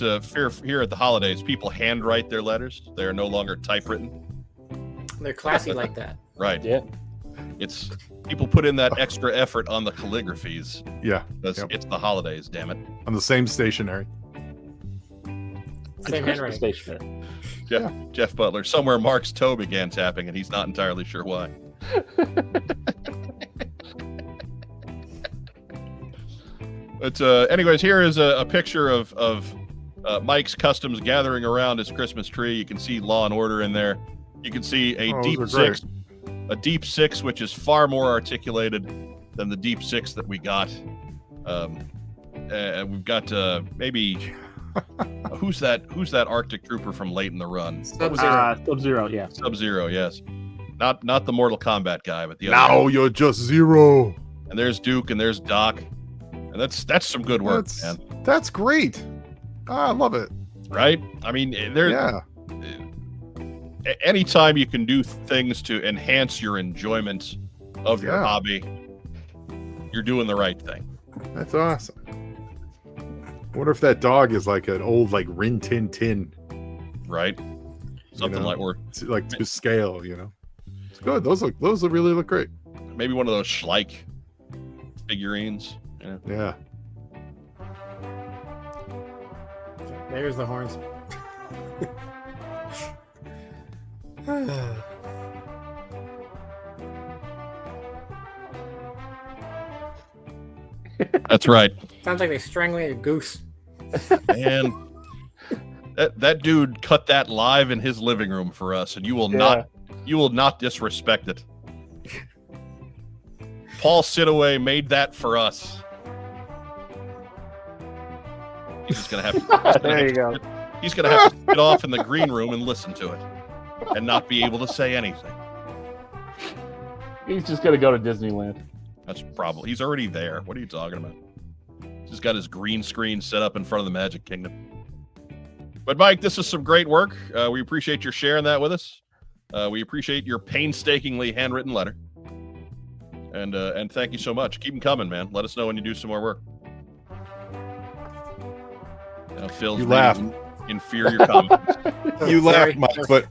here at the holidays, people handwrite their letters. They are no longer typewritten. They're classy like that. Right. Yeah. It's people put in that extra effort on the calligraphies. Yeah. Because it's the holidays, damn it. On the same stationery. Same handwriting. Stationary. Jeff Butler. Somewhere Mark's toe began tapping, and he's not entirely sure why. But anyways, here is a picture of Mike's Customs gathering around his Christmas tree. You can see Law and Order in there. You can see a deep six, which is far more articulated than the deep six that we got. And we've got maybe who's that Arctic trooper from late in the run? Sub-Zero, yeah. Sub-Zero, yes. Not the Mortal Kombat guy, but the other. Now you're just Zero. And there's Duke, and there's Doc. And that's some good work, man. That's great. I love it. Right? I mean, anytime you can do things to enhance your enjoyment of your hobby, you're doing the right thing. That's awesome. I wonder if that dog is like an old like Rin Tin Tin, right? Something like to scale, you know. It's good. Those really look great. Maybe one of those Schleich figurines. Yeah. There's the horns. That's right. Sounds like they're strangling a goose. And that dude cut that live in his living room for us, and you will not disrespect it. Paul Sidaway made that for us. He's just gonna have There you go. He's gonna have to sit off in the green room and listen to it, and not be able to say anything. He's just gonna go to Disneyland. That's probably he's already there. What are you talking about? He's got his green screen set up in front of the Magic Kingdom. But Mike, this is some great work. We appreciate your sharing that with us. We appreciate your painstakingly handwritten letter. And thank you so much. Keep them coming, man. Let us know when you do some more work. Phil's you laugh. Inferior comments. You laugh, Mike, but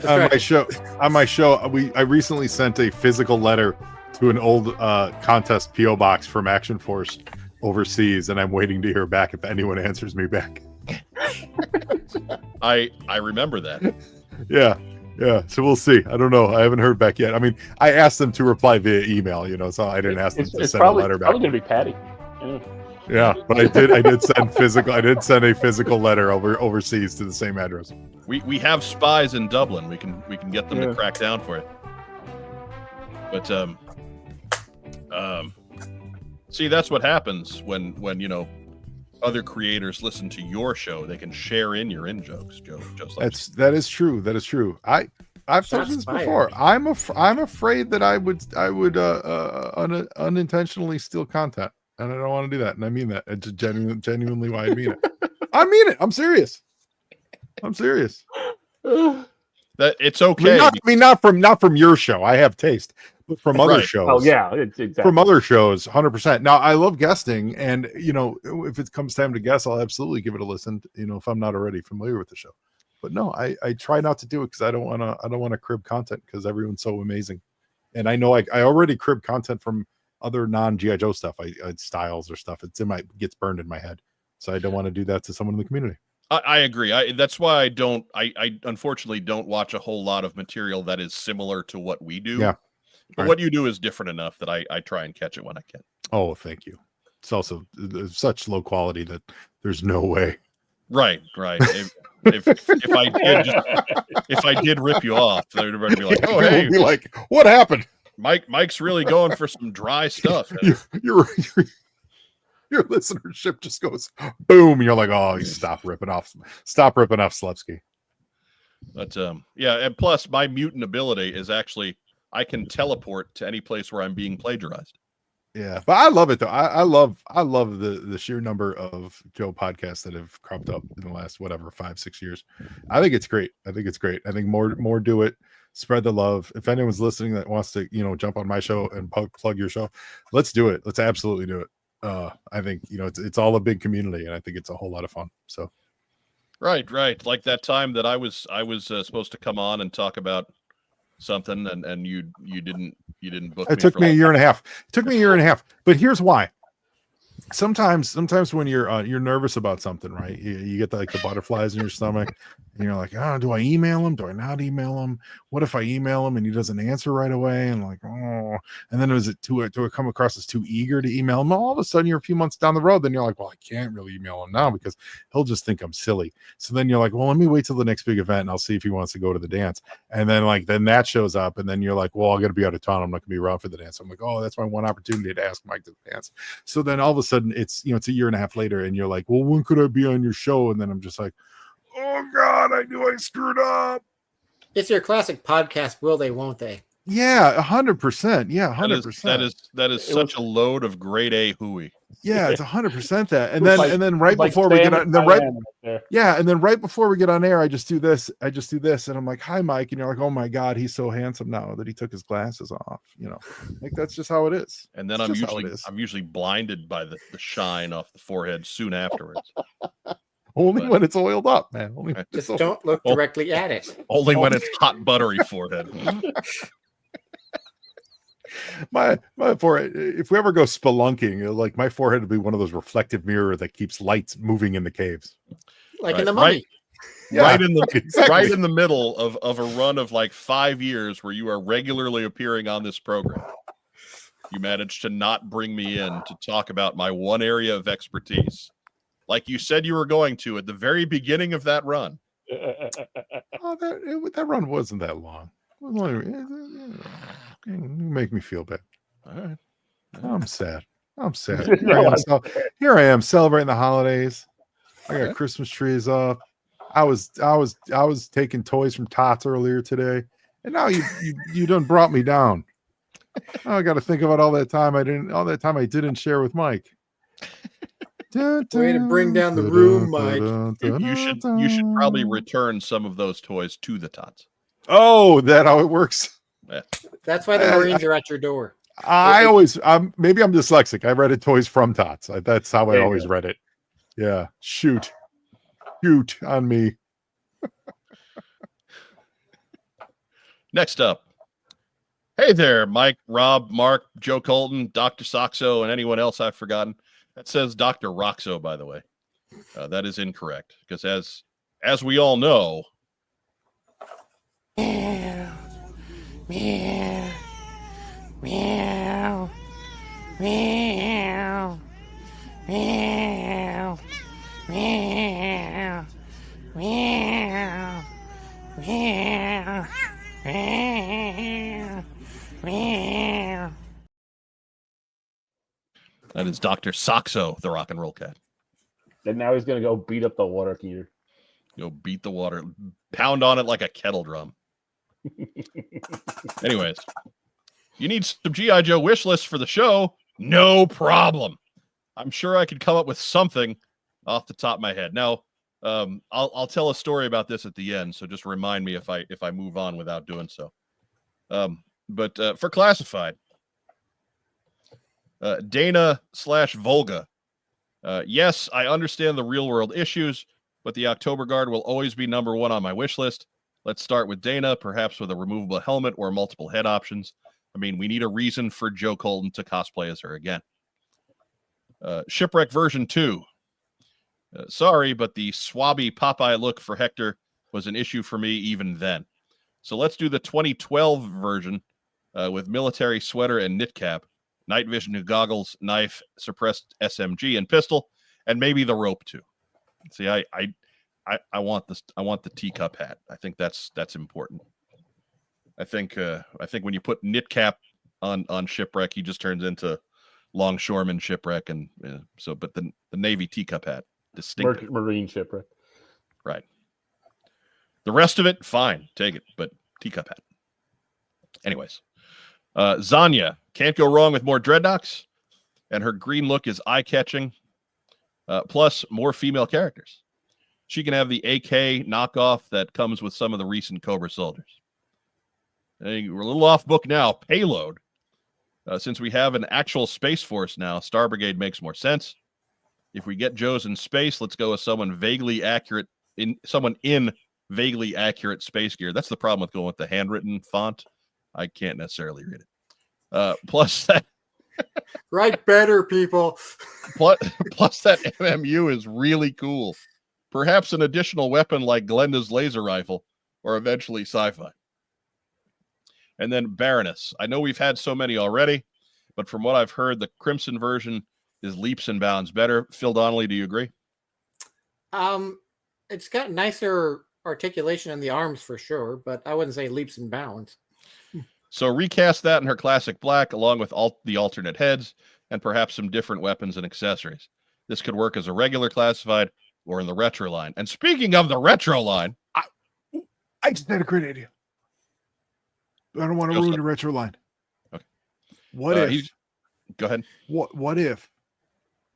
on my show, I recently sent a physical letter to an old contest PO box from Action Force overseas, and I'm waiting to hear back if anyone answers me back. I remember that. Yeah. So we'll see. I don't know. I haven't heard back yet. I mean, I asked them to reply via email, so I didn't ask them to send a letter back. It's probably gonna be Patty. Yeah, but I did send physical. I did send a physical letter overseas to the same address. We have spies in Dublin. We can get them to crack down for it. But see, that's what happens when other creators listen to your show. They can share in your in jokes, Joe. Just like that is true. That is true. I've told you this before. I'm afraid that I would unintentionally steal content. And I don't want to do that. And I mean that. It's genuinely why I mean it. I mean it. I'm serious. That it's okay. I mean, not from your show. I have taste, but from other shows. Oh yeah, exactly. From other shows, 100%. Now I love guesting, and if it comes time to guess, I'll absolutely give it a listen. If I'm not already familiar with the show. But no, I try not to do it because I don't want to crib content because everyone's so amazing, and I know I already crib content from other non-GI Joe stuff, I styles or stuff. Gets burned in my head, so I don't want to do that to someone in the community. I agree. That's why I unfortunately don't watch a whole lot of material that is similar to what we do. Yeah, but what you do is different enough that I try and catch it when I can. Oh, thank you. It's also such low quality that there's no way. Right. If I did rip you off, everybody would be like, "Oh, hey, be like, what happened?" Mike's really going for some dry stuff. Your listenership just goes boom. And you're like, oh, stop ripping off Slepsky. But and plus my mutant ability is actually I can teleport to any place where I'm being plagiarized. Yeah, but I love it though. I love the sheer number of Joe podcasts that have cropped up in the last 5-6 years. I think it's great. I think more do it. Spread the love. If anyone's listening that wants to, jump on my show and plug your show, let's do it. Let's absolutely do it. I think, it's all a big community, and I think it's a whole lot of fun. So, right. Like that time that I was supposed to come on and talk about something, and you didn't book. It took me a year and a half. But here's why. Sometimes when you're nervous about something, right? You get the butterflies in your stomach, and you're like, oh, do I email him? Do I not email him? What if I email him and he doesn't answer right away? And and then do it come across as too eager to email him? All of a sudden, you're a few months down the road, then you're like, well, I can't really email him now because he'll just think I'm silly. So then you're like, well, let me wait till the next big event and I'll see if he wants to go to the dance. And then then that shows up, and then you're like, well, I'm gonna be out of town. I'm not gonna be around for the dance. I'm like, oh, that's my one opportunity to ask Mike to the dance. So then all of a sudden it's a year and a half later, and you're like, well, when could I be on your show? And then I'm just like, oh God, I knew I screwed up. It's your classic podcast. Will they? Won't they? Yeah, 100%. Yeah, That is 100%. that is such a load of grade A hooey. Yeah, it's 100% that. And It was then like- and then it right was like before we Sam get on, and then right, Diane there. yeah, and then right before we get on air, I just do this, and I'm like, "Hi, Mike," and you're like, "Oh my God, he's so handsome now that he took his glasses off." You know, like that's just how it is. And then It's I'm just how it usually is. blinded by the shine off the forehead soon afterwards. Only but- when it's oiled up, man. Only when Just it's oiled- don't look Oh. directly at it. Only when it's hot buttery forehead. my forehead. If we ever go spelunking, like my forehead would be one of those reflective mirror that keeps lights moving in the caves. Like Right, in the Mummy. right. Yeah, right in the exactly. right in the middle of a run of like 5 years where you are regularly appearing on this program. You managed to not bring me in to talk about my one area of expertise, like you said you were going to at the very beginning of that run. Oh, that run wasn't that long. It was only, you make me feel bad. All right. I'm sad. I'm sad. No, Here I am celebrating the holidays. I got Okay. Christmas trees up. I was taking toys from Tots earlier today, and now you done brought me down. Now I got to think about all that time I didn't share with Mike. Way to bring down the room, Mike. You should probably return some of those toys to the Tots. Oh, that how it works. That's why the Marines are at your door. Maybe I'm dyslexic. I read it toys from Tots. That's how I There you always go. read it. Yeah. Shoot on me. Next up. Hey there, Mike, Rob, Mark, Joe Colton, Dr. Soxo, and anyone else I've forgotten. That says Dr. Roxo, by the way. That is incorrect because as we all know, Meow. Meow. Meow. Meow. Meow. Meow. Meow. Meow. Meow. Meow. that is Dr. Soxo, the rock and roll cat. And now he's gonna go beat up the water heater. Go beat the water, pound on it like a kettle drum. Anyways, you need some G.I. Joe wish lists for the show? No problem. I'm sure I could come up with something off the top of my head. Now, I'll tell a story about this at the end, so just remind me if I move on without doing so. But for classified, Dana/Volga. Yes, I understand the real world issues, but the October Guard will always be number one on my wish list. Let's start with Dana, perhaps with a removable helmet or multiple head options. I mean, we need a reason for Joe Colton to cosplay as her again. Shipwreck version 2. Sorry, but the swabby Popeye look for Hector was an issue for me even then. So let's do the 2012 version with military sweater and knit cap, night vision goggles, knife, suppressed SMG and pistol, and maybe the rope too. See, I want this. I want the teacup hat. I think that's important. I think when you put knit cap on Shipwreck, he just turns into longshoreman Shipwreck, and but the Navy teacup hat, distinctive. Marine shipwreck. Right. The rest of it, fine, take it, but teacup hat. Anyways, Zanya, can't go wrong with more dreadnoughts, and her green look is eye-catching. Plus, more female characters. She can have the AK knockoff that comes with some of the recent Cobra soldiers. Hey, we're a little off book now. Payload. Since we have an actual Space Force now, Star Brigade makes more sense. If we get Joe's in space, let's go with someone in vaguely accurate space gear. That's the problem with going with the handwritten font. I can't necessarily read it. Plus that Write better, people. plus that MMU is really cool. Perhaps an additional weapon like Glenda's laser rifle, or eventually sci-fi. And then Baroness. I know we've had so many already, but from what I've heard, the Crimson version is leaps and bounds better. Phil Donnelly, do you agree? It's got nicer articulation in the arms for sure, but I wouldn't say leaps and bounds. So recast that in her classic black, along with the alternate heads, and perhaps some different weapons and accessories. This could work as a regular classified or in the retro line. And speaking of the retro line, I just had a great idea. don't want to Go ruin ahead. the retro line. Okay. What if? Go ahead. What if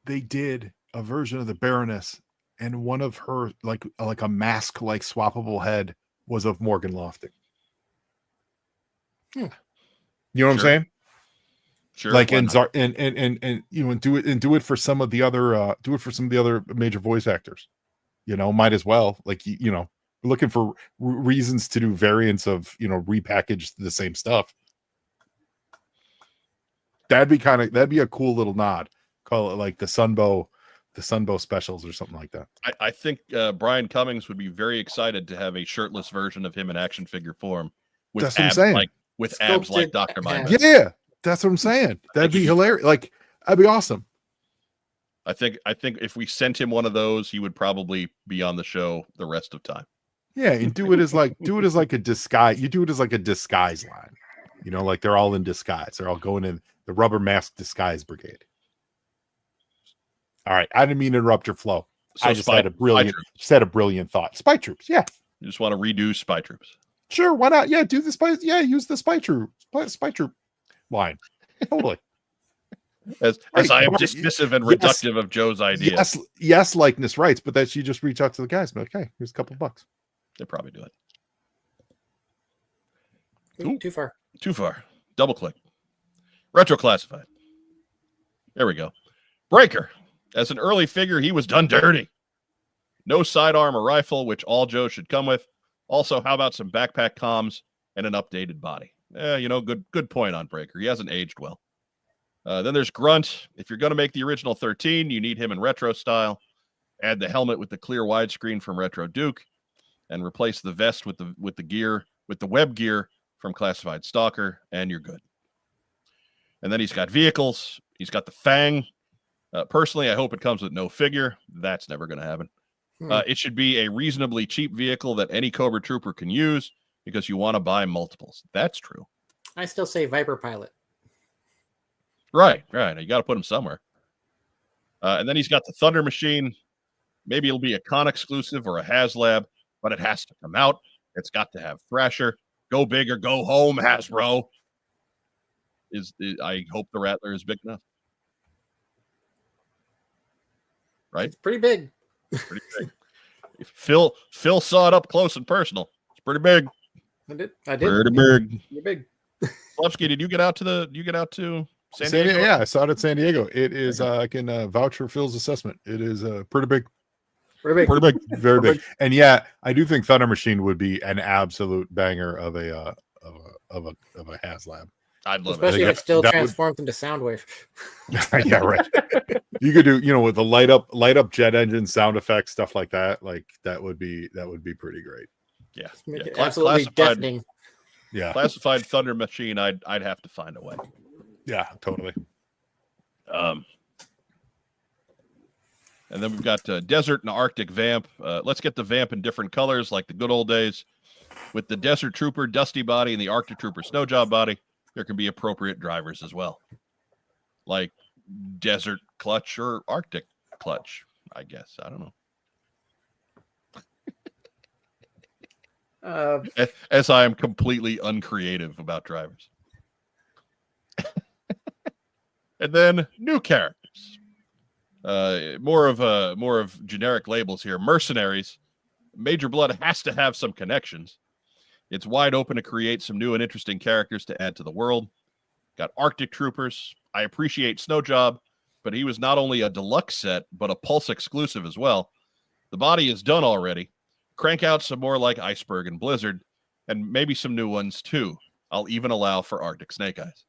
they did a version of the Baroness and one of her like a mask like swappable head was of Morgan Lofting? You know what I'm Sure. saying? Sure. Like why and not? and you know, and do it for some of the other major voice actors. You know, might as well. Like you know, we're looking for reasons to do variants of, you know, repackage the same stuff. That'd be a cool little nod. Call it like the Sunbow specials or something like that. I think Brian Cummings would be very excited to have a shirtless version of him in action figure form with That's what I'm abs saying. like abs like Sculpted Dr. abs. Mindbender. Yeah, that's what I'm saying. That'd be hilarious. Like, that'd be awesome. I think if we sent him one of those, he would probably be on the show the rest of time. Yeah, and do it as like a disguise. You do it as like a disguise line. You know, like they're all in disguise. They're all going in the rubber mask disguise brigade. All right, I didn't mean to interrupt your flow. So I just had a brilliant thought. Spy Troops, yeah. You just want to redo Spy Troops. Sure, why not? Yeah, do the spy. Yeah, use the spy troop line. Totally. As Hey, I am Mark, dismissive and yes. reductive of Joe's idea. Yes, likeness rights, but that you just reach out to the guys. And be like, hey, here's a couple bucks. They probably do it. Ooh, too far. Too far. Double click. Retro classified. There we go. Breaker. As an early figure, he was done dirty. No sidearm or rifle, which all Joe should come with. Also, how about some backpack comms and an updated body? You know, good point on Breaker. He hasn't aged well. Then there's Grunt. If you're going to make the original 13, you need him in retro style. Add the helmet with the clear widescreen from Retro Duke, and replace the vest with the gear, with the web gear from Classified Stalker, and you're good. And then he's got vehicles. He's got the Fang. Personally, I hope it comes with no figure. That's never going to happen. It should be a reasonably cheap vehicle that any Cobra Trooper can use because you want to buy multiples. That's true. I still say Viper Pilot. Right. You got to put him somewhere. And then he's got the Thunder Machine. Maybe it'll be a con exclusive or a HasLab, but it has to come out. It's got to have Thrasher. Go big or go home, Hasbro. I hope the Rattler is big enough. Right? It's pretty big. Pretty big. If Phil saw it up close and personal. It's pretty big. I did. Pretty big. You're big. Slepsky, did you get out to San Diego? Yeah, I saw it at San Diego. It is I can vouch for Phil's assessment. It is pretty big. Pretty big. Pretty big. Very big. And yeah, I do think Thunder Machine would be an absolute banger of a HasLab. I'd love Especially it. if it still that would- transforms into Soundwave. Yeah, right. You could do, with the light up jet engine sound effects, stuff like that. Like that would be pretty great. Yeah. Make it Cla- absolutely classified- deafening. Yeah. Classified Thunder Machine, I'd have to find a way. Yeah, totally. And then we've got Desert and Arctic Vamp. Let's get the Vamp in different colors like the good old days. With the Desert Trooper Dusty body and the Arctic Trooper Snow Job body, there can be appropriate drivers as well. Like Desert Clutch or Arctic Clutch, I guess. I don't know. As I am completely uncreative about drivers. And then new characters. More of generic labels here. Mercenaries. Major Blood has to have some connections. It's wide open to create some new and interesting characters to add to the world. Got Arctic Troopers. I appreciate Snow Job, but he was not only a deluxe set, but a Pulse exclusive as well. The body is done already. Crank out some more like Iceberg and Blizzard, and maybe some new ones too. I'll even allow for Arctic Snake Eyes.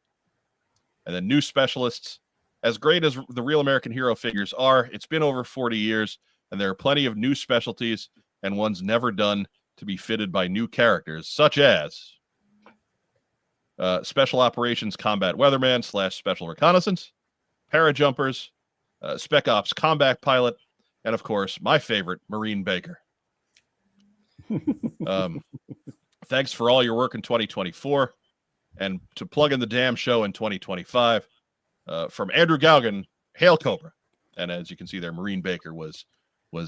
And then new specialists. As great as the Real American Hero figures are, it's been over 40 years, and there are plenty of new specialties and ones never done to be fitted by new characters, such as Special Operations Combat Weatherman / Special Reconnaissance, Parajumpers, Spec Ops Combat Pilot, and of course, my favorite, Marine Baker. Thanks for all your work in 2024, and to plug in the damn show in 2025. From Andrew Gaugan, Hail Cobra. And as you can see there, Marine Baker was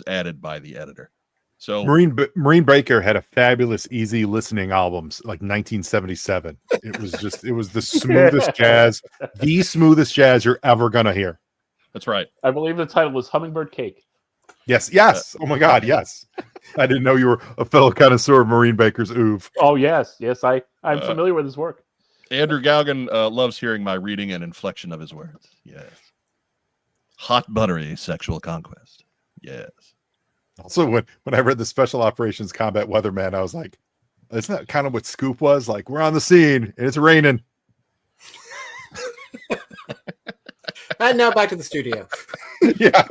added by the editor. So Marine Baker had a fabulous easy listening albums like 1977. It was the smoothest jazz, the smoothest jazz you're ever gonna hear. that's right. I believe the title was Hummingbird Cake. Yes. Oh my God, yes. I didn't know you were a fellow connoisseur of Marine Baker's oeuvre. Oh yes, I'm familiar with his work. Andrew Galgan loves hearing my reading and inflection of his words. Yes. Hot buttery sexual conquest. Yes. Also, when I read the Special Operations Combat Weatherman, I was like, isn't that kind of what Scoop was? Like, we're on the scene and it's raining. And now back to the studio. Yeah.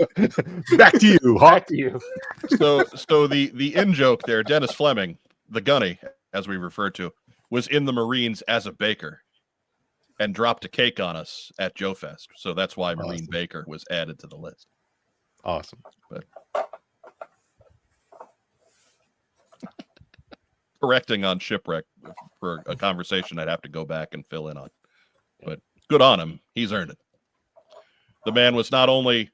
Back to you, Hawk. Back to you. So the in joke there, Dennis Fleming, the gunny, as we refer to, was in the Marines as a baker and dropped a cake on us at Joe Fest. So that's why Marine Awesome. Baker was added to the list. Awesome. Correcting on shipwreck for a conversation I'd have to go back and fill in on. But good on him. He's earned it. The man was not only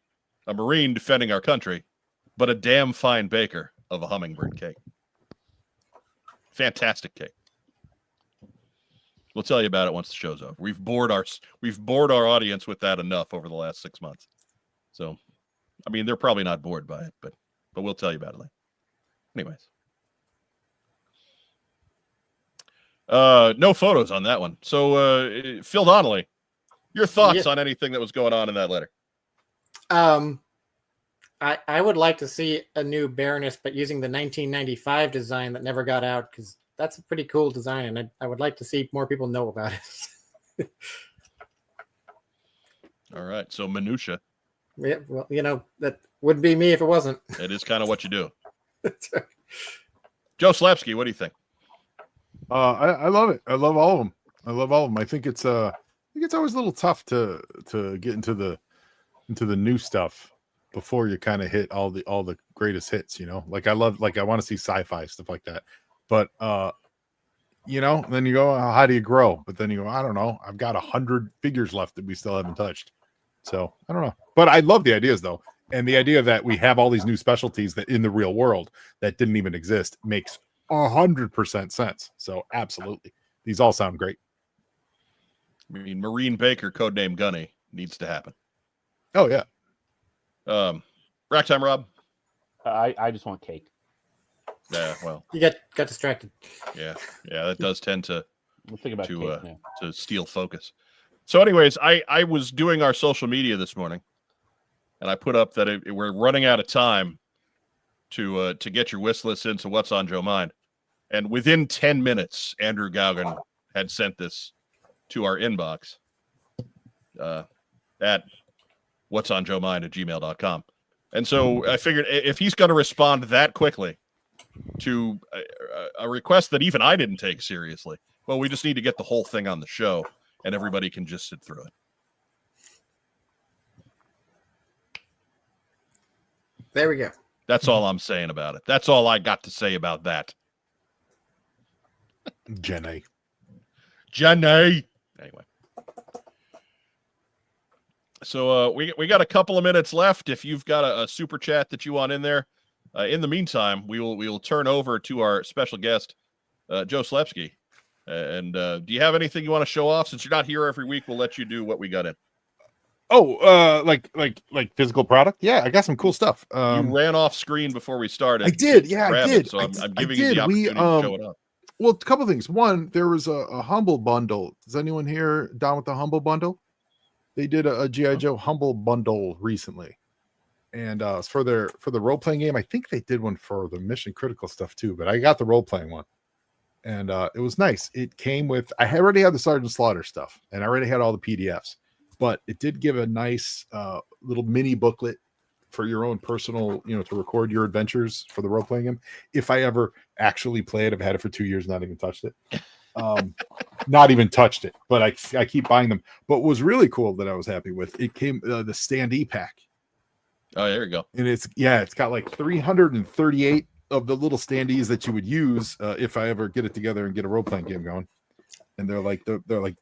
a Marine defending our country, but a damn fine baker of a hummingbird cake. Fantastic cake. We'll tell you about it once the show's over. We've bored our audience with that enough over the last 6 months. So, I mean, they're probably not bored by it, but we'll tell you about it later. Anyways. No photos on that one. So, Phil Donnelly, your thoughts on anything that was going on in that letter? I would like to see a new Baroness, but using the 1995 design that never got out, because that's a pretty cool design, and I would like to see more people know about it. All right. So, minutia. Yeah, well, that would be me if it wasn't. It is kind of what you do. That's right. Joe Slepsky, what do you think? I love it. I love all of them. I think it's always a little tough to get into the new stuff before you kind of hit all the greatest hits, like I want to see sci-fi stuff like that, but then you go, how do you grow? But then you go, I don't know, I've got 100 figures left that we still haven't touched, so I don't know. But I love the ideas though, and the idea that we have all these new specialties that in the real world that didn't even exist makes 100% sense. So absolutely, these all sound great. I mean, Marine Baker, codename Gunny, needs to happen. Oh yeah. Rack time, Rob. I just want cake. Yeah, well, You got distracted. yeah, that does tend to We'll think about cake now. to steal focus. So, anyways, I was doing our social media this morning, and I put up that we're running out of time to get your wish list into What's on Joe Mind, and within 10 minutes, Andrew Galgan had sent this to our inbox at whatsonjoemind@gmail.com. And so I figured if he's going to respond that quickly to a request that even I didn't take seriously, well, we just need to get the whole thing on the show and everybody can just sit through it. There we go. That's all I'm saying about it. That's all I got to say about that. Jenny. Anyway. So we got a couple of minutes left. If you've got a super chat that you want in there, in the meantime, we will turn over to our special guest, Joe Slepsky. And do you have anything you want to show off? Since you're not here every week, we'll let you do what we got in. Oh, like physical product? Yeah, I got some cool stuff. You ran off screen before we started. I did. Yeah, I did. So I'm giving I you the did. opportunity to show it up. Well, a couple things. One, there was a Humble bundle. Is anyone here down with the Humble bundle? They did a G.I. Joe Humble bundle recently, and for the role playing game. I think they did one for the Mission Critical stuff too, but I got the role playing one, and it was nice. It came with I already had the Sergeant Slaughter stuff, and I already had all the PDFs, but it did give a nice little mini booklet for your own personal, to record your adventures for the role playing game. If I ever actually play it, I've had it for 2 years, not even touched it. Not even touched it, but I keep buying them. But what was really cool that I was happy with, it came the standee pack. Oh, there you go. And it's got like 338 of the little standees that you would use if I ever get it together and get a role playing game going. And they're like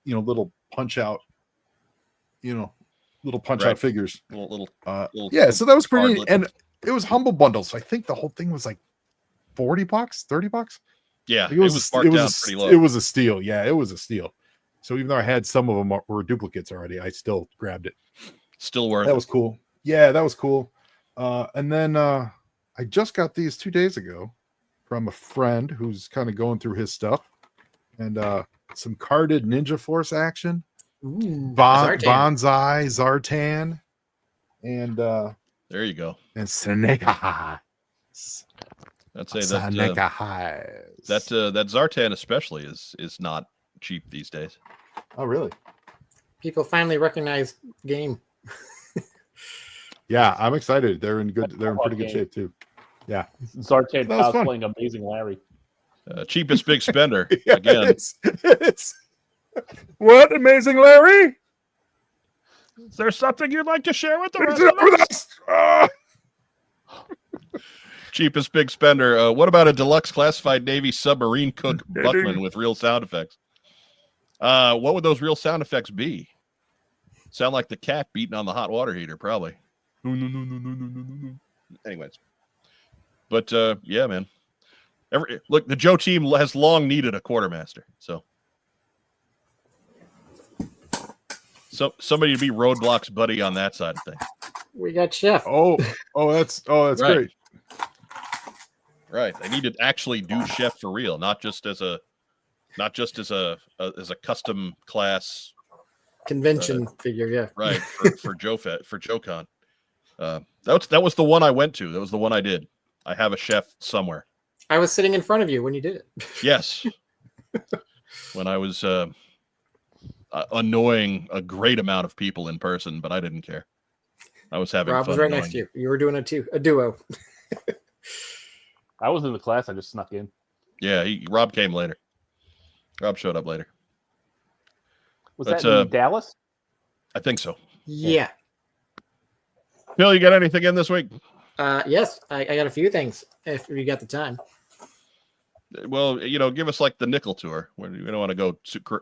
little punch out, little punch out figures. Little yeah. So that was pretty neat. hard-looking. And it was Humble bundle, so I think the whole thing was like $40, $30. Yeah, Like, it was marked down pretty low. It was a steal. Yeah, it was a steal. So even though I had some of them were duplicates already, I still grabbed it. Still worth it. That was cool. Yeah, that was cool. And then I just got these 2 days ago from a friend who's kind of going through his stuff, and some carded Ninja Force action, Bonsai, Zartan, and there you go. And Snake Eyes. I'd say that that Zartan especially is not cheap these days. Oh, really? People finally recognize game. Yeah, I'm excited. They're in pretty good shape too. Yeah, Zartan cosplaying Amazing Larry. Cheapest big spender yeah, again. It's what, Amazing Larry? Is there something you'd like to share with the rest of us? Cheapest big spender. What about a deluxe classified Navy submarine cook Buckman with real sound effects? What would those real sound effects be? Sound like the cat beating on the hot water heater, probably. No. Anyways, but yeah, man. Look, the Joe team has long needed a quartermaster, so somebody to be Roadblock's buddy on that side of things. We got Chef. That's right. Great. Right, they need to actually do Chef for real, not just as a custom class convention figure. Yeah, right for JoeCon. That was the one I went to. That was the one I did. I have a Chef somewhere. I was sitting in front of you when you did it. Yes, when I was annoying a great amount of people in person, but I didn't care. I was having Rob fun. was right next to you. You were doing a duo. I was in the class. I just snuck in. Yeah, Rob came later. Rob showed up later. Was that in Dallas? I think so. Yeah. Bill, you got anything in this week? Yes, I got a few things if you got the time. Well, give us like the nickel tour. We don't want to go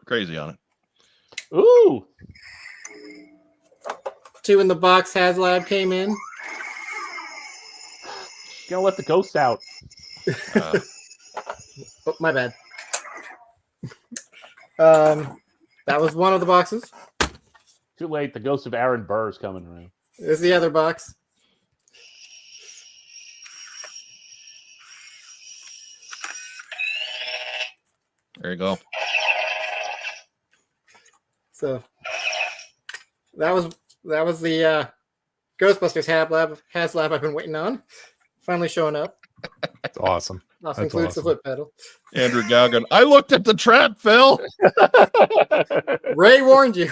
crazy on it. Ooh. 2 in the box HasLab came in. Gonna let the ghosts out. Oh, my bad. That was one of the boxes. Too late. The ghost of Aaron Burr is coming around. There's the other box. There you go. So that was the Ghostbusters HasLab I've been waiting on. Finally showing up. That's awesome. Also includes the foot pedal. Andrew Gauguin. I looked at the trap, Phil. Ray warned you.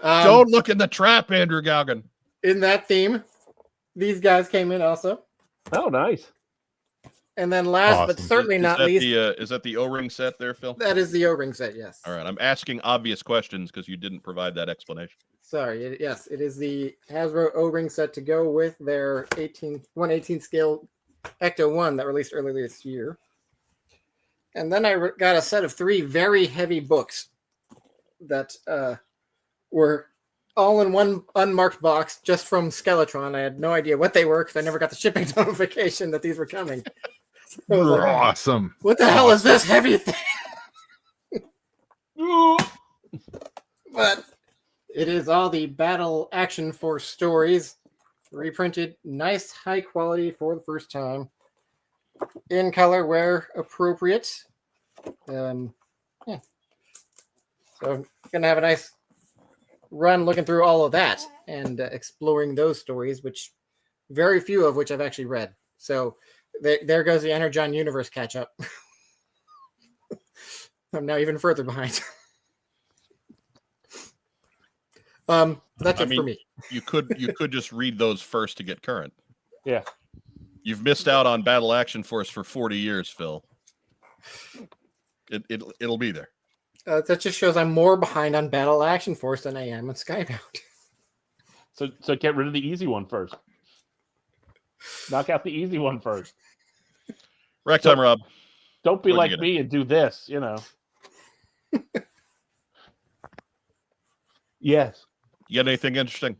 Don't look in the trap, Andrew Gauguin. In that theme, these guys came in also. Oh, nice. And then last but certainly not least, is that the O-ring set there, Phil? that is the O-ring set, yes. All right, I'm asking obvious questions because you didn't provide that explanation. Sorry, yes, it is the Hasbro O-ring set to go with their 1/18 scale Ecto 1 that released earlier this year. And then I got a set of 3 very heavy books that were all in one unmarked box just from Skeletron. I had no idea what they were because I never got the shipping notification that these were coming. So like, awesome. what the hell is this heavy thing? But it is all the Battle Action Force stories reprinted, nice high quality for the first time, in color where appropriate. Yeah. So gonna have a nice run looking through all of that and exploring those stories, which very few of which I've actually read. So there goes the Energon universe catch up. I'm now even further behind. That's it for me. You could just read those first to get current. Yeah. You've missed out on Battle Action Force for 40 years, Phil. It'll be there. That just shows I'm more behind on Battle Action Force than I am on Skybound. So get rid of the easy one first. Knock out the easy one first. Rack time, Rob. Don't be like me and do this, Yes. You got anything interesting?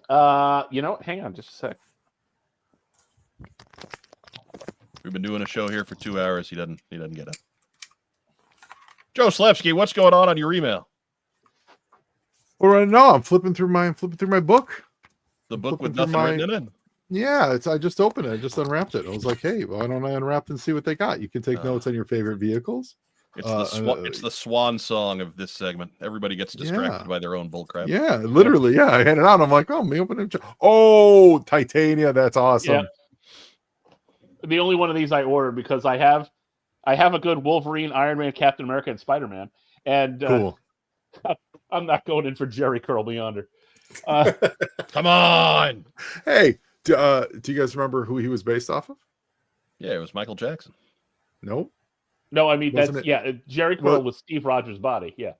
Hang on just a sec. We've been doing a show here for 2 hours. He doesn't get up. Joe Slepsky, what's going on your email? Well, right now I'm flipping through my book. The book with nothing written in it? Yeah, I just opened it. I just unwrapped it. I was like, hey, why don't I unwrap and see what they got? You can take notes on your favorite vehicles. It's the swan song of this segment. Everybody gets distracted by their own bullcrap. Yeah, literally. Yeah, I hand it out. I'm like, oh, me opening. Oh, Titania. That's awesome. Yeah. The only one of these I ordered because I have a good Wolverine, Iron Man, Captain America, and Spider-Man. And Cool. I'm not going in for Jerry Curl Beyonder. Come on. Hey, do you guys remember who he was based off of? Yeah, it was Michael Jackson. Nope. No, I mean Wasn't Jerry Curl was Steve Rogers' body. Yeah.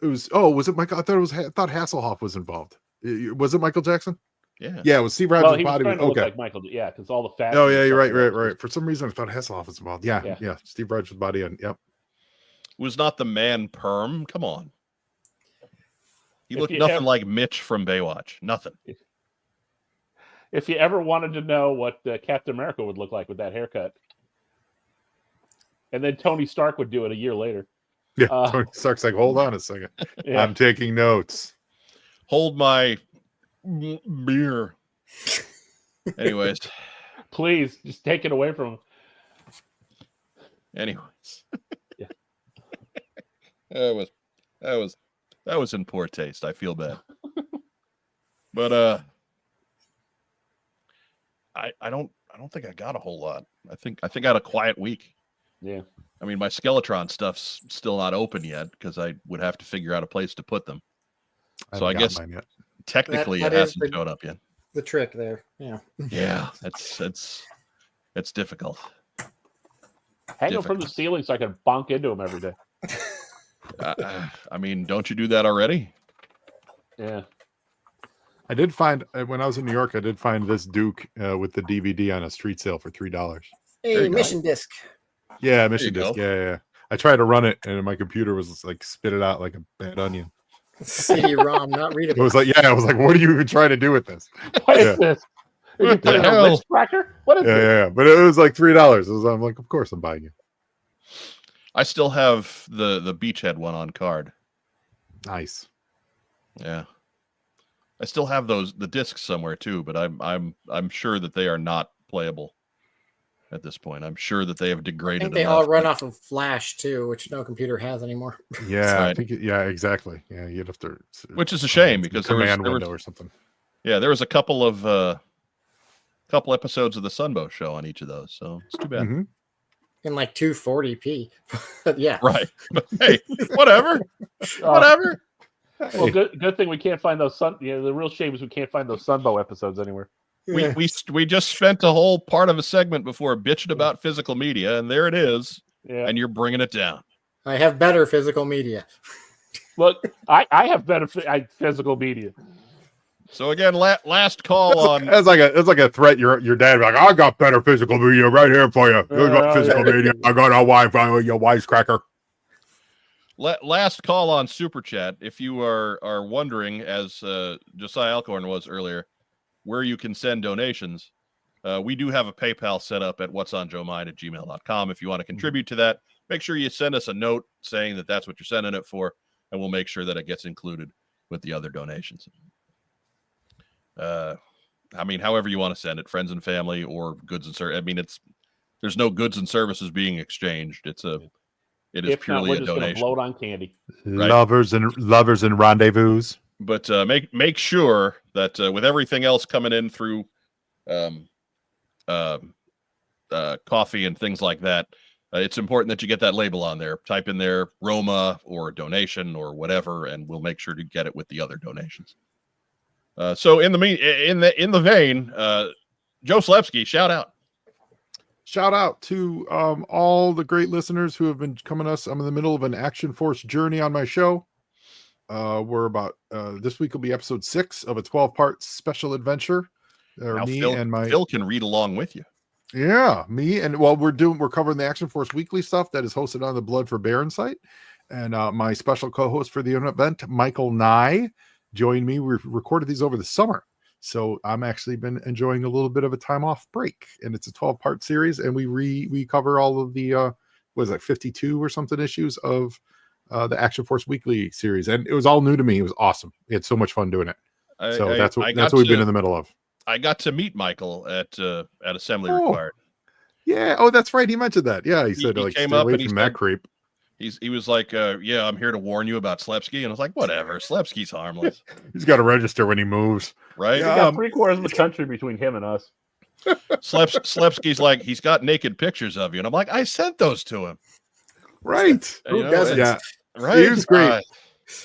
It was. Was it Michael? I thought Hasselhoff was involved. Was it Michael Jackson? Yeah. Yeah, it was Steve Well, Rogers' he was body. trying to look Okay. like Michael. Yeah, because all the fat. Oh yeah, you're right. For some reason, I thought Hasselhoff was involved. Yeah. Steve Rogers' body. And yep. It was not the man perm. Come on. He If looked you nothing like Mitch from Baywatch. Nothing. If you ever wanted to know what Captain America would look like with that haircut, and then Tony Stark would do it a year later. Yeah. Tony Stark's like, hold on a second. Yeah. I'm taking notes. Hold my beer. Anyways. Please just take it away from him. Anyways. Yeah. That was in poor taste. I feel bad. But I don't think I got a whole lot. I think I had a quiet week. Yeah. I mean, my Skeletron stuff's still not open yet because I would have to figure out a place to put them. So I guess technically it hasn't showed up yet. The trick there. Yeah. Yeah, it's difficult. Hang them from the ceiling so I can bonk into them every day. I mean, don't you do that already? Yeah. I did find when I was in New York, I did find this Duke with the DVD on a street sale for $3. Hey, mission disc. Yeah, mission disc. Yeah. I tried to run it, and my computer was like spit it out like a bad onion. CD-ROM, not readable. It was like, I was like, what are you even trying to do with this? What is this? What the A hell? Ritz cracker? What is this? Yeah. But it was like $3. I'm like, of course I'm buying it. I still have the Beachhead one on card. Nice. Yeah. I still have the discs somewhere too, but I'm sure that they are not playable at this point. I'm sure that they have I degraded. think they all run off of Flash too, which no computer has anymore. Yeah, Right. I think. Yeah, exactly. Yeah, you'd have to. Which is a shame because there command was window or something. yeah, there was a couple episodes of the Sunbow show on each of those, so it's too bad. Mhm. In like 240p. But yeah. Right. But hey, whatever. Whatever. Well, good thing we can't find those the real shame is we can't find those Sunbow episodes anywhere. We just spent a whole part of a segment before bitching about physical media, and there it is. Yeah. And you're bringing it down. I have better physical media. Look, I have better physical media. So again, last call on. It's like a threat. Your dad be like, I got better physical media right here for you. Here's my physical media. I got a Wi-Fi with your wisecracker. Last call on Super Chat. If you are wondering, as Josiah Alcorn was earlier, where you can send donations, we do have a PayPal set up at whatsonjoemind@gmail.com. If you want to contribute to that, make sure you send us a note saying that that's what you're sending it for, and we'll make sure that it gets included with the other donations. I mean, however you want to send it, friends and family or goods and services. I mean, there's no goods and services being exchanged. It is purely a donation. Float on candy. Right. Lovers and rendezvous. But make sure that with everything else coming in through coffee and things like that, it's important that you get that label on there. Type in there Roma or donation or whatever, and we'll make sure to get it with the other donations. So in the vein, Joe Slepsky, shout out. Shout out to all the great listeners who have been coming to us. I'm in the middle of an Action Force journey on my show. We're about this week will be episode 6 of a 12-part special adventure. Now Phil, Phil can read along with you. Yeah, me and we're covering the Action Force Weekly stuff that is hosted on the Blood for Baron site, and my special co-host for the event, Michael Nye, joined me. We recorded these over the summer, So I'm actually been enjoying a little bit of a time off break, and it's a 12-part series, and we cover all of the what is it, 52 or something issues of the Action Force Weekly series, and it was all new to me. It was awesome. We had so much fun doing it. That's what we've been in the middle of. I got to meet Michael at Assembly Required. Yeah. Oh, that's right. He mentioned that. Yeah, he said, he like, came stay up away and he from that said- creep. He was like, yeah, I'm here to warn you about Slepsky. And I was like, whatever, Slepsky's harmless. He's got to register when he moves. Right? We got 3/4 of the country between him and us. Slepsky's like, he's got naked pictures of you. And I'm like, I sent those to him. Right. You know, doesn't? Yeah. Right? He was great.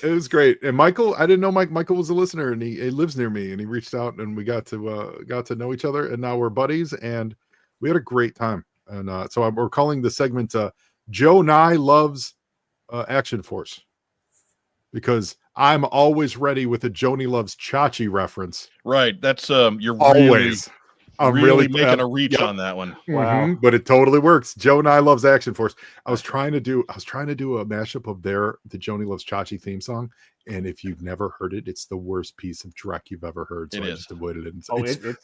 It was great. And Michael, I didn't know Michael was a listener, and he lives near me, and he reached out, and we got to know each other, and now we're buddies, and we had a great time. And so we're calling the segment Joe Nye Loves Action Force, because I'm always ready with a Joni Loves Chachi reference. Right. That's you're Always. I'm really making a reach yep. on that one. Wow. But it totally works. Joe Nye Loves Action Force. I was trying to do a mashup of the Joni Loves Chachi theme song, and if you've never heard it, it's the worst piece of Drek you've ever heard. So It I is. just avoided it.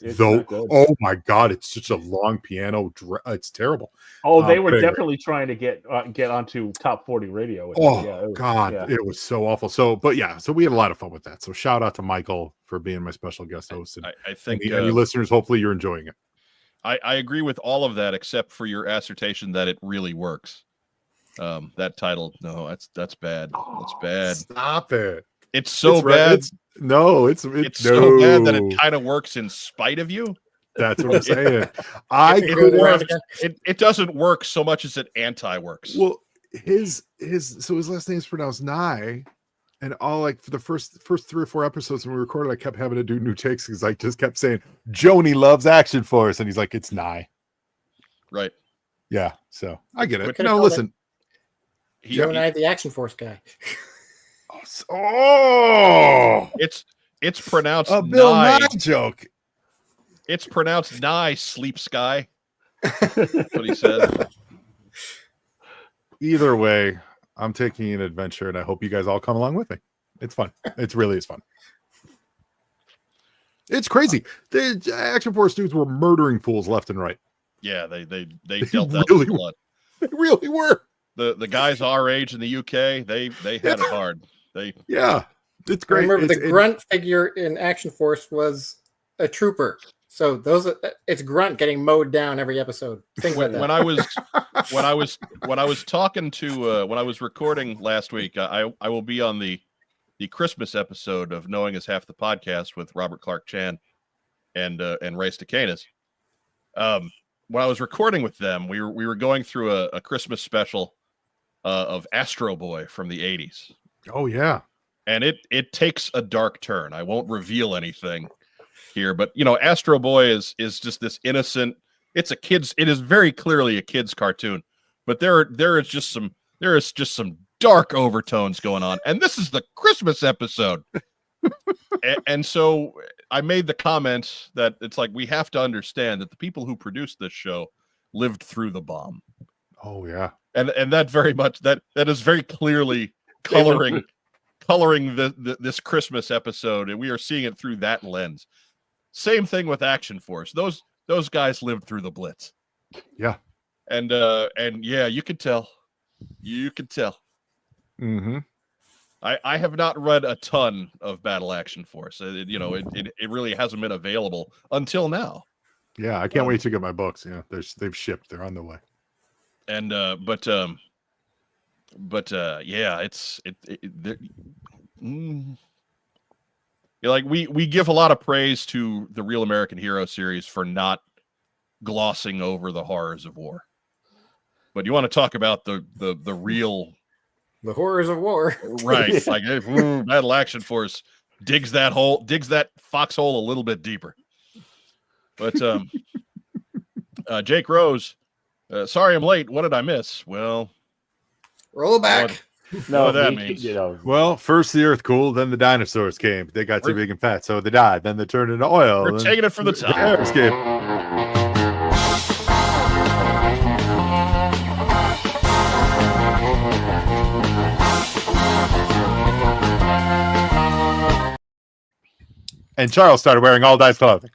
It's Though, not good. oh my god, it's such a long piano. It's terrible. Oh, they were but anyway. definitely trying to get onto top 40 radio. With Oh it. Yeah, it was, god, yeah. it was so awful. So we had a lot of fun with that. So shout out to Michael for being my special guest host, and I think any listeners, hopefully you're enjoying it. I agree with all of that except for your assertion that it really works. That title, no, that's bad. That's bad. Stop it. It's so It's right- bad. It's So bad that it kind of works in spite of you. That's what I'm saying. It doesn't work so much as it anti-works. Well, his last name's pronounced Nye, and all like for the first 3 or 4 episodes when we recorded, I kept having to do new takes because I just kept saying Joni Loves Action Force, and he's like, it's Nye. Right. Yeah, so I get it. could've No, called listen. Joe Nye, the Action Force guy. Oh, it's pronounced a Bill Nye. Nye joke. It's pronounced Nye, Sleep Sky. That's what he said. Either way, I'm taking an adventure, and I hope you guys all come along with me. It's fun. It really is fun. It's crazy. The Action Force dudes were murdering fools left and right. Yeah, they dealt out really some blood. They really were. The guys our age in the UK, they had it hard. Yeah, it's I great. remember the grunt figure in Action Force was a trooper. So it's Grunt getting mowed down every episode. Think about that. when I was talking to when I was recording last week, I will be on the Christmas episode of Knowing Is Half the Podcast with Robert Clark Chan and Ray Stacanis. When I was recording with them, we were going through a Christmas special of Astro Boy from the 80s. Oh yeah, and it takes a dark turn. I won't reveal anything here, but Astro Boy is just this innocent. It is very clearly a kid's cartoon, but there is just some dark overtones going on, and this is the Christmas episode. and so I made the comment that it's like, we have to understand that the people who produced this show lived through the bomb. Oh yeah, and that very much that is very clearly coloring this Christmas episode, and we are seeing it through that lens. Same thing with Action Force. Those guys lived through the Blitz. Yeah. And yeah, you could tell. Mm-hmm. I have not read a ton of Battle Action Force. It really hasn't been available until now. Yeah, I can't wait to get my books. Yeah, they've shipped. They're on the way. And yeah, like we give a lot of praise to the Real American Hero series for not glossing over the horrors of war. But you want to talk about the real the horrors of war, right? Like Battle Action Force digs that foxhole a little bit deeper. But Jake Rose, sorry I'm late. What did I miss? Well, roll back. No, that means well, first the earth cooled, then the dinosaurs came. They got too big and fat, so they died. Then they turned into oil. We're taking it from the top. air escape. And Charles started wearing all dyes clothing.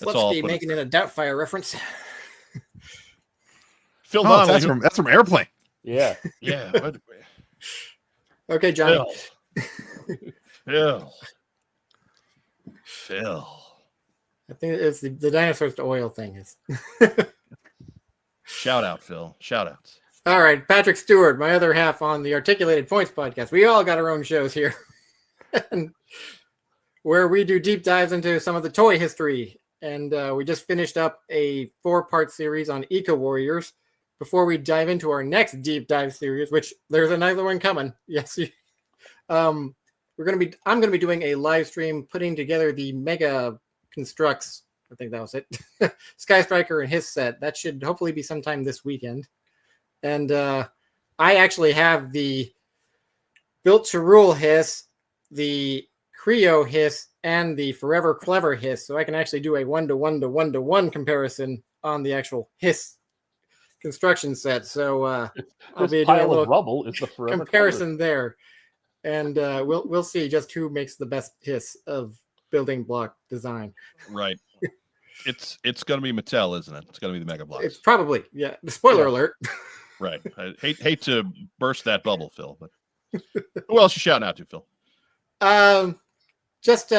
That's all I'll Slipsky put it. making it a Doubtfire reference. Phil Oh, Donnelly. that's from Airplane. Yeah. Yeah. What, Okay, Johnny. Phil. I think it's the dinosaurs to oil thing. Is Shout out, Phil. Shout outs. all right. Patrick Stewart, my other half on the Articulated Points podcast. We all got our own shows here, where we do deep dives into some of the toy history. And we just finished up a 4-part series on Eco Warriors. Before we dive into our next deep dive series, which there's another one coming. Yes, I'm gonna be doing a live stream putting together the Mega Constructs. I think that was it. Sky Striker and his set. That should hopefully be sometime this weekend. And I actually have the Built to Rule hiss, the Creo hiss, and the Forever Clever hiss, so I can actually do a 1-to-1 comparison on the actual hiss construction set. So I'll be doing a little rubble is the Forever comparison there, and we'll see just who makes the best hiss of building block design. Right. It's going to be Mattel, isn't it? It's going to be the Mega Blocks. It's probably, yeah. Spoiler alert. Right. I hate to burst that bubble, Phil, but who else you shouting out to, Phil? Just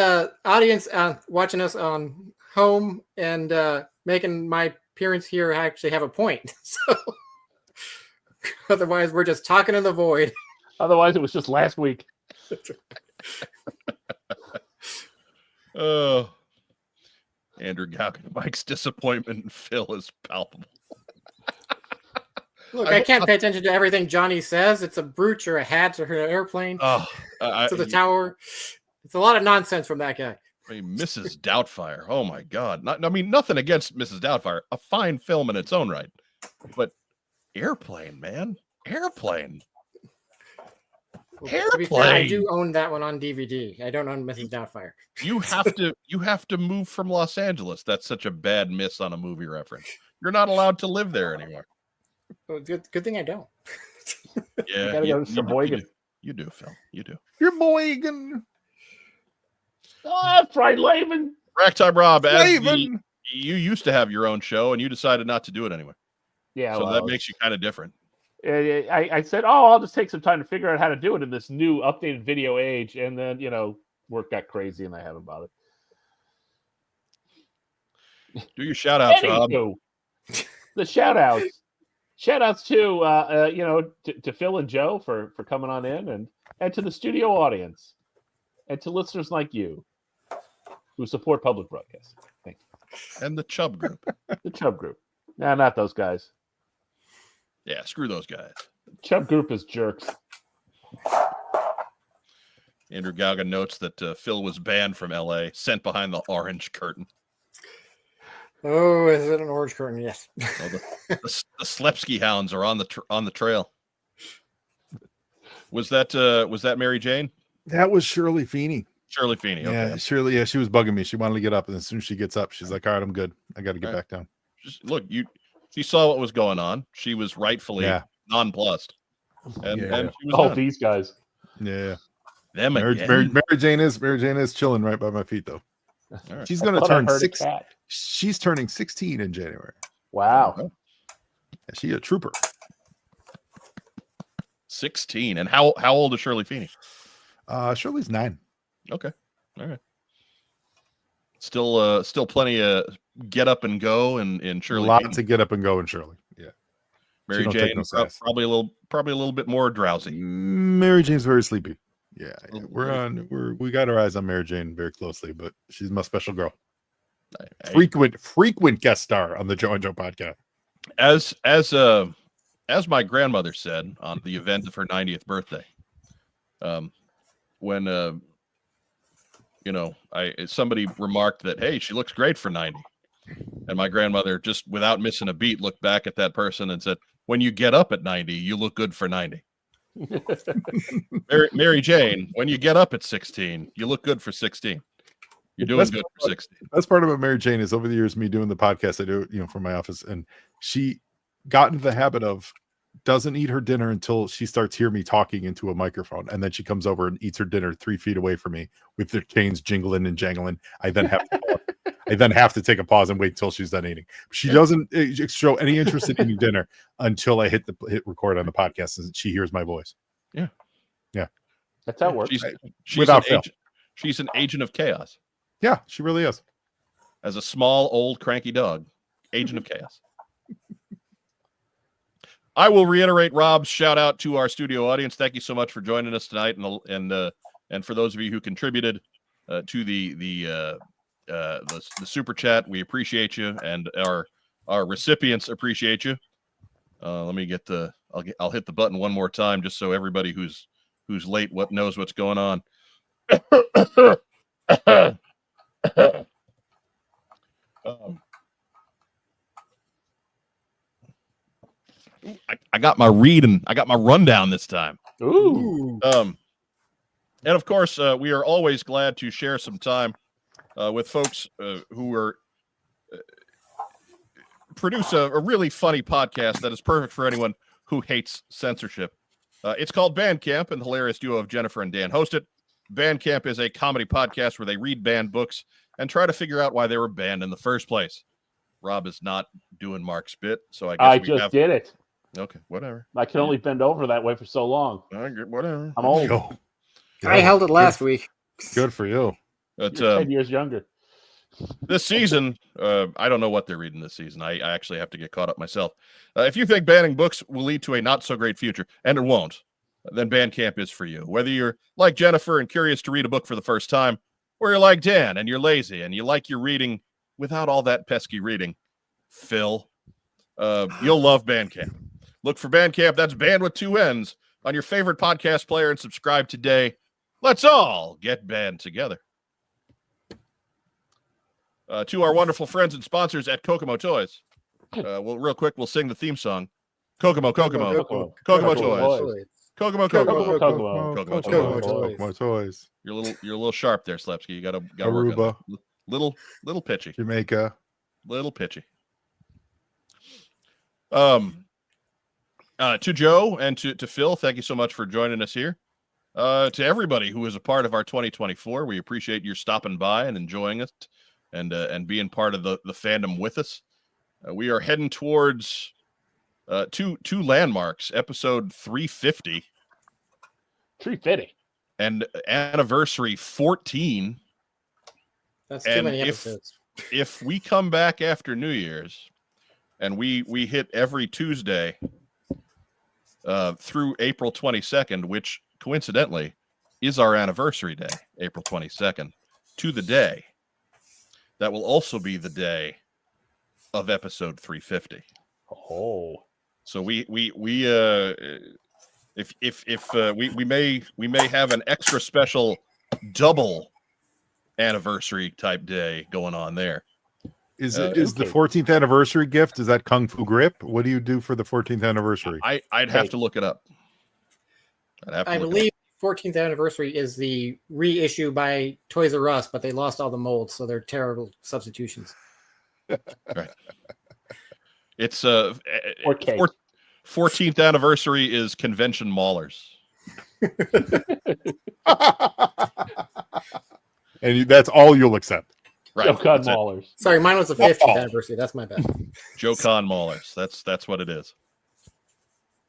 audience watching us on home and making my appearance here actually have a point. So otherwise, we're just talking in the void. Otherwise, it was just last week. Oh, Andrew Gaukin, Mike's disappointment in Phil is palpable. Look, I can't pay attention to everything Johnny says. It's a brooch or a hat or an airplane to the tower. It's a lot of nonsense from that guy. I mean, Mrs. Doubtfire. Oh my God! Nothing against Mrs. Doubtfire. A fine film in its own right, but Airplane, man, Airplane. Well, to be fair, I do own that one on DVD. I don't own Mrs. Doubtfire. You have to move from Los Angeles. That's such a bad miss on a movie reference. You're not allowed to live there anymore. Well, good thing I don't. Yeah, You gotta go to Sheboygan. You do, Phil. You do. You're Boygan. Fried Laban. Ragtime Rob, Laban. you used to have your own show and you decided not to do it anyway. Yeah, So that makes you kind of different. I said, I'll just take some time to figure out how to do it in this new updated video age, and then work got crazy and I haven't bothered. Do your shout outs, Rob. The shout outs. Shout outs to Phil and Joe for coming on in, and to the studio audience, and to listeners like you who support public broadcasting. Thank you. And the Chubb Group. The Chubb Group. Nah, not those guys. Yeah, screw those guys. Chubb Group is jerks. Andrew Gaugan notes that Phil was banned from LA, sent behind the orange curtain. Oh, is it an orange curtain? Yes. Well, the Slepsky hounds are on the trail. Was that Mary Jane? That was Shirley Feeney. Shirley Feeney. Okay. Yeah, Shirley. Yeah, she was bugging me. She wanted to get up, and as soon as she gets up, she's like, "All right, I'm good. I got to get back down." Just look, she saw what was going on. She was rightfully nonplussed, and she was done. These guys. Yeah. Them Mary Jane is chilling right by my feet though. Right. She's going to turn 6. She's turning 16 in January. Wow. Yeah, she a trooper. 16. And how old is Shirley Feeney? Shirley's 9. Okay. All right. Still plenty of get up and go in Shirley. Lots of get up and go in Shirley. Yeah. Mary Jane probably a little bit more drowsy. Mary Jane's very sleepy. Yeah, we got our eyes on Mary Jane very closely, but she's my special girl. Frequent guest star on the Joe and Joe podcast. As my grandmother said on the event of her 90th birthday, when somebody remarked that, hey, she looks great for 90, and my grandmother, just without missing a beat, looked back at that person and said, when you get up at 90, you look good for 90. Mary Jane, when you get up at 16, you look good for 16. You're doing good for 16. That's part of what Mary Jane is. Over the years, me doing the podcast, I do, from my office, and she got into the habit of doesn't eat her dinner until she starts hearing me talking into a microphone, and then she comes over and eats her dinner 3 feet away from me with their chains jingling and jangling. I then have to take a pause and wait until she's done eating. She doesn't show any interest in eating dinner until I hit record on the podcast and she hears my voice. Yeah. That's how it works. She's an agent of chaos. Yeah, she really is. As a small, old, cranky dog, agent of chaos. I will reiterate Rob's shout out to our studio audience. Thank you so much for joining us tonight, and for those of you who contributed to the super chat, we appreciate you, and our recipients appreciate you. Let me get I'll hit the button one more time just so everybody who's late knows what's going on. I got my rundown this time. Ooh. And of course, we are always glad to share some time with folks who are produce a really funny podcast that is perfect for anyone who hates censorship. It's called Bandcamp, and the hilarious duo of Jennifer and Dan host it. Bandcamp is a comedy podcast where they read banned books and try to figure out why they were banned in the first place. Rob is not doing Mark's bit, so I guess did it. Okay, whatever. I can only bend over that way for so long. Whatever. I'm old. I held it last week. Good for you. But, You're 10 years younger. This season, I don't know what they're reading this season. I actually have to get caught up myself. If you think banning books will lead to a not-so-great future, and it won't, then Bandcamp is for you. Whether you're like Jennifer and curious to read a book for the first time, or you're like Dan and you're lazy and you like your reading without all that pesky reading, Phil, you'll love Bandcamp. Look for Bandcamp, that's band with 2 N's, on your favorite podcast player and subscribe today. Let's all get band together. To our wonderful friends and sponsors at Kokomo Toys. Real quick, we'll sing the theme song. Kokomo Toys. Kokomo Toys. You're a little sharp there, Slepsky. You gotta work on it. Little pitchy. Jamaica. Little pitchy. To Joe and to Phil, thank you so much for joining us here. To everybody who is a part of our 2024, we appreciate your stopping by and enjoying it and being part of the fandom with us. We are heading towards two landmarks, episode 350. 350. And anniversary 14. That's too many episodes. If we come back after New Year's and we hit every Tuesday through April 22nd, which coincidentally is our anniversary day, April 22nd, to the day, that will also be the day of episode 350. Oh, so we may have an extra special double anniversary type day going on there. Is the 14th anniversary gift? Is that Kung Fu Grip? What do you do for the 14th anniversary? I'd have to look it up. I believe 14th anniversary is the reissue by Toys R Us, but they lost all the molds, so they're terrible substitutions. Right. It's 14th anniversary is Convention Maulers. And that's all you'll accept. Right. Joe-Con Maulers. Sorry, mine was the 15th anniversary. That's my bad. Joe-Con Maulers. That's what it is.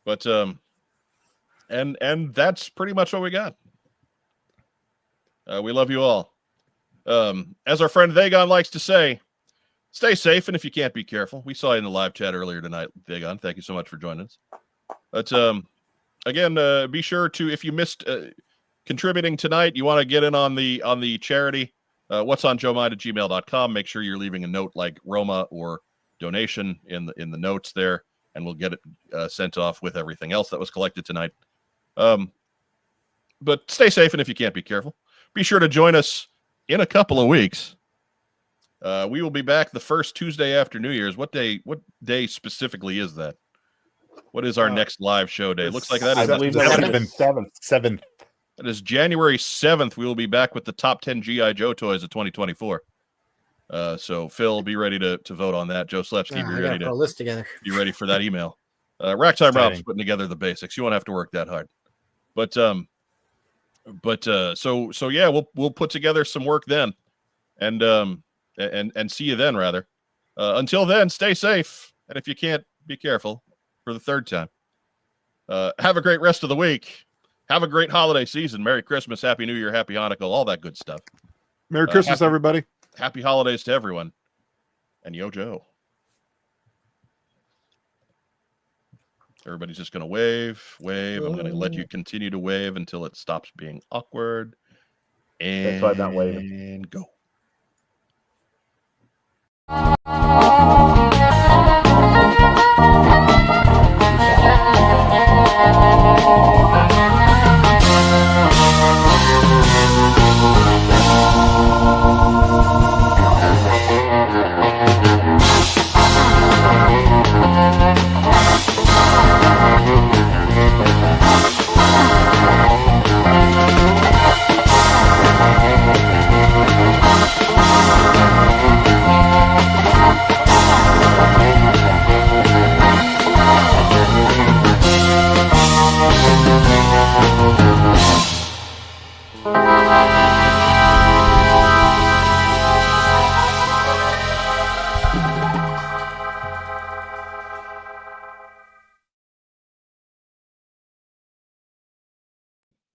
But and that's pretty much what we got. We love you all. As our friend Vagon likes to say, stay safe, and if you can't, be careful. We saw you in the live chat earlier tonight, Vagon. Thank you so much for joining us. But again, be sure to, if you missed contributing tonight, you want to get in on the charity. What's on joemind@gmail.com. Make sure you're leaving a note like Roma or donation in the notes there, and we'll get it sent off with everything else that was collected tonight. But stay safe, and if you can't, be careful. Be sure to join us in a couple of weeks. We will be back the first Tuesday after New Year's. What day specifically is that? What is our next live show day? It looks like that is the 7th. That is January 7th. We will be back with the top 10 G.I. Joe toys of 2024. So Phil, be ready to vote on that. Joe Slepsky, be ready to put a list together. Be ready for that email. Racktime Rob's Exciting. putting together the basics. You won't have to work that hard. But so yeah, we'll put together some work then, and see you then rather. Until then, stay safe, and if you can't, be careful for the third time. Have a great rest of the week. Have a great holiday season. Merry Christmas, Happy New Year, Happy Hanukkah, all that good stuff. Merry Christmas, everybody. Happy holidays to everyone. And yo, Joe. Everybody's just going to wave. I'm going to let you continue to wave until it stops being awkward. And That's why I'm not waving. go.